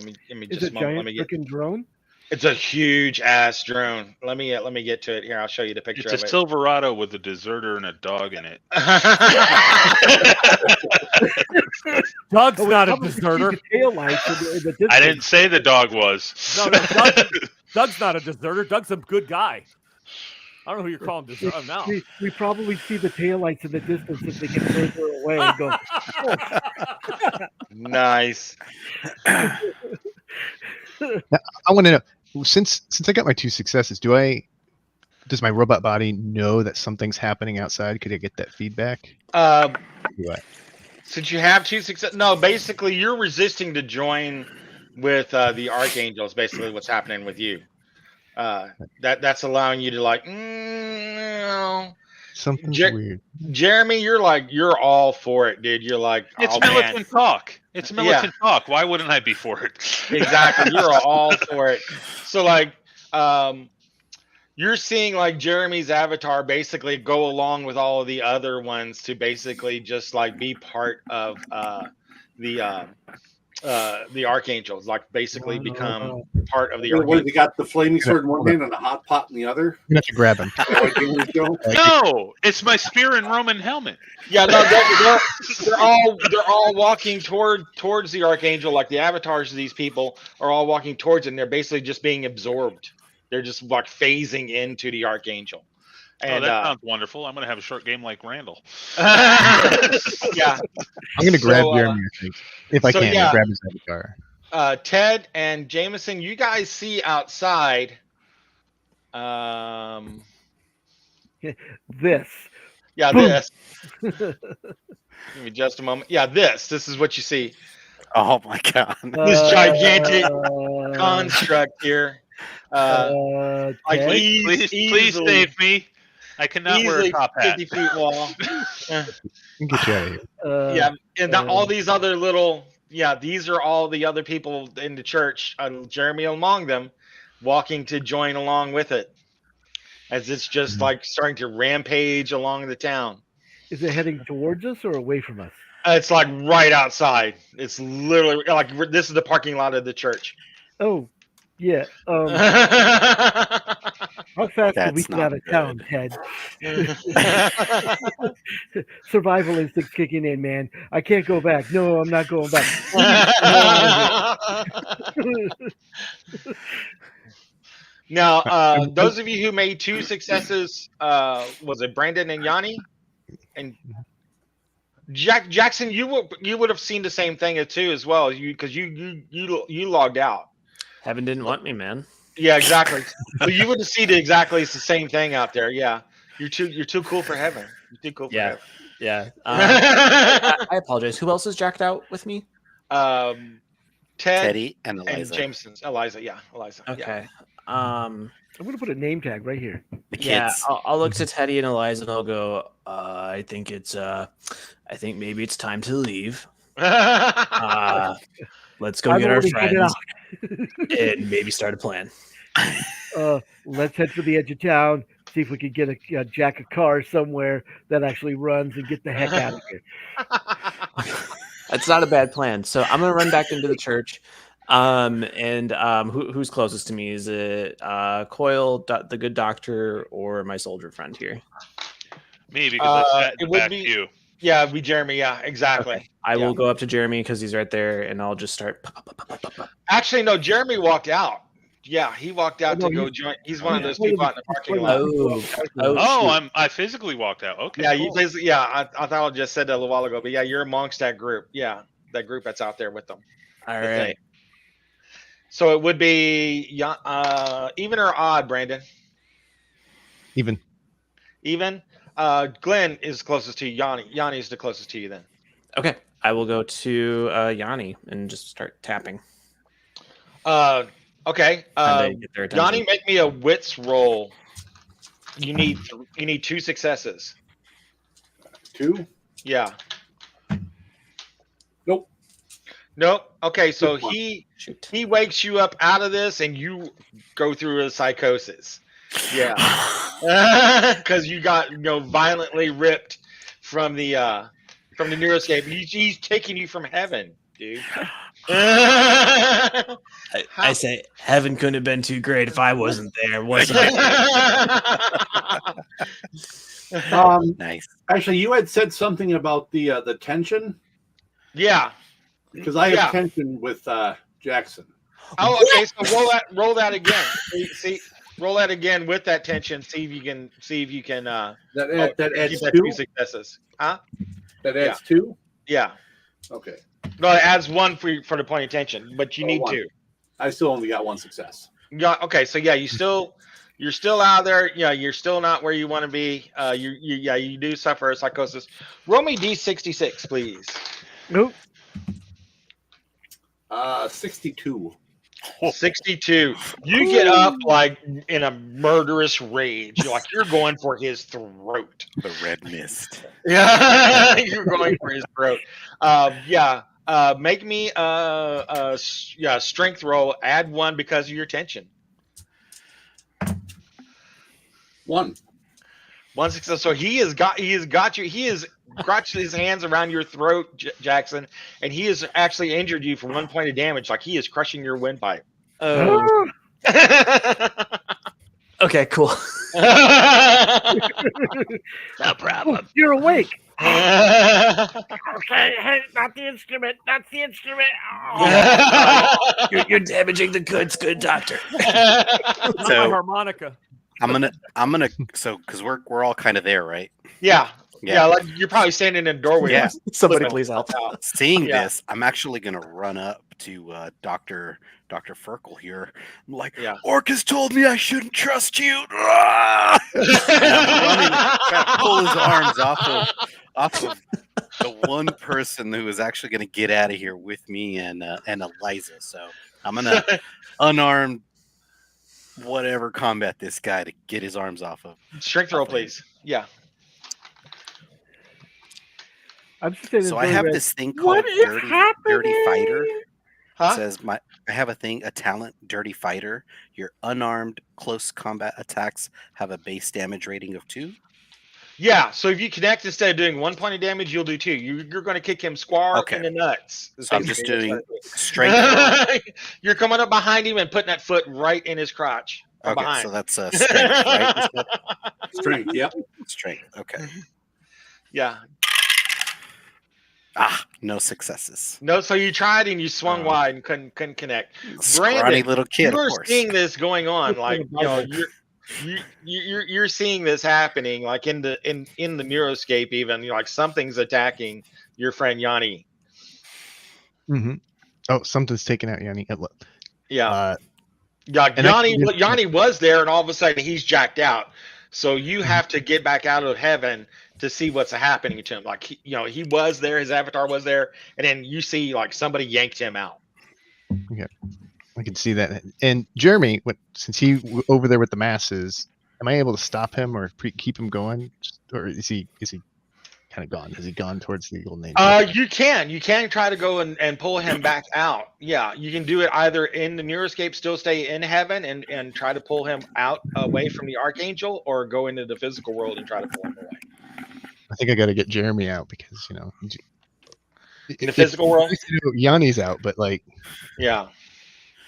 me Is just it giant let me get. freaking drone? It's a huge ass drone. Let me get to it here. I'll show you the picture It's a of it. Silverado with a deserter and a dog in it. Doug's Oh, we not a probably see deserter. The tail lights in the distance. I didn't say the dog was. No, Doug's not a deserter. Doug's a good guy. I don't know who you're calling deserter now. We probably see the tail lights in the distance as they get further away and go, oh, Nice. Now, I want to know, since I got my 2 successes, does my robot body know that something's happening outside? Could I get that feedback? What? Since you have 2 success, no, basically you're resisting to join with the archangels. Basically, what's happening with you? That's allowing you to like. No. Something's Jer- weird. Jeremy, you're all for it, dude. You're like, It's oh, man. militant talk. It's militant talk. Why wouldn't I be for it? Exactly. You're all for it. So like, you're seeing like Jeremy's avatar basically go along with all of the other ones to basically just like be part of the archangels, like basically become part of the What, archangels. they got the flaming sword in one hand and a hot pot in the other. You have to grab him. No, it's my spear and Roman helmet. Yeah, no, they're all walking towards the archangel. Like the avatars of these people are all walking towards it, and they're basically just being absorbed. They're just like phasing into the archangel. And that sounds wonderful. I'm going to have a short game like Randall. yeah, I'm going to grab So, Jeremy, I think. If I so, can, yeah. grab his avatar. Ted and Jameson, you guys see outside. this. Yeah, Boom. this. Give me just a moment. Yeah, this is what you see. Oh my god. This gigantic construct here. Like Ted? Please easily, save me. I cannot wear a easily top hat. 50 feet long. I can get you out of here. Yeah, and all these other little, these are all the other people in the church, Jeremy among them, walking to join along with it, as it's just like starting to rampage along the town. Is it heading towards us or away from us? It's like right outside. It's literally like this is the parking lot of the church. Oh, yeah. How fast can we That's get not out of town, Ted? Survival instinct's kicking in, man. I can't go back. No, I'm not going back. Now, those of you who made 2 successes, was it Brandon and Yanni? And Jackson, you would have seen the same thing too as well. Because you logged out. Heaven didn't want me, man. Yeah, exactly. So you would have seen exactly it's the same thing out there. Yeah, you're too cool for heaven. You're too cool for Yeah. heaven. Yeah. I apologize. Who else is jacked out with me? Ted Teddy and Eliza. Jameson. Eliza. Yeah. Okay. I'm gonna put a name tag right here. The kids. Yeah, I'll look to Teddy and Eliza and I'll go, I think maybe it's time to leave. Let's go I've get our already headed friends and maybe start a plan. Let's head for the edge of town. See if we can get a jack a car somewhere that actually runs and get the heck out of here. That's not a bad plan. So I'm gonna run back into the church. Who's closest to me? Is it Coyle, the good doctor, or my soldier friend here? Me, because I sat in it the would back be- pew. Yeah, it'd be Jeremy. Yeah, exactly. Okay. I will go up to Jeremy because he's right there, and I'll just start. Actually, no. Jeremy walked out. Yeah, he walked out Oh, to no, go join. He's one of those people out in the parking lot. Oh, I physically walked out. Okay. Yeah, cool. you basically. Yeah, I thought I just said that a little while ago, but yeah, you're amongst that group. Yeah, that group that's out there with them. all the thing. right. So it would be even or odd, Brandon. Even. Even. Glenn is closest to you. Yanni is the closest to you then. Okay, I will go to Yanni and just start tapping. Okay. Trying to get their attention. Yanni, make me a wits roll. You need 2 successes. 2? Yeah. Nope. Nope. Okay, so Shoot. he wakes you up out of this, and you go through a psychosis. Yeah, because you got violently ripped from the neuroscape. He's taking you from heaven dude. I say heaven couldn't have been too great if I wasn't there, was I? Nice. Actually, you had said something about the tension Yeah. because I have Yeah. tension with Jackson. Oh, okay. So roll that again. See, roll that again with that tension. See if you can. That Keep adds that 2. 2 successes. Huh? That adds 2. Yeah. Okay. No, it adds 1 for the point of tension, but you need 1. 2. I still only got 1 success. Yeah. Okay. So yeah, you're still out there. Yeah, you're still not where you want to be. You do suffer psychosis. Roll me D66, please. Nope. 62. 62. You get up like in a murderous rage. You're going for his throat. The red mist. Yeah, you're going for his throat. Make me a strength roll. Add 1 because of your tension. 1. 1 success. So he has got you. He has got his hands around your throat, Jackson, and he has actually injured you for 1 point of damage. Like he is crushing your windpipe. Oh. Okay, cool. No problem. You're awake. Okay, hey, not the instrument. Not the instrument. You're damaging the goods, good doctor. My So harmonica. I'm gonna so because we're all kind of there, right? Yeah. Yeah. Like you're probably standing in a doorway. Yeah. Somebody please help. Seeing Yeah. this, I'm actually gonna run up to Dr. Ferkel here. I'm like, Yeah. Orcus told me I shouldn't trust you. Ah! And I'm running, trying to pull his arms off of the one person who is actually gonna get out of here with me and Eliza. So I'm gonna unarmed whatever combat this guy to get his arms off of. Strength roll, please. Yeah. I'm just saying. So I have this thing called What is Dirty happening? Fighter. It Huh? says I have a talent, Dirty Fighter. Your unarmed close combat attacks have a base damage rating of 2. Yeah. So if you connect instead of doing 1 point of damage, you'll do 2. You're going to kick him square Okay. in the nuts. So I'm just doing strength. roll. You're coming up behind him and putting that foot right in his crotch. From Okay, behind. so that's strength, right? Strength. Yep. Strength. Okay. Yeah. No successes. No. So you tried and you swung Oh. wide and couldn't connect. Scrawny Brandon, little kid, You're of course. seeing this going on, like you're seeing this happening, like in the Neuroscape. Even like something's attacking your friend Yanni. Mm-hmm. Oh, something's taken out Yanni. Yeah. Yeah, And I can Yanni was there, and all of a sudden he's jacked out. So you have to get back out of heaven to see what's happening to him. Like he was there, his avatar was there, and then you see like somebody yanked him out. I can see that. And Jeremy, since he over there with the masses, am I able to stop him or keep him going, or is he kind of gone? Has he gone towards the Golden Age? You can try to go and pull him back out. Yeah, you can do it either in the Neuroscape, still stay in heaven and try to pull him out away from the Archangel, or go into the physical world and try to pull him away. I think I got to get Jeremy out because In the physical world? Yanni's out, but like Yeah.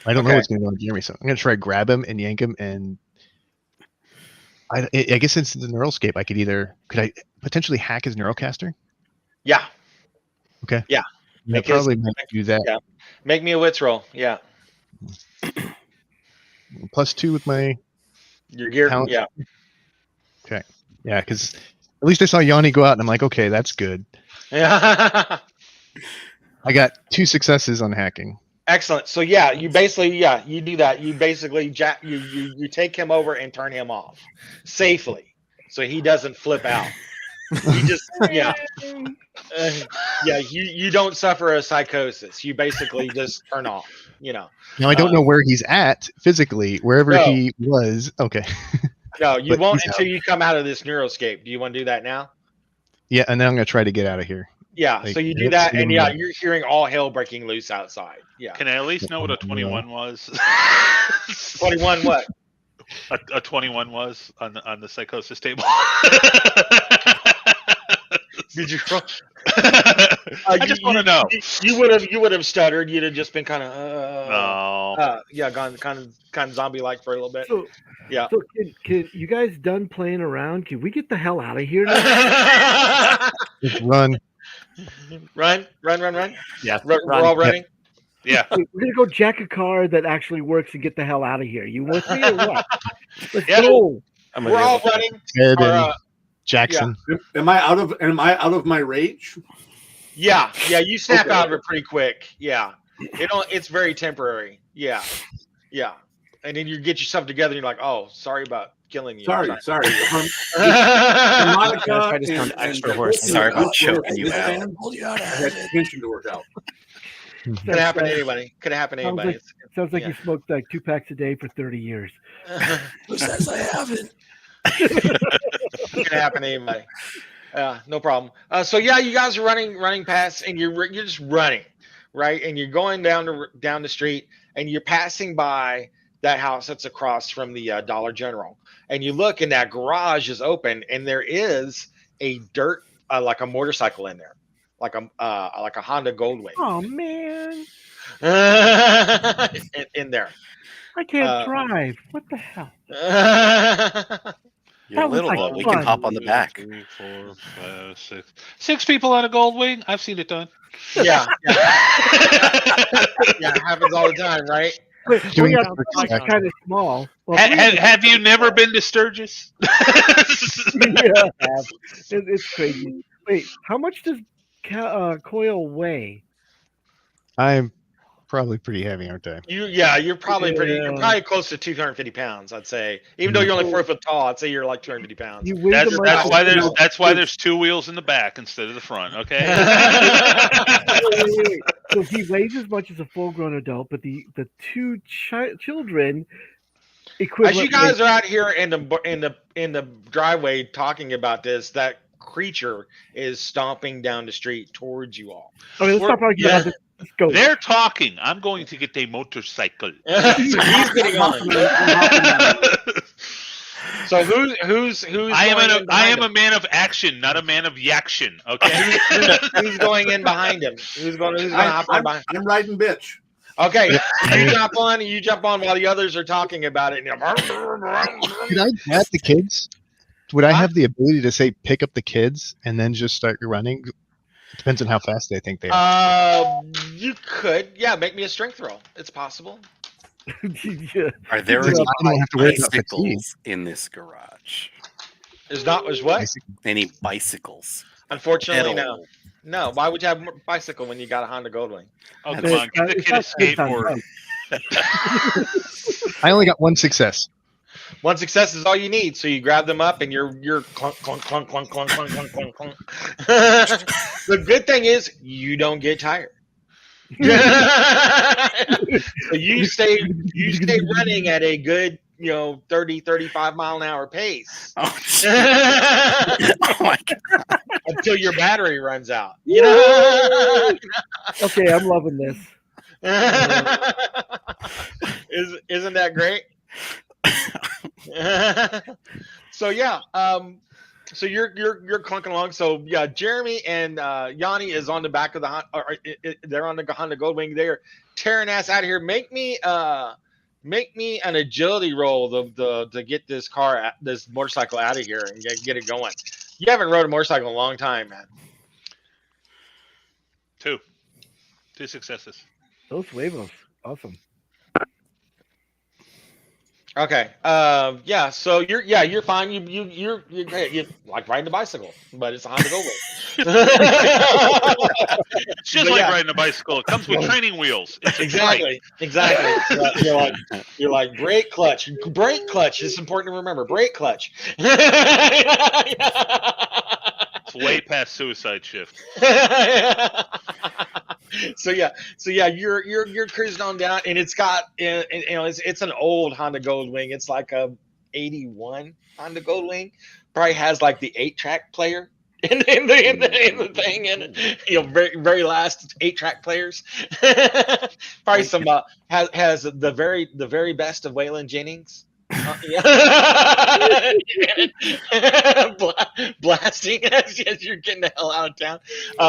I don't know Okay. what's going to go on Jeremy, so I'm going to try to grab him and yank him. And I guess since the Neuroscape, could I potentially hack his Neurocaster? Yeah. Okay. Yeah. I Make his- probably might do that. Yeah. Make me a wits roll. Yeah. +2 with my Your gear. Talent. Yeah. yeah, because at least I saw Yanni go out, and I'm like, okay, that's good. Yeah. I got 2 successes on hacking. Excellent. So yeah, you basically you do that. You basically you take him over and turn him off safely, so he doesn't flip out. You just you don't suffer a psychosis. You basically just turn off. Now I don't know where he's at physically, wherever No. he was. Okay. No, you But won't he's until you come out of this Neuroscape. Do you want to do that now? Yeah, and then I'm gonna try to get out of here. Yeah. Like, So you do yep, that, and yeah. you're hearing all hell breaking loose outside. Yeah. Can I at least know what a 21 was? 21 what? A 21 was on the psychosis table. Did you roll? I just want to know. You would have stuttered. You'd have just been kind of No. yeah, gone kind of zombie like for a little bit. So, Yeah. so can you guys done playing around? Can we get the hell out of here now? Just run. Run. Yeah, We're all running. Yeah. We're gonna go jack a car that actually works and get the hell out of here. You with me or what? Let's Yeah. go. I'm We're all running. Ted Or, and Jackson. Am I out of my rage? yeah. You snap Okay. out of it pretty quick. Yeah. It's very temporary. Yeah. And then you get yourself together. and You're like, oh, sorry about killing you. Sorry. Monica I just found extra horse. Sorry about choking you out. I had tension to work out. Could happen to anybody. Could happen to Sounds anybody. Sounds like Yeah. you smoked like 2 packs a day for 30 years. Who says I haven't? Could happen to anybody. No problem. So yeah, you guys are running past, and you're just running, right? And you're going down the street, and you're passing by that house that's across from the Dollar General, and you look, and that garage is open, and there is a dirt like a motorcycle in there, like a Honda Goldwing Oh man, in there. I can't drive. What the hell? You're That was little, like though. We can fun. hop on the back. 2, 3, 4, 5, 6. 6 people on a gold wing. I've seen it done. Yeah, it happens all the time, right? Wait, Doing yeah, that it's kind of small. Well, Have you never been to Sturgis? yeah, it's crazy. Wait, how much does coil weigh? I'm probably pretty heavy, aren't I? You're probably you're probably close to 250 pounds, I'd say. Even though you're only 4 foot tall, I'd say you're like 250 pounds. You weigh That's, the that's most- why there's 2 wheels in the back instead of the front. Okay. Wait. So he weighs as much as a full-grown adult, but the 2 children equivalent. As you guys are out here in the driveway talking about this, that creature is stomping down the street towards you all. Okay, let's stop arguing about this. Let's go. They're talking. I'm going to get a motorcycle. So he's getting on. So who's I am going in I behind am a him? man of action, not a man of yaction. Okay. Who's going in behind him? Who's going to hop on behind? I'm riding bitch. Okay, you jump on while the others are talking about it. And Could I grab the kids? Would I have the ability to say pick up the kids and then just start running? It depends on how fast they think they are. You could, yeah. Make me a strength roll. It's possible. Yeah. Are there Because any I don't have to worry about fatigue. bicycles in this garage? Is what? Any bicycles? Unfortunately, Pedal. no. Why would you have a bicycle when you got a Honda Goldwing? Oh, come It's on. Get the it's kid a not good time, skateboard. I only got one success. One success is all you need. So you grab them up and you're clunk clunk clunk clunk clunk clunk clunk clunk clunk. The good thing is you don't get tired. So you stay running at a good 30 35 mile an hour pace Oh, oh my god! until your battery runs out. Okay, I'm loving this. Isn't that great? So yeah, so you're clunking along. So yeah, Jeremy and Yanni is on the back of the they're on the Honda Goldwing. They're tearing ass out of here. Make me an agility roll to get this motorcycle out of here and get it going. You haven't rode a motorcycle in a long time, man. 2 successes. Those huevos, awesome. Okay. Yeah. So you're fine. You're like riding a bicycle, but it's a Honda Goldwing. It's just But like yeah. riding a bicycle. It comes with training wheels. It's Exactly. You're like brake clutch. Brake clutch is important to remember. Brake clutch. It's way past suicide shift. So yeah, you're cruising on down, and it's got it's an old Honda Goldwing. It's like a 81 Honda Goldwing. Probably has like the 8-track player in the thing, and very very last 8-track players. Probably some has the very best of Waylon Jennings. Blasting as you're getting the hell out of town.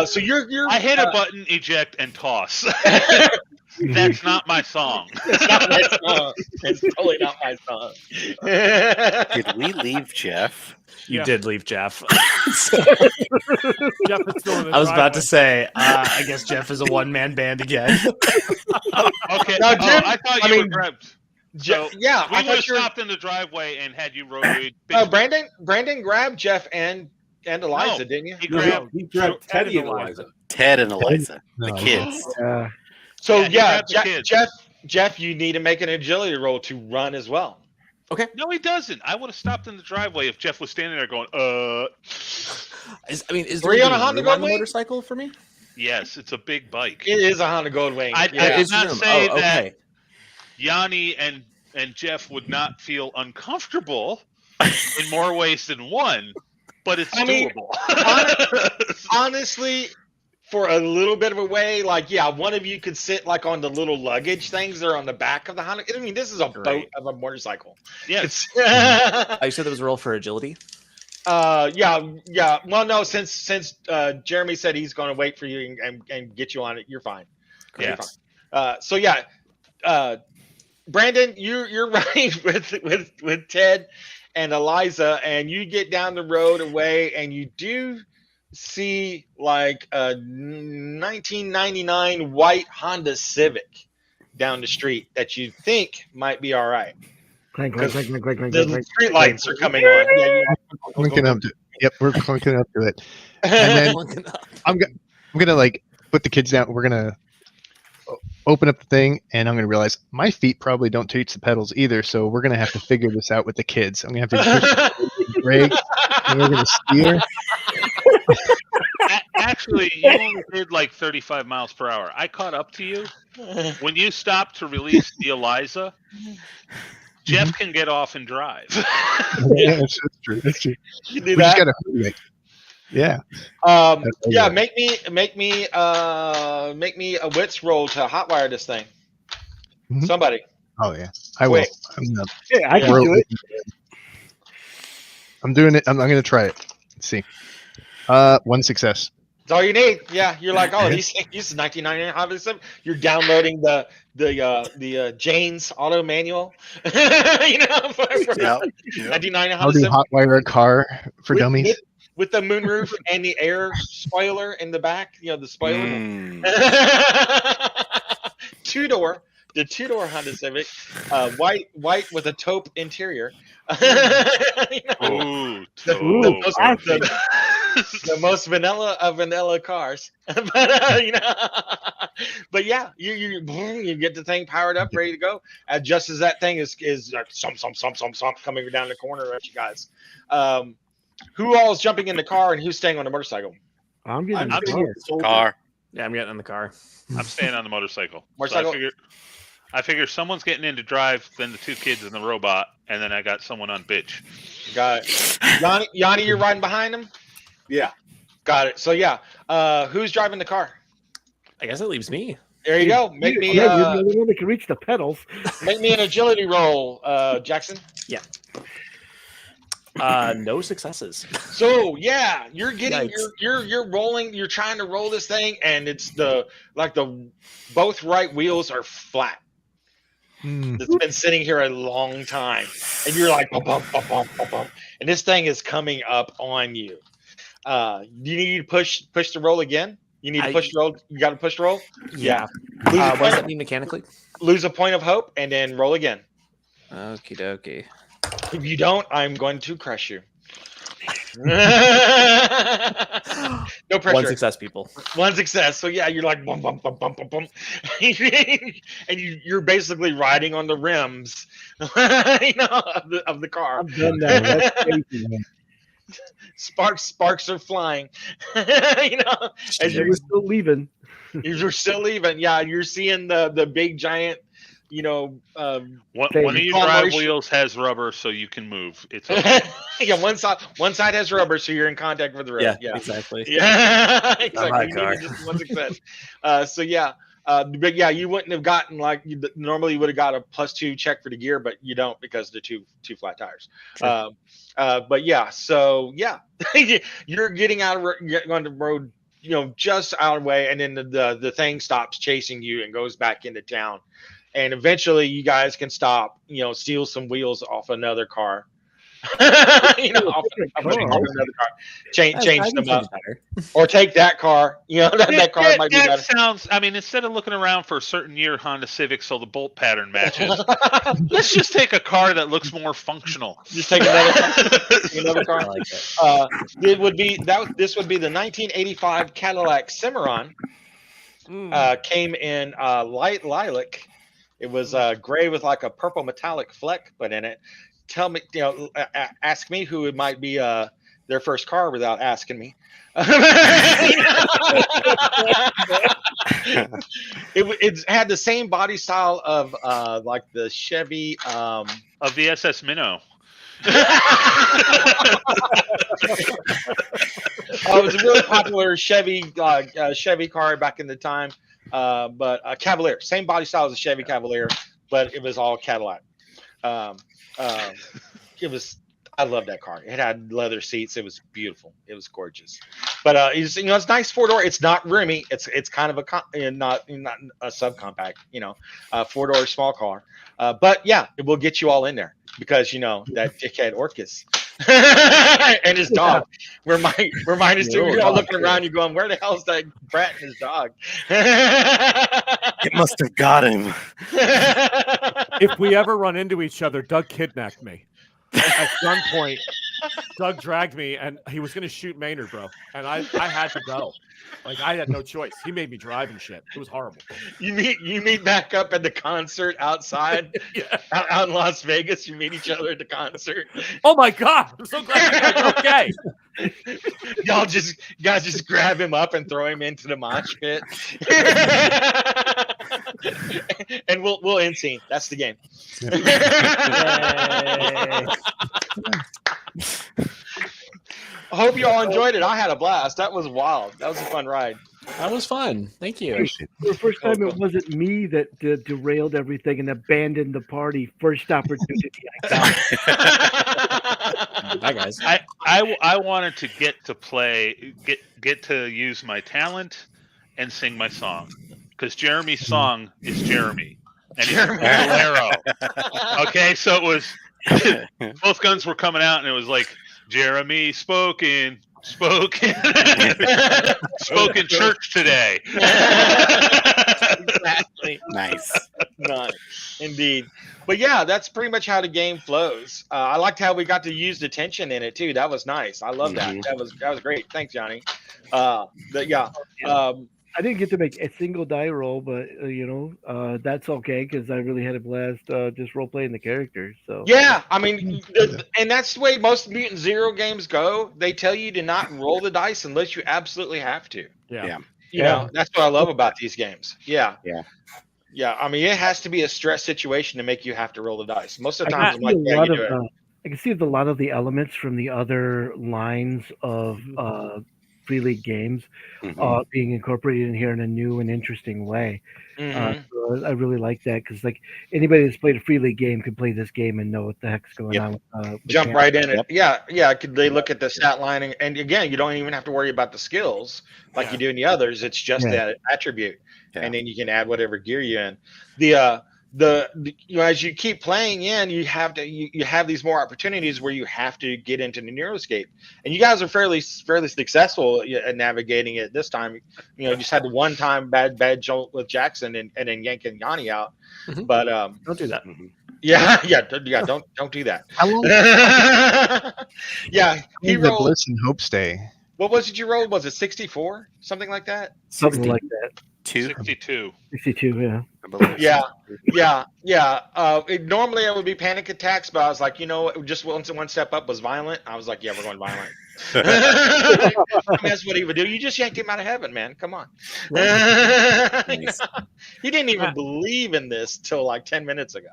So you're. I hit a button, eject, and toss. That's not my song. It's not my song. It's totally not my song. Did we leave Jeff? You Yeah. did leave Jeff. Jeff is still in the I was about to driveway. say, I guess Jeff is a one-man band again. Okay. Now, Oh, Jim, I thought I you were mean, grabbed. Je- So, yeah, We I would have thought you were. stopped in the driveway and had you rode. Brandon grabbed Jeff and Eliza, No. didn't you? He No, grabbed. he grabbed Ted Teddy and and Eliza. Eliza. Ted and Eliza, the No. kids. So Yeah, he yeah, grabbed the kids. Jeff, you need to make an agility roll to run as well. No, he doesn't. I would have stopped in the driveway if Jeff was standing there going, Is there Were you on a even Honda room on the Goldwing? motorcycle for me? Yes, it's a big bike. It is a Honda Goldwing. I yeah. did Is not room. say Oh, that okay. Yanni and Jeff would not feel uncomfortable in more ways than one, but it's I mean, doable. Honestly, for a little bit of a way, like one of you could sit like on the little luggage things that are on the back of the Honda. I mean, this is a boat Great. of a motorcycle. Yes. It's I said there was a roll for agility. yeah. Well, no, since Jeremy said he's going to wait for you and get you on it, you're fine. You're Yeah. fine. So yeah, Brandon, you're running with Ted and Eliza, and you get down the road away, and you do see like a 1999 white Honda Civic down the street that you think might be all right. Clank, clank, clank, clank, clank, clank, The clank. street lights are coming on. Yeah, Clinking up to, yep, we're clinking up to it. And then I'm gonna like put the kids down. We're gonna open up the thing, and I'm gonna realize my feet probably don't touch the pedals either. So we're gonna have to figure this out with the kids. I'm gonna have to push the brake, and we're gonna steer. Actually, you only did like 35 miles per hour. I caught up to you. When you stopped to release the Eliza, Jeff can get off and drive. Yeah, that's true. That's true. You do We just that. gotta hurry it. Yeah. Yeah, make me a wits roll to hotwire this thing. Mhm. Somebody. Oh yeah. I will. Quick. I'm gonna Yeah, I can roll do it. I'm doing it. I'm gonna try it. Let's see. One success. That's all you need. Yeah, you're like, oh, this is 1999 Honda Civic. You're downloading the Jane's auto manual. for Yeah. 1999 I'll Honda do Civic hotwire a car for with, dummies. with the moonroof and the air spoiler in the back. The spoiler. Mm. The two-door Honda Civic, white with a taupe interior. Ooh, The most vanilla of vanilla cars. But yeah, you get the thing powered up, ready to go. Just as that thing is somp coming down the corner at you guys. Who all is jumping in the car and who's staying on the motorcycle? I'm getting I'm in the car. Car. Yeah, I'm getting in the car. I'm staying on the motorcycle. Motorcycle? So I figure someone's getting in to drive, then the two kids and the robot, and then I got someone on bitch. Got it. Yanni, you're riding behind him? Yeah. Got it. So yeah, who's driving the car? I guess it leaves me. There you go. Make me you're the one that can reach the pedals. make me an agility roll, Jackson. No successes. So yeah, you're getting Yikes. you're rolling. You're trying to roll this thing, and it's the both right wheels are flat. It's been sitting here a long time, and you're like bump, bump, bump, bump, bump, bump, and this thing is coming up on you. You need to push the roll again. You need to push the roll. You got to push the roll. Yeah. Lose, a What does point, that mean mechanically? lose a point of hope, and then roll again. Okie dokie. If you don't, I'm going to crush you. No pressure. One success, people. One success. So yeah, you're like bum bum bum bum bum bum, and you're basically riding on the rims, of the car. I'm done now. That's crazy, man. Sparks are flying. As We're still leaving. you're still leaving. Yeah, you're seeing the big giant. One of your Conglomeration. drive wheels has rubber, so you can move. It's okay. Yeah, one side has rubber, so you're in contact with the road. Yeah. exactly. Yeah, Not my you car. needed just one success. So yeah, But yeah, you wouldn't have gotten like normally you would have got a +2 check for the gear, but you don't because the two flat tires. Sure. But yeah, so yeah, you're getting out of on the road, just out of the way, and then the thing stops chasing you and goes back into town, and eventually you guys can stop, steal some wheels off another car. Off another car, change them up, or take that car. That car might be that better. sounds. I mean, instead of looking around for a certain year Honda Civic so the bolt pattern matches, let's just take a car that looks more functional. Just take another car. I like it. This would be the 1985 Cadillac Cimarron. Came in light lilac. It was gray with like a purple metallic fleck put in it. Tell me, ask me who it might be their first car without asking me. It had the same body style of like the Chevy Of the SS Minnow. it was a really popular Chevy car back in the time, but a Cavalier, same body style as a Chevy Cavalier, but it was all Cadillac. I love that car. It had leather seats. It was beautiful. It was gorgeous. But it's nice 4-door. It's not roomy. It's kind of not a subcompact. 4-door small car. But yeah, it will get you all in there because that dickhead Orcus and his dog. We're minus 2. You're all looking around. You're going, where the hell is that brat and his dog? It must have got him. If we ever run into each other, Doug kidnapped me. At gunpoint, Doug dragged me, and he was going to shoot Maynard, bro. And I had to go. Like, I had no choice. He made me drive and shit. It was horrible. You meet back up at the concert outside, out in Las Vegas. You meet each other at the concert. Oh my God! I'm so glad you guys are okay. Guys just grab him up and throw him into the mosh pit, and we'll end scene. That's the game. I hope you all enjoyed it. I had a blast. That was wild. That was a fun ride. That was fun. Thank you. For the first time, it wasn't me that derailed everything and abandoned the party. First opportunity I got. Bye, guys. I wanted to get to use my talent and sing my song because Jeremy's song is Jeremy and he's a bolero. Okay, so it was both guns were coming out and it was like Jeremy spoken church today. Exactly. Nice. Indeed. But yeah, that's pretty much how the game flows. I liked how we got to use the tension in it too. That was nice. I love that. That was great. Thanks, Johnny. I didn't get to make a single die roll, but that's okay because I really had a blast just role playing the characters. So yeah, I mean, and that's the way most Mutant Zero games go. They tell you to not roll the dice unless you absolutely have to. Yeah. That's what I love about these games. Yeah. I mean, it has to be a stress situation to make you have to roll the dice. Most of the time, I can see a lot of the elements from the other lines of Free League games being incorporated in here in a new and interesting way. So I really like that because anybody that's played a Free League game can play this game and know what the heck's going on. Jump right in it. Yeah. They look at the stat line and again, you don't even have to worry about the skills like you do in the others. It's just that attribute, and then you can add whatever gear you in. As you keep playing in, you have these more opportunities where you have to get into the Neuroscape, and you guys are fairly successful at navigating it this time. You just had the one time bad jolt with Jackson and then yanking Yanni out, but don't do that. Don't do that. How long? He The rolled. Bliss and Hope Stay. What was it you rolled? Was it 64? Something like that? Something like that. 62. 62, yeah. I believe. Yeah. Normally it would be panic attacks, but I was like, just one step up was violent. I was like, yeah, we're going violent. I mean, that's what he would do. You just yanked him out of heaven, man. Come on. He didn't even believe in this till like 10 minutes ago.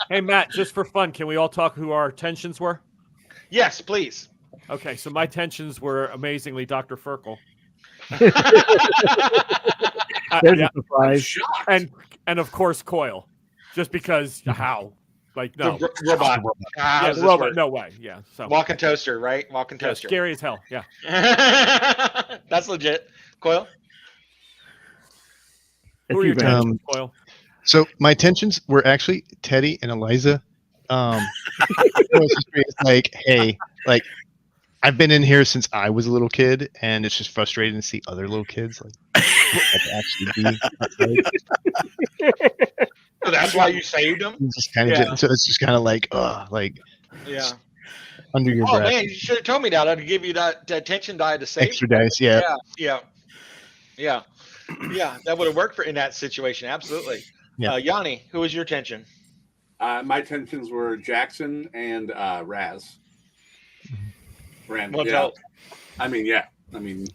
Hey, Matt, just for fun, can we all talk who our tensions were? Yes, please. Okay, so my tensions were amazingly Dr. Ferkel. There's yeah, a surprise. Shocked. and of course Coil, just because how like no, The robot. How yeah, does the this robot, work? no way, yeah. So Walking toaster, right? Walking yeah, toaster. scary as hell, yeah. That's legit. Coil. Who are you, your Brandon. tensions, Coil? So my intentions were actually Teddy and Eliza. It was just like, hey, like I've been in here since I was a little kid, and it's just frustrating to see other little kids like actually be outside. So that's why you saved him. It's just kind of Yeah. so it's just kind of like Yeah. under your Oh breath. man, you should have told me that. I'd give you that attention die to save. Extra dice, yeah. Yeah. That would have worked in that situation. Absolutely. Yeah. Yanni, who was your tension? My tensions were Jackson and Raz. Rand, What yeah. else? I mean, yeah. I mean,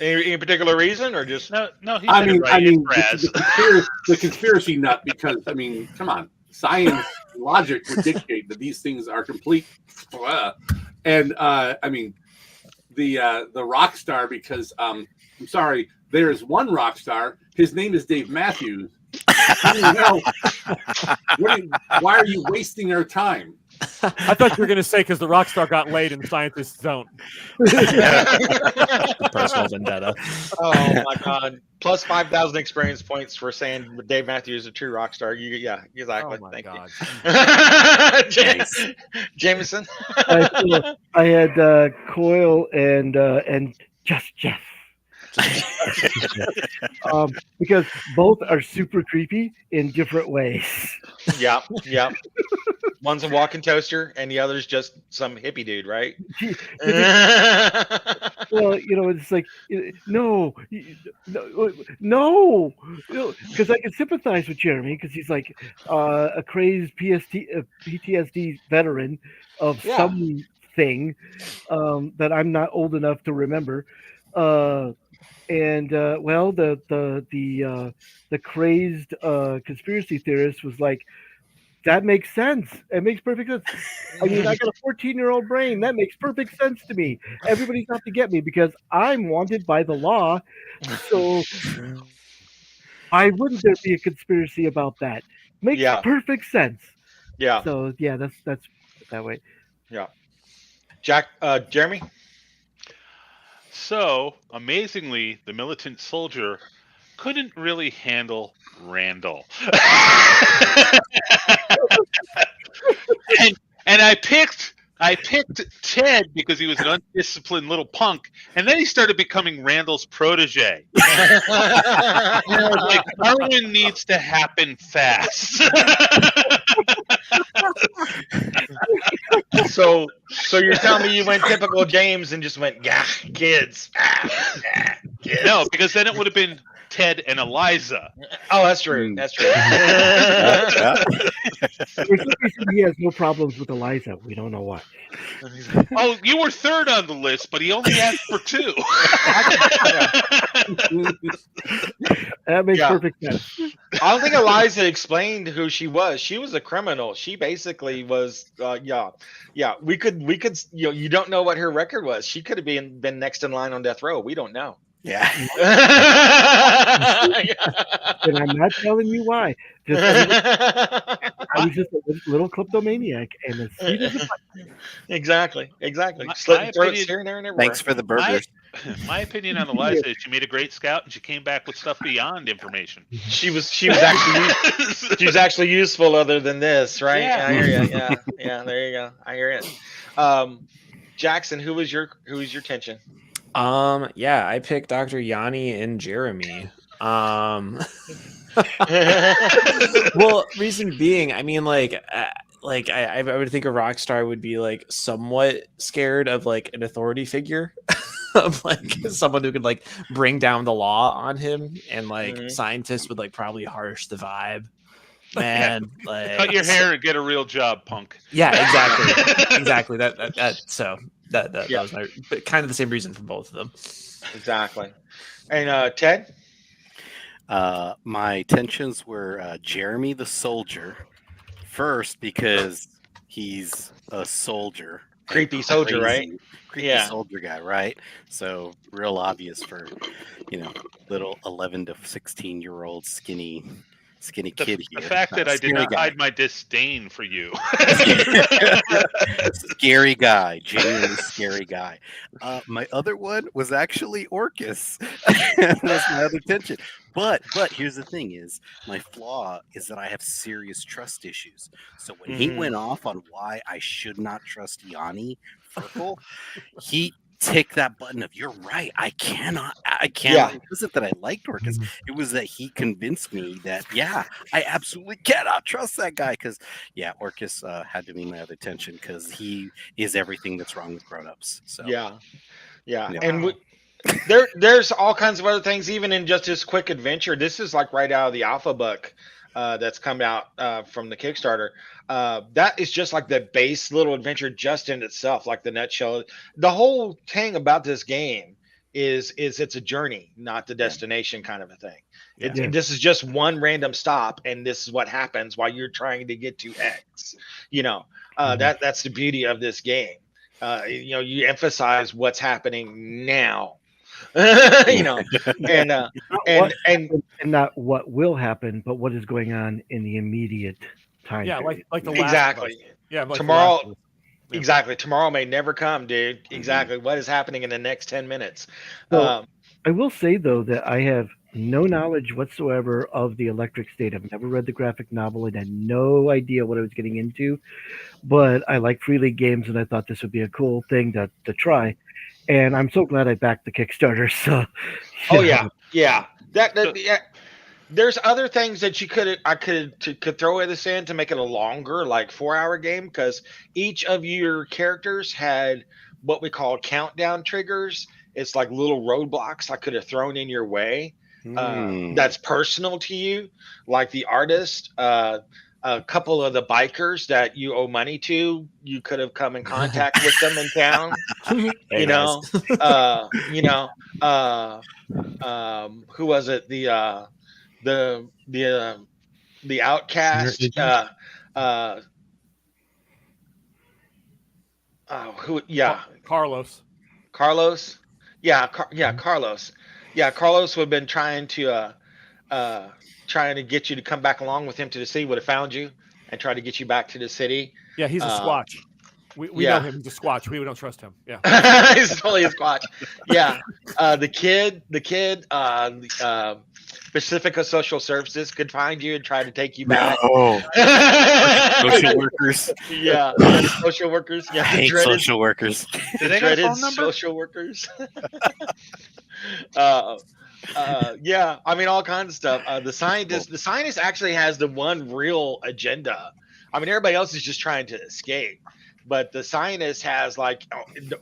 Any particular reason, or just No, he I said mean, it right. I mean, It's Raz. the conspiracy nut. Because I mean, come on, science logic would dictate that these things are complete. And I mean, the rock star, because I'm sorry, there is one rock star. His name is Dave Matthews. Why are you wasting our time? I thought you were going to say because the rock star got laid and scientists don't. Personal vendetta. Oh my God! Plus 5,000 experience points for saying Dave Matthews is a true rock star. Yeah, exactly. Oh my Thank God. you. Nice. Jameson. I had Coil and just Jeff. Because both are super creepy in different ways. Yeah. One's a walking toaster, and the other's just some hippie dude, right? Well, it's like no, because I can sympathize with Jeremy because he's like a crazed PTSD veteran of Yeah. something that I'm not old enough to remember. And the crazed conspiracy theorist was like, that makes sense. It makes perfect sense. I mean, I got a 14-year-old brain. That makes perfect sense to me. Everybody's out to get me because I'm wanted by the law. So why wouldn't there be a conspiracy about that? Makes Yeah. perfect sense. Yeah. So yeah, that's that way. Jeremy. So, amazingly, the militant soldier couldn't really handle Randall. and I picked Ted because he was an undisciplined little punk, and then he started becoming Randall's protege. And I was like, Darwin needs to happen fast. So you're telling me you went typical James and just went, kids. Kids. No, because then it would have been Ted and Eliza. Oh, that's true. That's true. For some reason, he has no problems with Eliza. We don't know why. Oh, you were third on the list, but he only asked for 2. That makes Yeah. perfect sense. I don't think Eliza explained who she was. She was a criminal. She basically was, We could, you don't know what her record was. She could have been next in line on death row. We don't know. Yeah. And I'm not telling you why. I was just a little kleptomaniac, and as sweet as a Exactly. My Slitting throats opinion- here and there and everywhere. Thanks for the burgers. My opinion on Eliza is she made a great scout and she came back with stuff beyond information. She was actually useful other than this, right? Yeah. I hear you. Yeah. There you go. I hear it. Jackson, who was your tension? Yeah, I picked Dr. Yanni and Jeremy. Well, reason being, I mean, I would think a rock star would be like somewhat scared of like an authority figure, of like someone who could like bring down the law on him, and like scientists would like probably harsh the vibe. Man, like Cut your hair and get a real job, punk. Yeah, exactly. That was my kind of the same reason for both of them. Exactly. And Ted? My tensions were Jeremy the soldier. First, because he's a soldier Creepy soldier, right? Creepy Yeah. soldier guy, right? So real obvious for, little 11 to 16-year-old skinny kid The here. fact that I did Scary not guy. hide my disdain for you. Scary guy, genuinely scary guy. My other one was actually Orcus. That's my other tension. But here's the thing: is my flaw is that I have serious trust issues. So when he went off on why I should not trust Yanni Furkel, he ticked that button of you're right. I cannot. It wasn't that I liked Orcus. It was that he convinced me that I absolutely cannot trust that guy because Orcus had to be my other tension because he is everything that's wrong with grown-ups. So Yeah. Yeah. And there's all kinds of other things, even in just this quick adventure. This is like right out of the alpha book that's come out from the Kickstarter. That is just like the base little adventure just in itself, like the nutshell. The whole thing about this game is it's a journey, not the destination kind of a thing. This is just one random stop, and this is what happens while you're trying to get to X. That's the beauty of this game. You emphasize what's happening now. And not what will happen, but what is going on in the immediate time. Yeah, period. like the last exactly. like Tomorrow. The Last of Us. Yeah. Exactly. Tomorrow may never come, dude. Exactly. What is happening in the next 10 minutes? So, I will say, though, that I have no knowledge whatsoever of the Electric State. I've never read the graphic novel and had no idea what I was getting into. But I like Free League games, and I thought this would be a cool thing to try. And I'm so glad I backed the Kickstarter. So, yeah. There's other things that I could throw this in to make it a longer, like 4-hour game, because each of your characters had what we call countdown triggers. It's like little roadblocks I could have thrown in your way. That's personal to you, like the artist. A couple of the bikers that you owe money to, you could have come in contact with them in town. Who was it? The outcast. Carlos. Carlos. Carlos. Yeah, Carlos would have been trying to get you to come back along with him to the city, would have found you and tried to get you back to the city. Yeah, he's a Squatch. We know him. He's a Squatch. We don't trust him. Yeah. He's totally a Squatch. Yeah. The kid, Pacifica Social Services could find you and try to take you back. No. Social workers. Yeah. Social workers. Yeah. I hate social workers. Do they got a phone number? Social workers. I mean, all kinds of stuff. The scientist actually has the one real agenda. I mean, everybody else is just trying to escape, but the scientist has like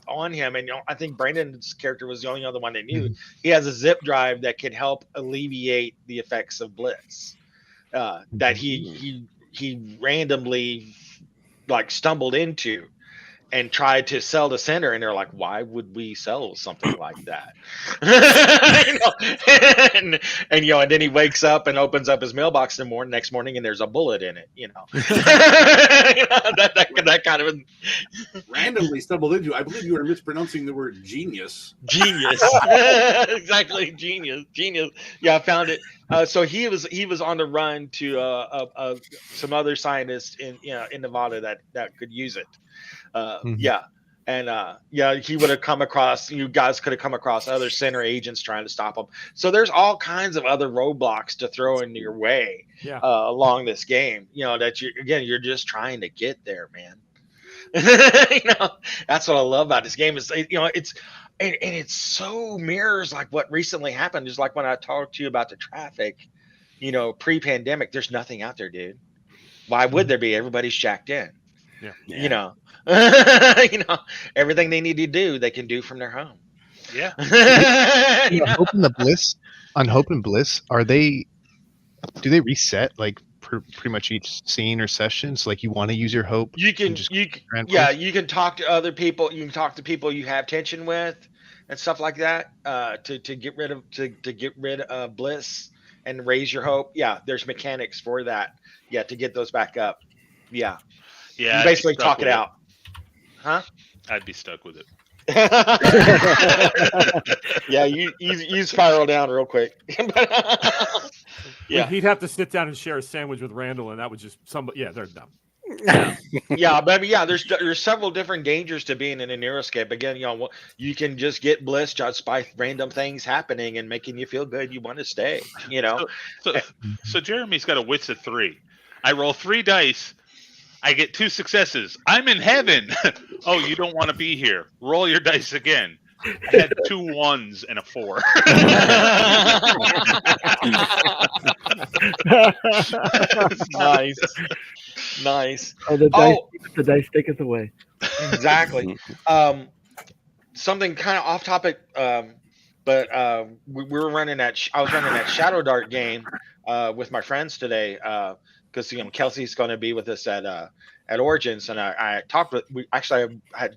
on him, and I think Brandon's character was the only other one they knew. He has a zip drive that can help alleviate the effects of bliss. That he randomly like stumbled into and tried to sell the center, and they're like, why would we sell something like that? And then he wakes up and opens up his mailbox in the next morning, and there's a bullet in it. That kind of randomly stumbled into. I believe you were mispronouncing the word genius. Genius. Exactly, genius. Yeah, I found it. So he was on the run to some other scientists in Nevada that could use it. He would have come across, you guys could have come across other center agents trying to stop him. So there's all kinds of other roadblocks to throw into your way along this game, that you're just trying to get there, man. That's what I love about this game is, it's so mirrors like what recently happened. Just like when I talked to you about the traffic, pre-pandemic, there's nothing out there, dude. Why would there be? Everybody's jacked in. Yeah. Everything they need to do, they can do from their home. Yeah. On Hope and Bliss, do they reset like pretty much each scene or session? So like you want to use your hope, you can talk to other people. You can talk to people you have tension with and stuff like that to get rid of bliss and raise your hope. Yeah, there's mechanics for that. Yeah, to get those back up. Yeah. Yeah. You basically talk it out. Huh? I'd be stuck with it. Yeah, you spiral down real quick. Yeah. He'd have to sit down and share a sandwich with Randall, and that would just somebody. Yeah, they're dumb. Yeah, but I mean, yeah, there's several different dangers to being in an Aeroscape. Again, you can just get blissed just by random things happening and making you feel good. You want to stay, So Jeremy's got a wits of 3. I roll 3 dice. I get 2 successes. I'm in heaven. Oh, you don't want to be here. Roll your dice again. I had 2 1s and a 4. Nice. Oh, the dice take us away. Exactly. Something kind of off topic, but we were running that. I was running that Shadow Dart game with my friends today because Kelsey's going to be with us at Origins, and I talked with. I had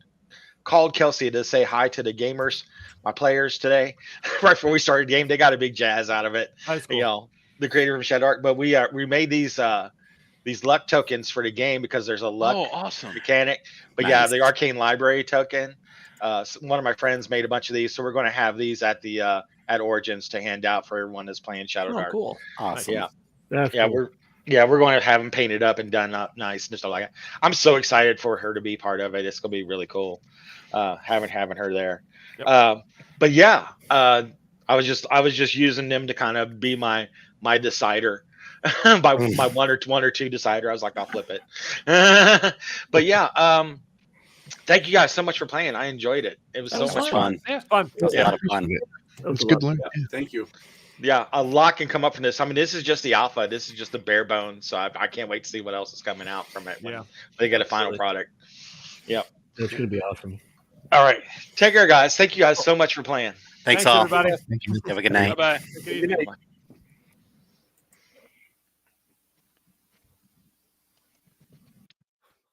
called Kelsey to say hi to the gamers, my players today, right before we started the game. They got a big jazz out of it. That's cool. The creator from Shadow Dart. But we made these luck tokens for the game because there's a luck awesome mechanic. But Nice. yeah, the Arcane Library token. One of my friends made a bunch of these, so we're going to have these at the at Origins to hand out for everyone that's playing Shadow Oh, Dart. cool. Awesome. Yeah, That's yeah, cool. we're going to have them painted up and done up nice and stuff like that. I'm so excited for her to be part of it. It's going to be really cool. Having her there. Yep. But yeah, I was just using them to kind of be my decider. by my one or two decider. I was like, I'll flip it. But yeah, thank you guys so much for playing. I enjoyed it. It was That so was much fun. Yeah, it's fun. It was a lot of fun. That was It's a good lot. learn. Yeah. Thank you. Yeah, a lot can come up from this. I mean, this is just the alpha. This is just the bare bones. So I can't wait to see what else is coming out from it when Yeah. they get a final Absolutely. product. That's gonna be awesome. All right, take care, guys. Thank you guys so much for playing. Thanks all. everybody. Thank you. Have a good night. Bye bye. Take it easy. Bye.